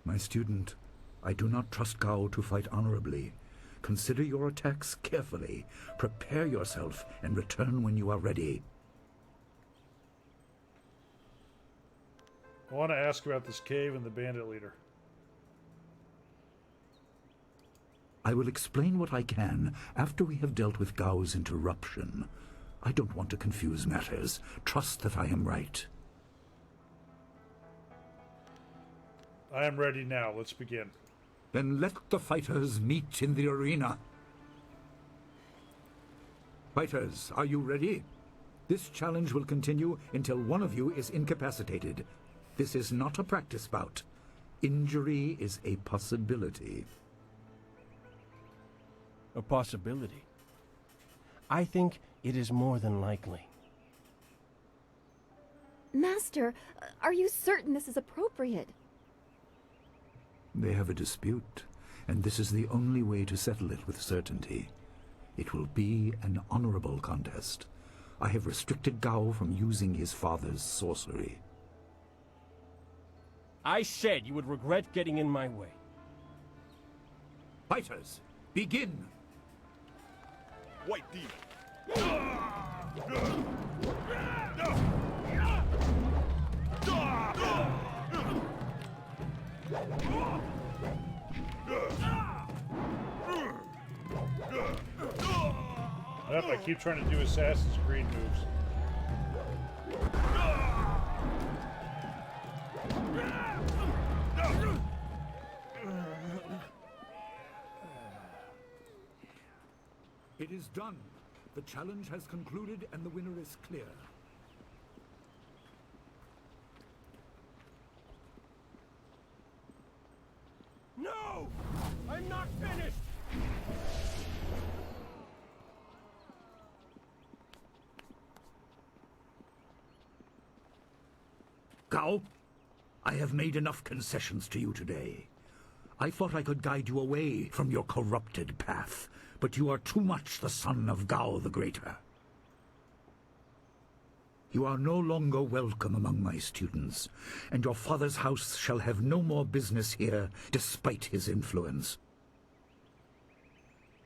My student, I do not trust Gao to fight honorably. Consider your attacks carefully. Prepare yourself and return when you are ready. I want to ask about this cave and the bandit leader. I will explain what I can after we have dealt with Gao's interruption. I don't want to confuse matters. Trust that I am right. I am ready now. Let's begin. Then let the fighters meet in the arena. Fighters, are you ready? This challenge will continue until one of you is incapacitated. This is not a practice bout. Injury is a possibility. A possibility? I think it is more than likely. Master, are you certain this is appropriate? They have a dispute, and this is the only way to settle it with certainty. It will be an honorable contest. I have restricted Gao from using his father's sorcery. I said you would regret getting in my way. Fighters, begin! White Demon. Yep, I keep trying to do Assassin's Creed moves. It is done. The challenge has concluded and the winner is clear. No! I'm not finished! Gao, I have made enough concessions to you today. I thought I could guide you away from your corrupted path, but you are too much the son of Gao the Greater. You are no longer welcome among my students, and your father's house shall have no more business here, despite his influence.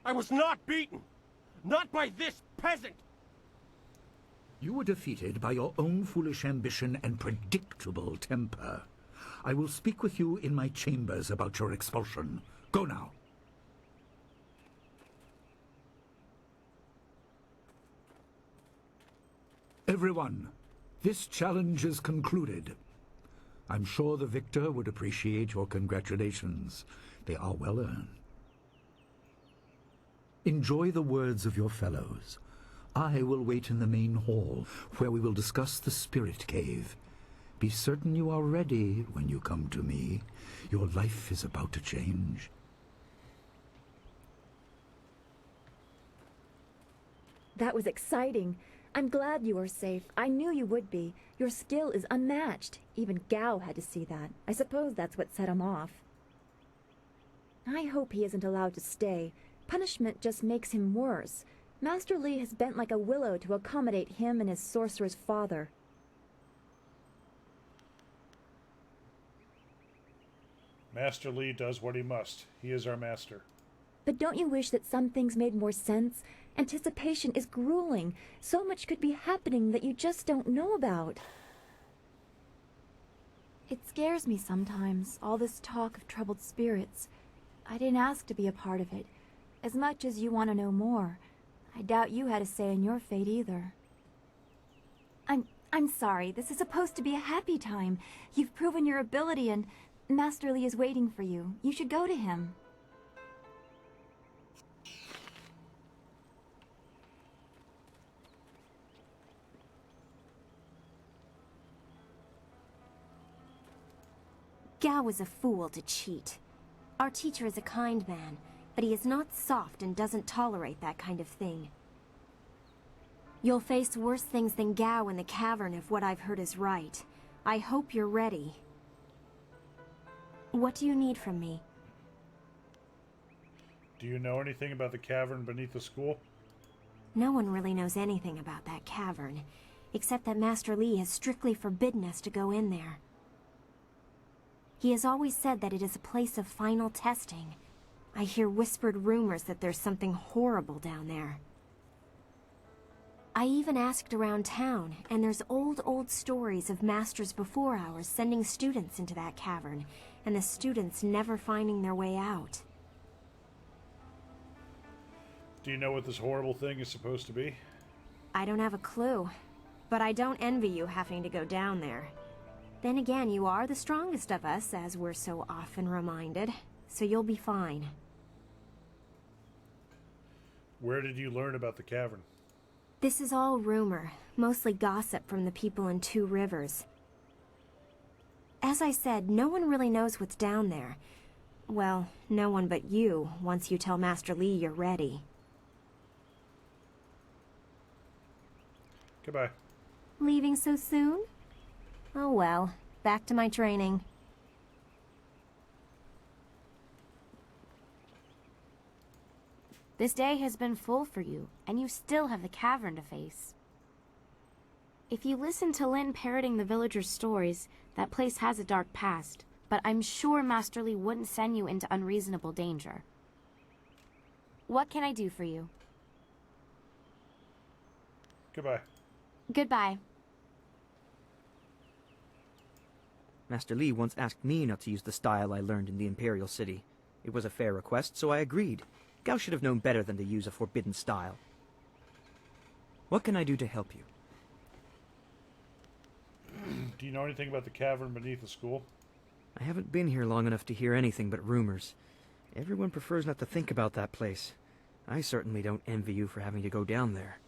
I was not beaten! Not by this peasant! You were defeated by your own foolish ambition and predictable temper. I will speak with you in my chambers about your expulsion. Go now. Everyone, this challenge is concluded. I'm sure the victor would appreciate your congratulations. They are well earned. Enjoy the words of your fellows. I will wait in the main hall, where we will discuss the Spirit Cave. Be certain you are ready when you come to me. Your life is about to change. That was exciting. I'm glad you are safe. I knew you would be. Your skill is unmatched. Even Gao had to see that. I suppose that's what set him off. I hope he isn't allowed to stay. Punishment just makes him worse. Master Li has bent like a willow to accommodate him and his sorcerer's father. Master Li does what he must. He is our master. But don't you wish that some things made more sense? Anticipation is grueling. So much could be happening that you just don't know about. It scares me sometimes, all this talk of troubled spirits. I didn't ask to be a part of it. As much as you want to know more, I doubt you had a say in your fate either. I'm sorry. This is supposed to be a happy time. You've proven your ability and Master Li is waiting for you. You should go to him. Gao is a fool to cheat. Our teacher is a kind man, but he is not soft and doesn't tolerate that kind of thing. You'll face worse things than Gao in the cavern if what I've heard is right. I hope you're ready. What do you need from me? Do you know anything about the cavern beneath the school? No one really knows anything about that cavern, except that Master Li has strictly forbidden us to go in there. He has always said that it is a place of final testing. I hear whispered rumors that there's something horrible down there. I even asked around town, and there's old stories of masters before ours sending students into that cavern, and the students never finding their way out. Do you know what this horrible thing is supposed to be? I don't have a clue, but I don't envy you having to go down there. Then again, you are the strongest of us, as we're so often reminded, so you'll be fine. Where did you learn about the cavern? This is all rumor, mostly gossip from the people in Two Rivers. As I said, no one really knows what's down there. Well, no one but you, once you tell Master Li you're ready. Goodbye. Leaving so soon? Oh well, back to my training. This day has been full for you, and you still have the cavern to face. If you listen to Lin parroting the villagers' stories, that place has a dark past, but I'm sure Master Li wouldn't send you into unreasonable danger. What can I do for you? Goodbye. Goodbye. Master Li once asked me not to use the style I learned in the Imperial City. It was a fair request, so I agreed. Gao should have known better than to use a forbidden style. What can I do to help you? Do you know anything about the cavern beneath the school? I haven't been here long enough to hear anything but rumors. Everyone prefers not to think about that place. I certainly don't envy you for having to go down there.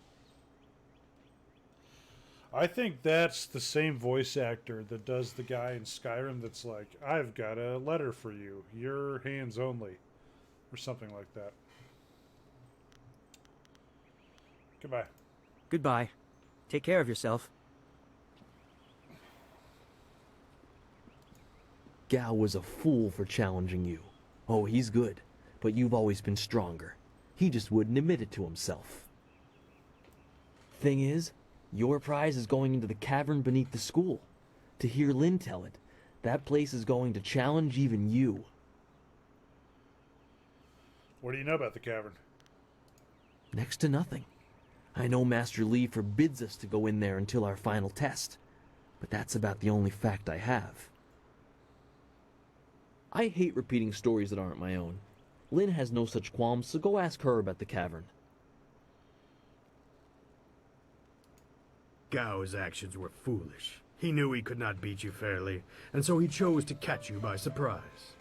I think that's the same voice actor that does the guy in Skyrim that's like, I've got a letter for you. Your hands only. Or something like that. Goodbye. Goodbye. Take care of yourself. Gao was a fool for challenging you. Oh, he's good, but you've always been stronger. He just wouldn't admit it to himself. Thing is, your prize is going into the cavern beneath the school. To hear Lin tell it, that place is going to challenge even you. What do you know about the cavern? Next to nothing. I know Master Li forbids us to go in there until our final test, but that's about the only fact I have. I hate repeating stories that aren't my own. Lin has no such qualms, so go ask her about the cavern. Gao's actions were foolish. He knew he could not beat you fairly, and so he chose to catch you by surprise.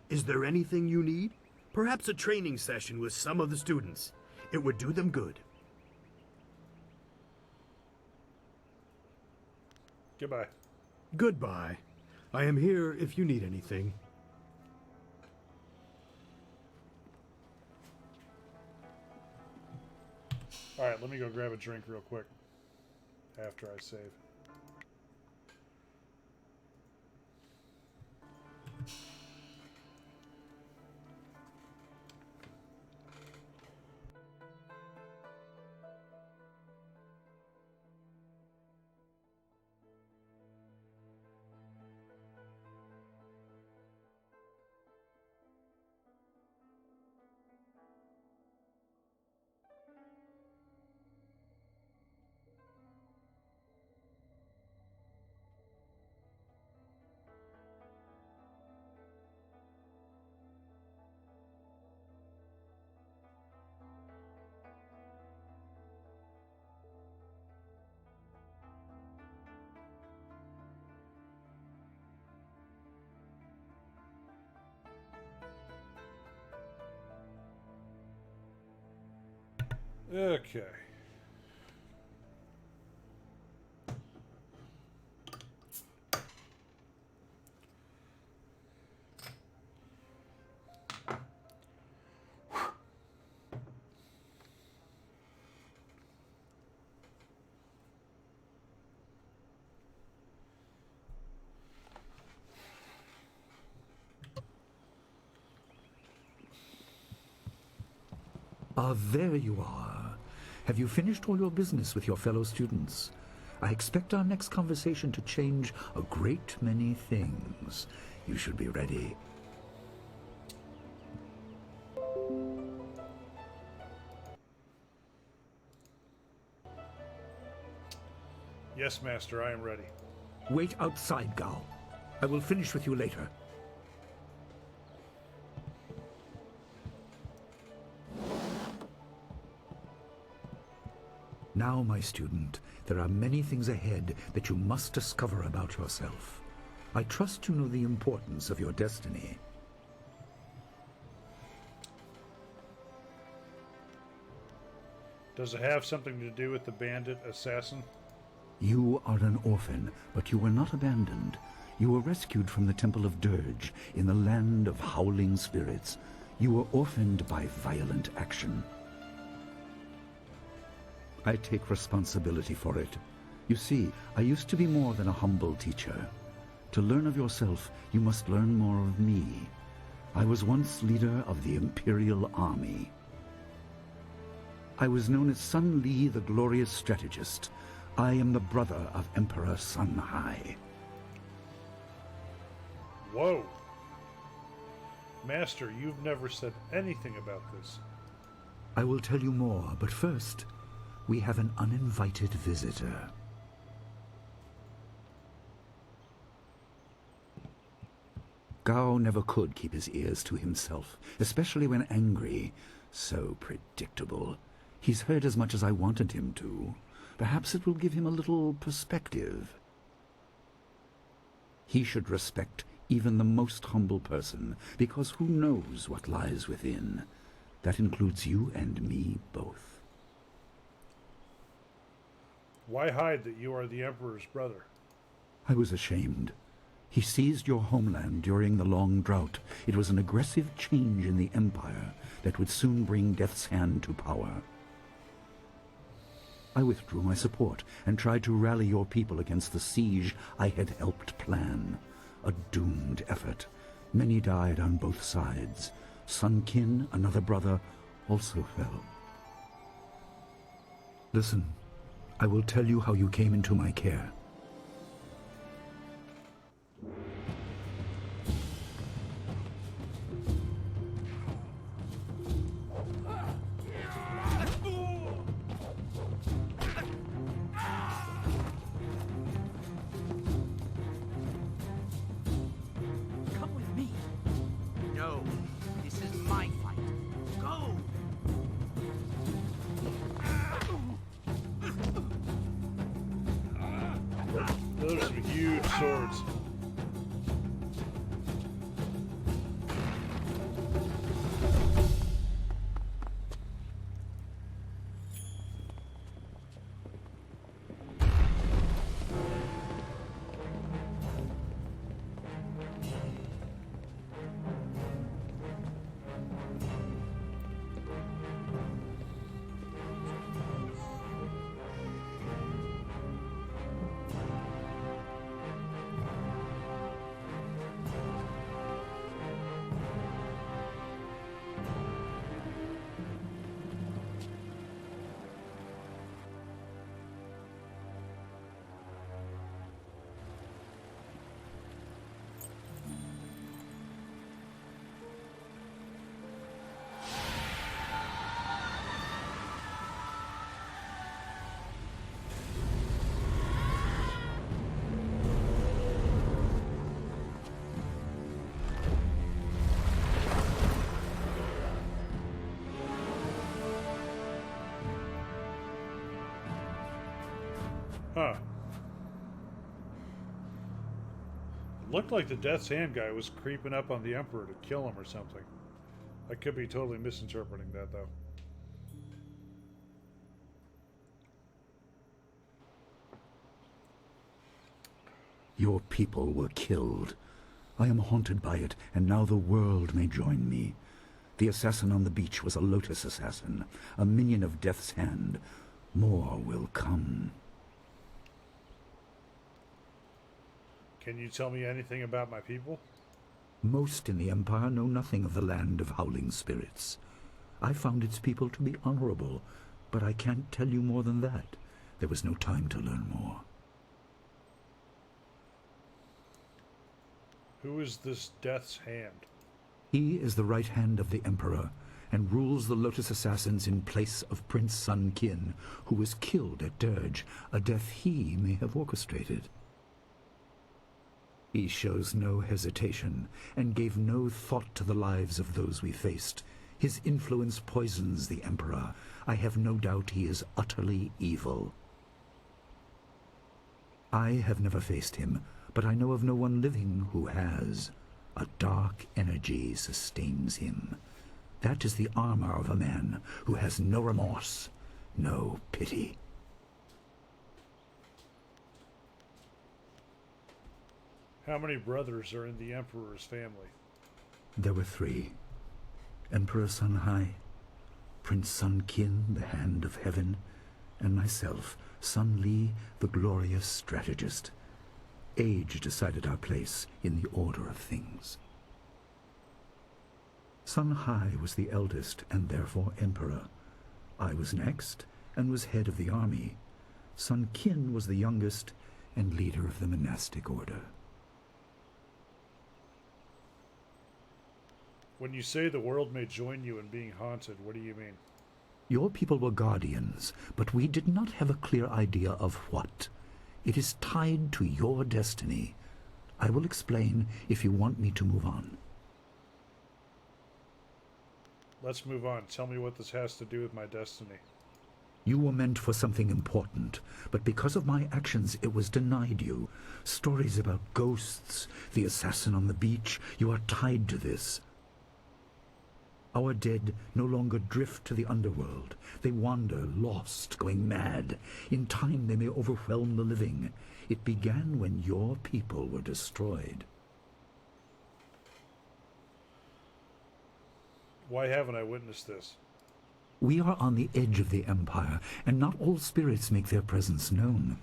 Is there anything you need? Perhaps a training session with some of the students. It would do them good. Goodbye. Goodbye. I am here if you need anything. Alright, let me go grab a drink real quick after I save. Okay. Ah, there you are. Have you finished all your business with your fellow students? I expect our next conversation to change a great many things. You should be ready. Yes, Master, I am ready. Wait outside, Gao. I will finish with you later. Now, my student, there are many things ahead that you must discover about yourself. I trust you know the importance of your destiny. Does it have something to do with the bandit assassin? You are an orphan, but you were not abandoned. You were rescued from the Temple of Dirge in the land of howling spirits. You were orphaned by violent action. I take responsibility for it. You see, I used to be more than a humble teacher. To learn of yourself, you must learn more of me. I was once leader of the Imperial Army. I was known as Sun Li, the glorious strategist. I am the brother of Emperor Sun Hai. Whoa. Master, you've never said anything about this. I will tell you more, but first, we have an uninvited visitor. Gao never could keep his ears to himself, especially when angry. So predictable. He's heard as much as I wanted him to. Perhaps it will give him a little perspective. He should respect even the most humble person, because who knows what lies within? That includes you and me both. Why hide that you are the Emperor's brother? I was ashamed. He seized your homeland during the long drought. It was an aggressive change in the Empire that would soon bring Death's Hand to power. I withdrew my support and tried to rally your people against the siege I had helped plan. A doomed effort. Many died on both sides. Sun Qin, another brother, also fell. Listen, I will tell you how you came into my care. Come with me. No, this is my fight. Go! Those are some huge swords. Huh. It looked like the Death's Hand guy was creeping up on the Emperor to kill him or something. I could be totally misinterpreting that, though. Your people were killed. I am haunted by it, and now the world may join me. The assassin on the beach was a Lotus assassin, a minion of Death's Hand. More will come. Can you tell me anything about my people? Most in the Empire know nothing of the land of howling spirits. I found its people to be honorable, but I can't tell you more than that. There was no time to learn more. Who is this Death's Hand? He is the right hand of the Emperor, and rules the Lotus Assassins in place of Prince Sun Qin, who was killed at Dirge, a death he may have orchestrated. He shows no hesitation, and gave no thought to the lives of those we faced. His influence poisons the Emperor. I have no doubt he is utterly evil. I have never faced him, but I know of no one living who has. A dark energy sustains him. That is the armor of a man who has no remorse, no pity. How many brothers are in the Emperor's family? There were 3. Emperor Sun Hai, Prince Sun Qin, the Hand of Heaven, and myself, Sun Li, the glorious strategist. Age decided our place in the order of things. Sun Hai was the eldest and therefore emperor. I was next and was head of the army. Sun Qin was the youngest and leader of the monastic order. When you say the world may join you in being haunted, what do you mean? Your people were guardians, but we did not have a clear idea of what. It is tied to your destiny. I will explain if you want me to move on. Let's move on. Tell me what this has to do with my destiny. You were meant for something important, but because of my actions it was denied you. Stories about ghosts, the assassin on the beach, you are tied to this. Our dead no longer drift to the underworld. They wander, lost, going mad. In time they may overwhelm the living. It began when your people were destroyed. Why haven't I witnessed this? We are on the edge of the Empire, and not all spirits make their presence known.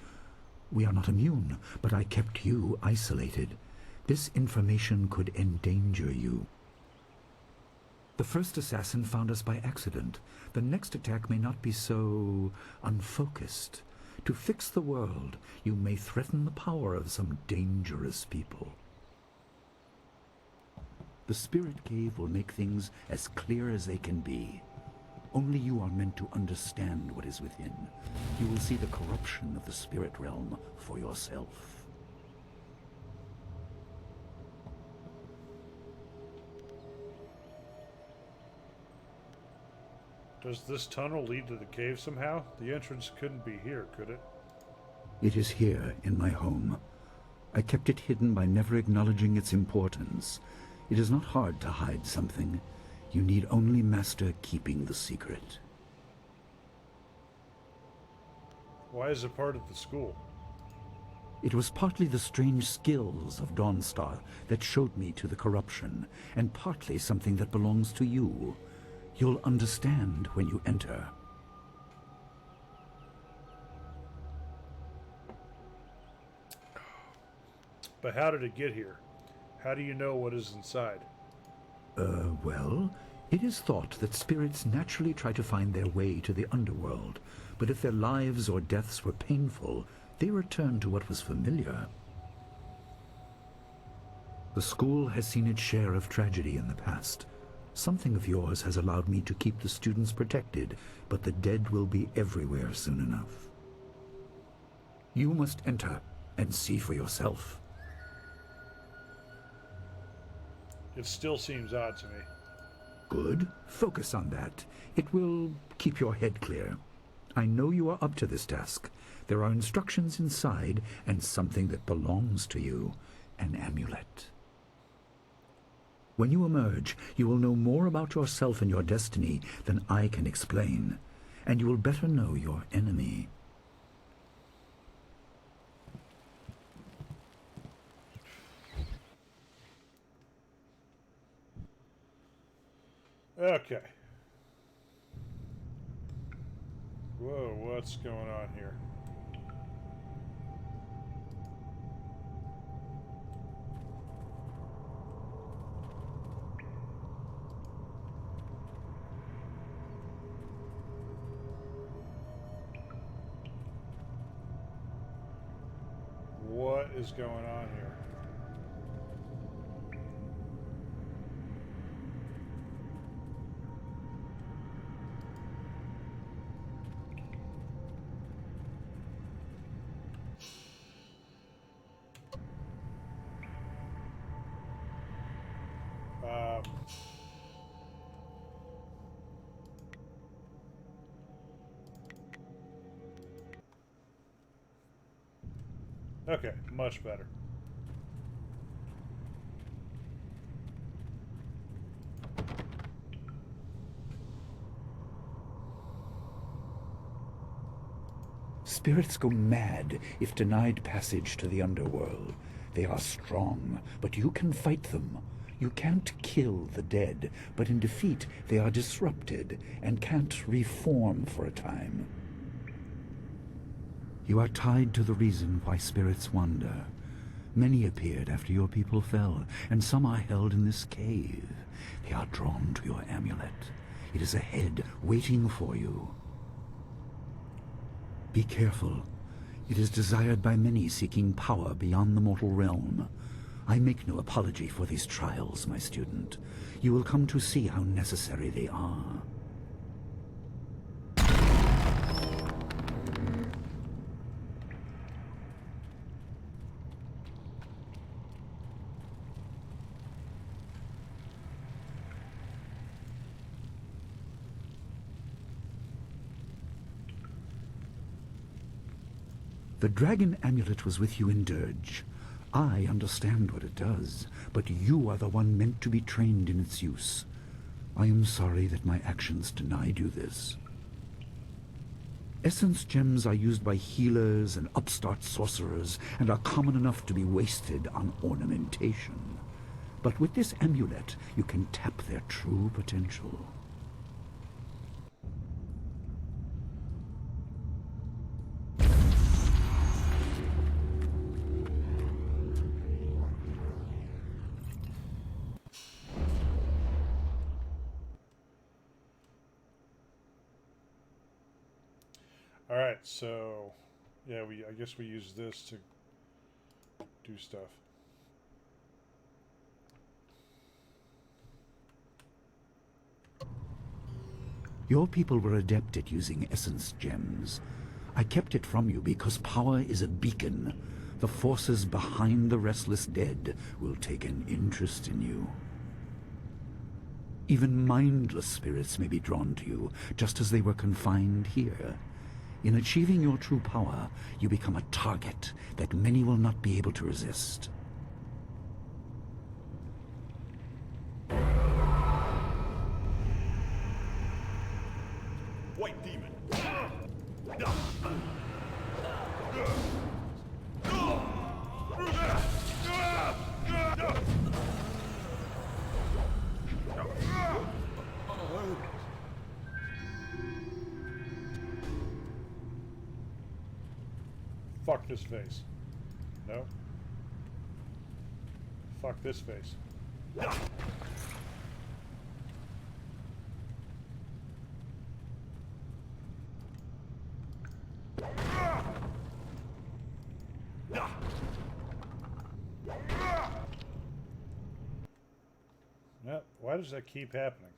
We are not immune, but I kept you isolated. This information could endanger you. The first assassin found us by accident. The next attack may not be so unfocused. To fix the world, you may threaten the power of some dangerous people. The Spirit Cave will make things as clear as they can be. Only you are meant to understand what is within. You will see the corruption of the spirit realm for yourself. Does this tunnel lead to the cave somehow? The entrance couldn't be here, could it? It is here, in my home. I kept it hidden by never acknowledging its importance. It is not hard to hide something. You need only master keeping the secret. Why is it part of the school? It was partly the strange skills of Dawnstar that showed me to the corruption, and partly something that belongs to you. You'll understand when you enter. But how did it get here? How do you know what is inside? Well, it is thought that spirits naturally try to find their way to the underworld, but if their lives or deaths were painful, they return to what was familiar. The school has seen its share of tragedy in the past. Something of yours has allowed me to keep the students protected, but the dead will be everywhere soon enough. You must enter and see for yourself. It still seems odd to me. Good. Focus on that. It will keep your head clear. I know you are up to this task. There are instructions inside, and something that belongs to you, an amulet. When you emerge, you will know more about yourself and your destiny than I can explain, and you will better know your enemy. Okay. Whoa, what's going on here? What is going on here? Okay, much better. Spirits go mad if denied passage to the underworld. They are strong, but you can fight them. You can't kill the dead, but in defeat they are disrupted and can't reform for a time. You are tied to the reason why spirits wander. Many appeared after your people fell, and some are held in this cave. They are drawn to your amulet. It is ahead, waiting for you. Be careful. It is desired by many seeking power beyond the mortal realm. I make no apology for these trials, my student. You will come to see how necessary they are. The dragon amulet was with you in Dirge. I understand what it does, but you are the one meant to be trained in its use. I am sorry that my actions denied you this. Essence gems are used by healers and upstart sorcerers and are common enough to be wasted on ornamentation. But with this amulet, you can tap their true potential. Alright, so yeah, I guess we use this to do stuff. Your people were adept at using essence gems. I kept it from you because power is a beacon. The forces behind the restless dead will take an interest in you. Even mindless spirits may be drawn to you, just as they were confined here. In achieving your true power, you become a target that many will not be able to resist. White demon. Fuck this face. No. Fuck this face. Yep. Why does that keep happening?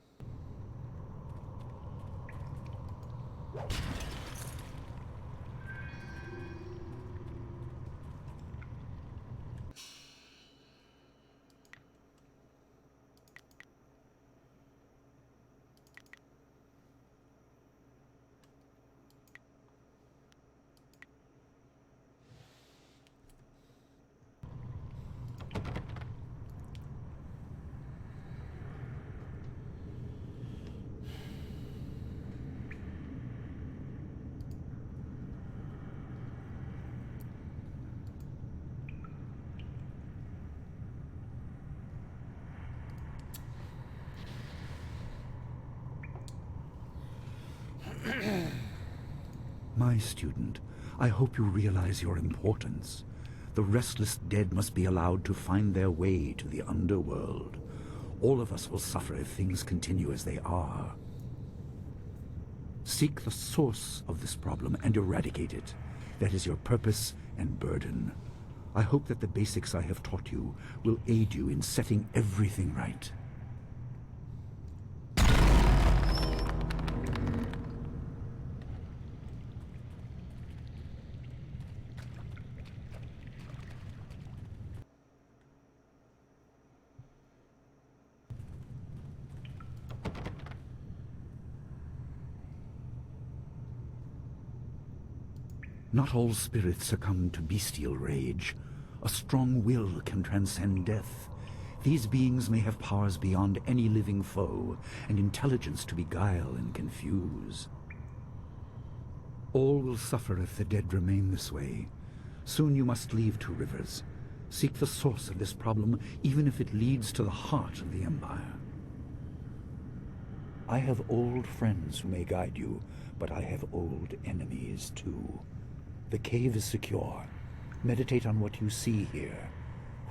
My student, I hope you realize your importance. The restless dead must be allowed to find their way to the underworld. All of us will suffer if things continue as they are. Seek the source of this problem and eradicate it. That is your purpose and burden. I hope that the basics I have taught you will aid you in setting everything right. Not all spirits succumb to bestial rage. A strong will can transcend death. These beings may have powers beyond any living foe, and intelligence to beguile and confuse. All will suffer if the dead remain this way. Soon you must leave Two Rivers. Seek the source of this problem, even if it leads to the heart of the Empire. I have old friends who may guide you, but I have old enemies too. The cave is secure. Meditate on what you see here.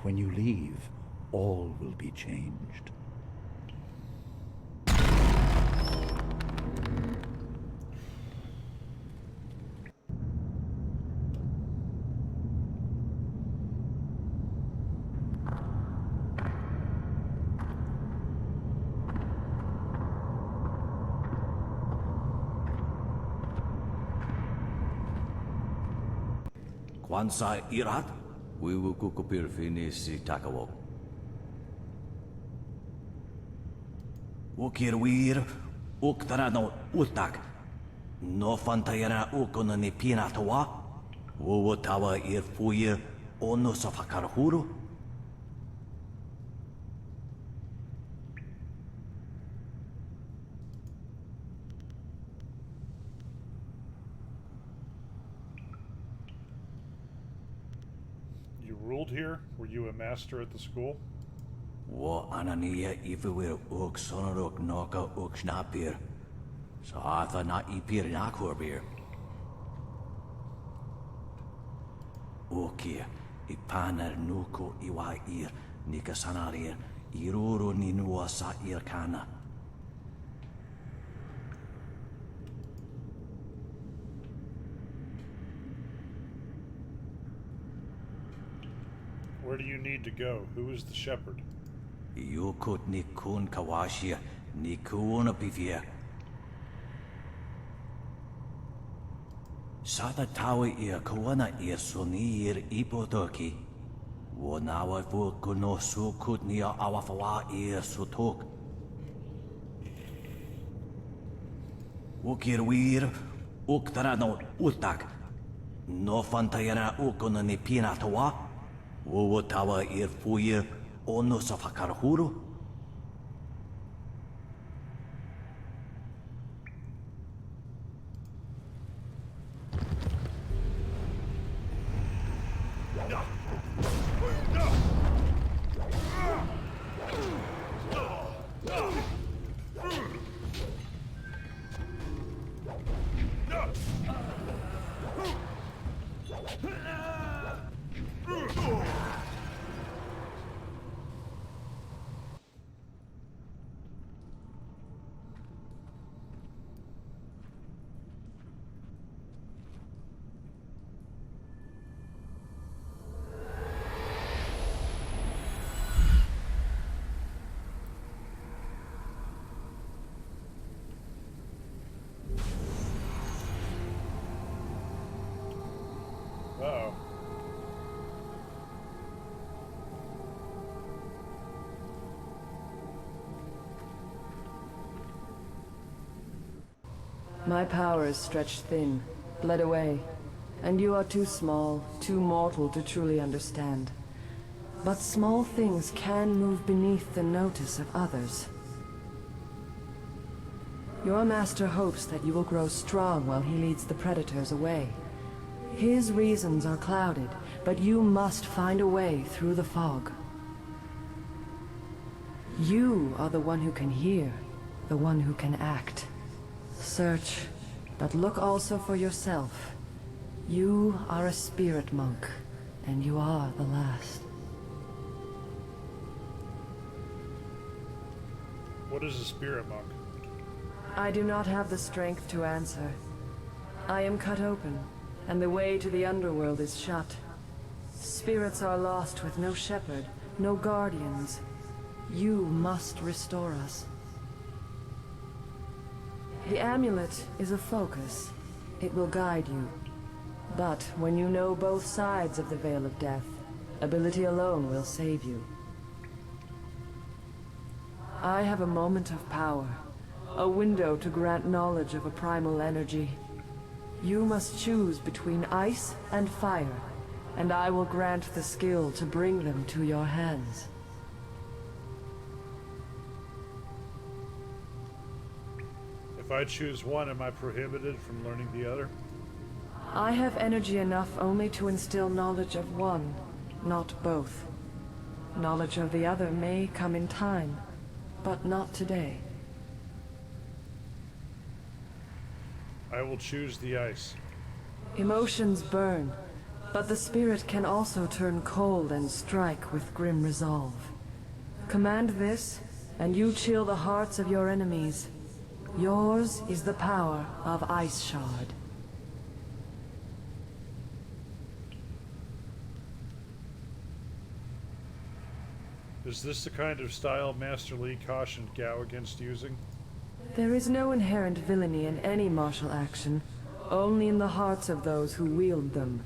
When you leave, all will be changed. Kwanzaa irat, wiwu kukupir finisi takawo. Ukir wir, uktarano utak. No fantayana ukona ni pinatawa. Wuwatawa ir fuir, ono safakarhuru. Ruled here? Were you a master at the school? Wo anania ifewir uk sonorok noka uk snapir. Saatha na ipir nakurbir. Okia, ipaner nuko iwa ir, nikasanarir, iruru ninua sa irkana. Where do you need to go? Who is the shepherd? Yukut nikun kawashia, nikuna bivia. Sada tawi ir kawana ir sonir ipotoki. Wonawa vukuno sukut nia awafawa ir sutok. Ukir wir, uktarano utak. No fantayana ukuna ni pinatawa. Wuwatawa ir fuir ono safakarhuru. Uh-oh. My power is stretched thin, bled away, and you are too small, too mortal to truly understand. But small things can move beneath the notice of others. Your master hopes that you will grow strong while he leads the predators away. His reasons are clouded, but you must find a way through the fog. You are the one who can hear, the one who can act. Search, But look also for yourself. You are a spirit monk, and you are the last. What is a spirit monk? I do not have the strength to answer. I am cut open, and the way to the underworld is shut. Spirits are lost with no shepherd, no guardians. You must restore us. The amulet is a focus. It will guide you. But when you know both sides of the Veil of Death, ability alone will save you. I have a moment of power, a window to grant knowledge of a primal energy. You must choose between ice and fire, and I will grant the skill to bring them to your hands. If I choose one, am I prohibited from learning the other? I have energy enough only to instill knowledge of one, not both. Knowledge of the other may come in time, but not today. I will choose the ice. Emotions burn, but the spirit can also turn cold and strike with grim resolve. Command this, and you chill the hearts of your enemies. Yours is the power of Ice Shard. Is this the kind of style Master Li cautioned Gao against using? There is no inherent villainy in any martial action, only in the hearts of those who wield them.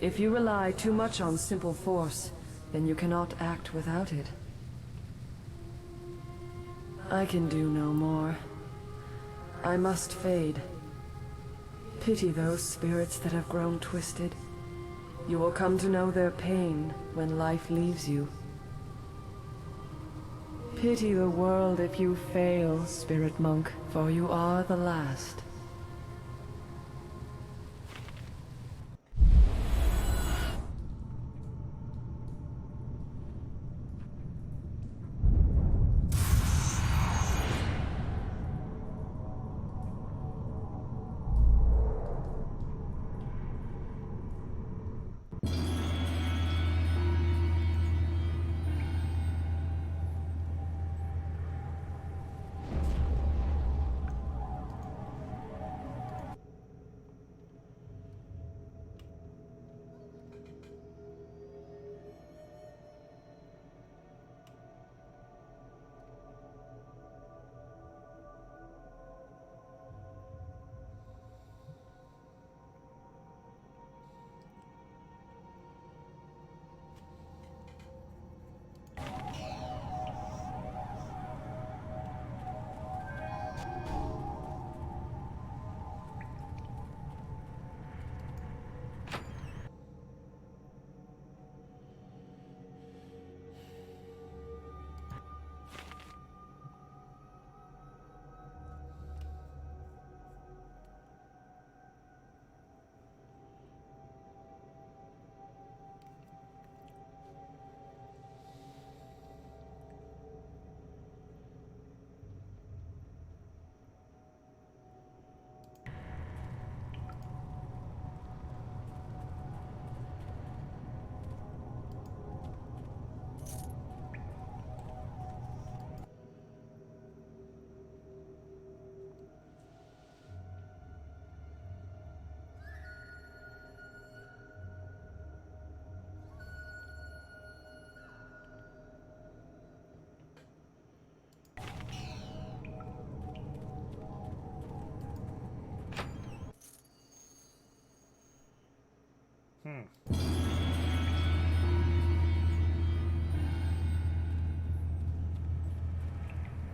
If you rely too much on simple force, then you cannot act without it. I can do no more. I must fade. Pity those spirits that have grown twisted. You will come to know their pain when life leaves you. Pity the world if you fail, spirit monk, for you are the last.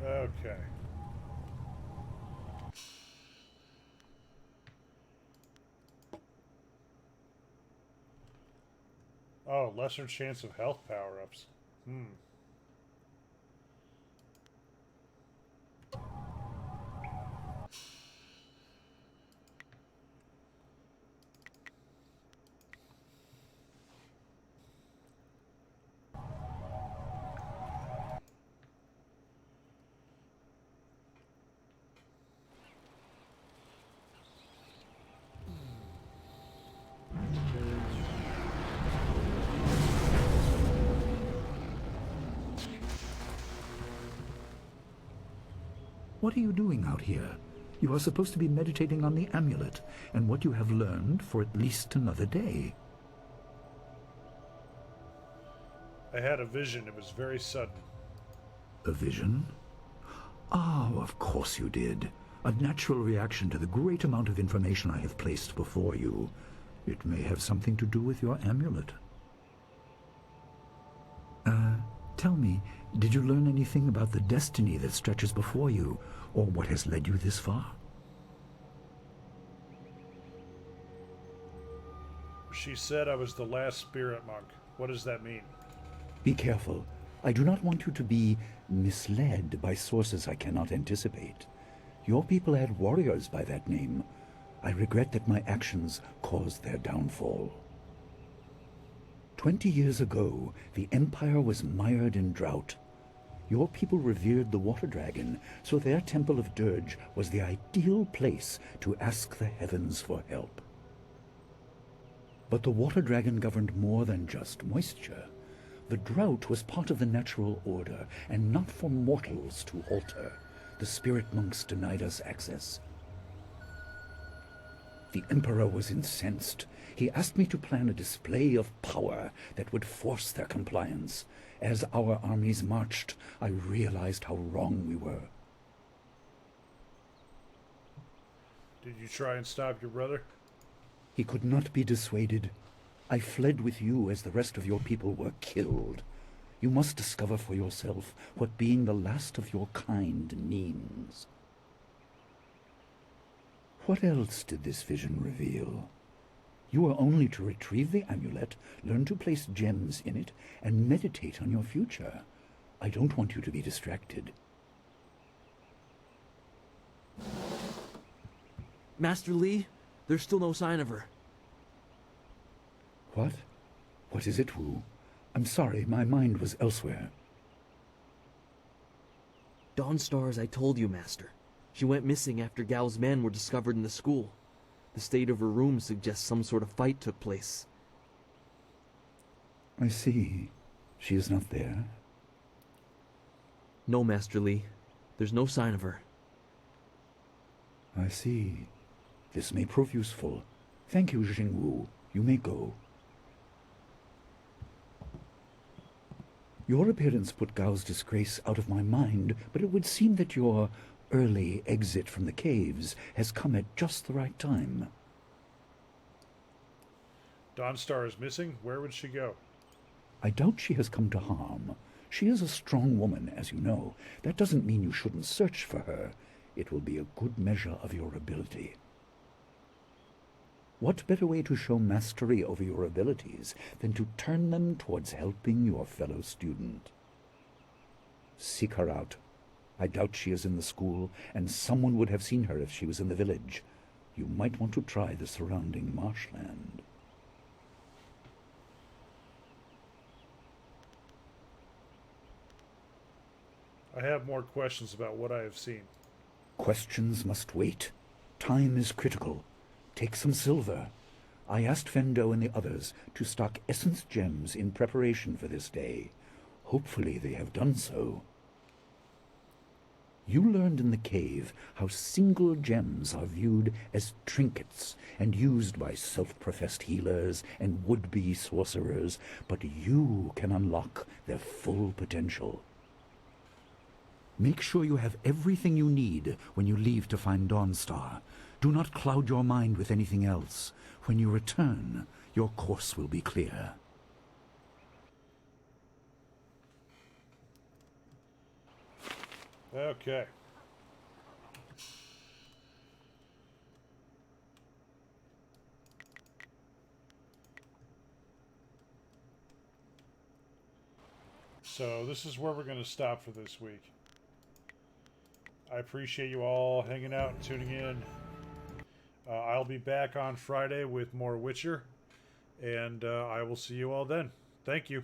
Okay. Oh, lesser chance of health power-ups. What are you doing out here? You are supposed to be meditating on the amulet and what you have learned for at least another day. I had a vision. It was very sudden. A vision? Oh, of course you did. A natural reaction to the great amount of information I have placed before you. It may have something to do with your amulet. Tell me, did you learn anything about the destiny that stretches before you, or what has led you this far? She said I was the last spirit monk. What does that mean? Be careful. I do not want you to be misled by sources I cannot anticipate. Your people had warriors by that name. I regret that my actions caused their downfall. 20 years ago, the Empire was mired in drought. Your people revered the water dragon, so their temple of Dirge was the ideal place to ask the heavens for help. But the water dragon governed more than just moisture. The drought was part of the natural order, and not for mortals to alter. The spirit monks denied us access. The Emperor was incensed. He asked me to plan a display of power that would force their compliance. As our armies marched, I realized how wrong we were. Did you try and stop your brother? He could not be dissuaded. I fled with you as the rest of your people were killed. You must discover for yourself what being the last of your kind means. What else did this vision reveal? You are only to retrieve the amulet, learn to place gems in it, and meditate on your future. I don't want you to be distracted. Master Li, there's still no sign of her. What? What is it, Wu? I'm sorry, my mind was elsewhere. Dawnstar, as I told you, Master. She went missing after Gao's men were discovered in the school. The state of her room suggests some sort of fight took place. I see. She is not there. No, Master Li. There's no sign of her. I see. This may prove useful. Thank you, Jingwu. You may go. Your appearance put Gao's disgrace out of my mind, but it would seem that your early exit from the caves has come at just the right time. Dawnstar is missing? Where would she go? I doubt she has come to harm. She is a strong woman, as you know. That doesn't mean you shouldn't search for her. It will be a good measure of your ability. What better way to show mastery over your abilities than to turn them towards helping your fellow student? Seek her out. I doubt she is in the school, and someone would have seen her if she was in the village. You might want to try the surrounding marshland. I have more questions about what I have seen. Questions must wait. Time is critical. Take some silver. I asked Fendo and the others to stock essence gems in preparation for this day. Hopefully they have done so. You learned in the cave how single gems are viewed as trinkets and used by self-professed healers and would-be sorcerers, but you can unlock their full potential. Make sure you have everything you need when you leave to find Dawnstar. Do not cloud your mind with anything else. When you return, your course will be clear. Okay. So this is where we're going to stop for this week. I appreciate you all hanging out and tuning in. I'll be back on Friday with more Witcher, and I will see you all then. Thank you.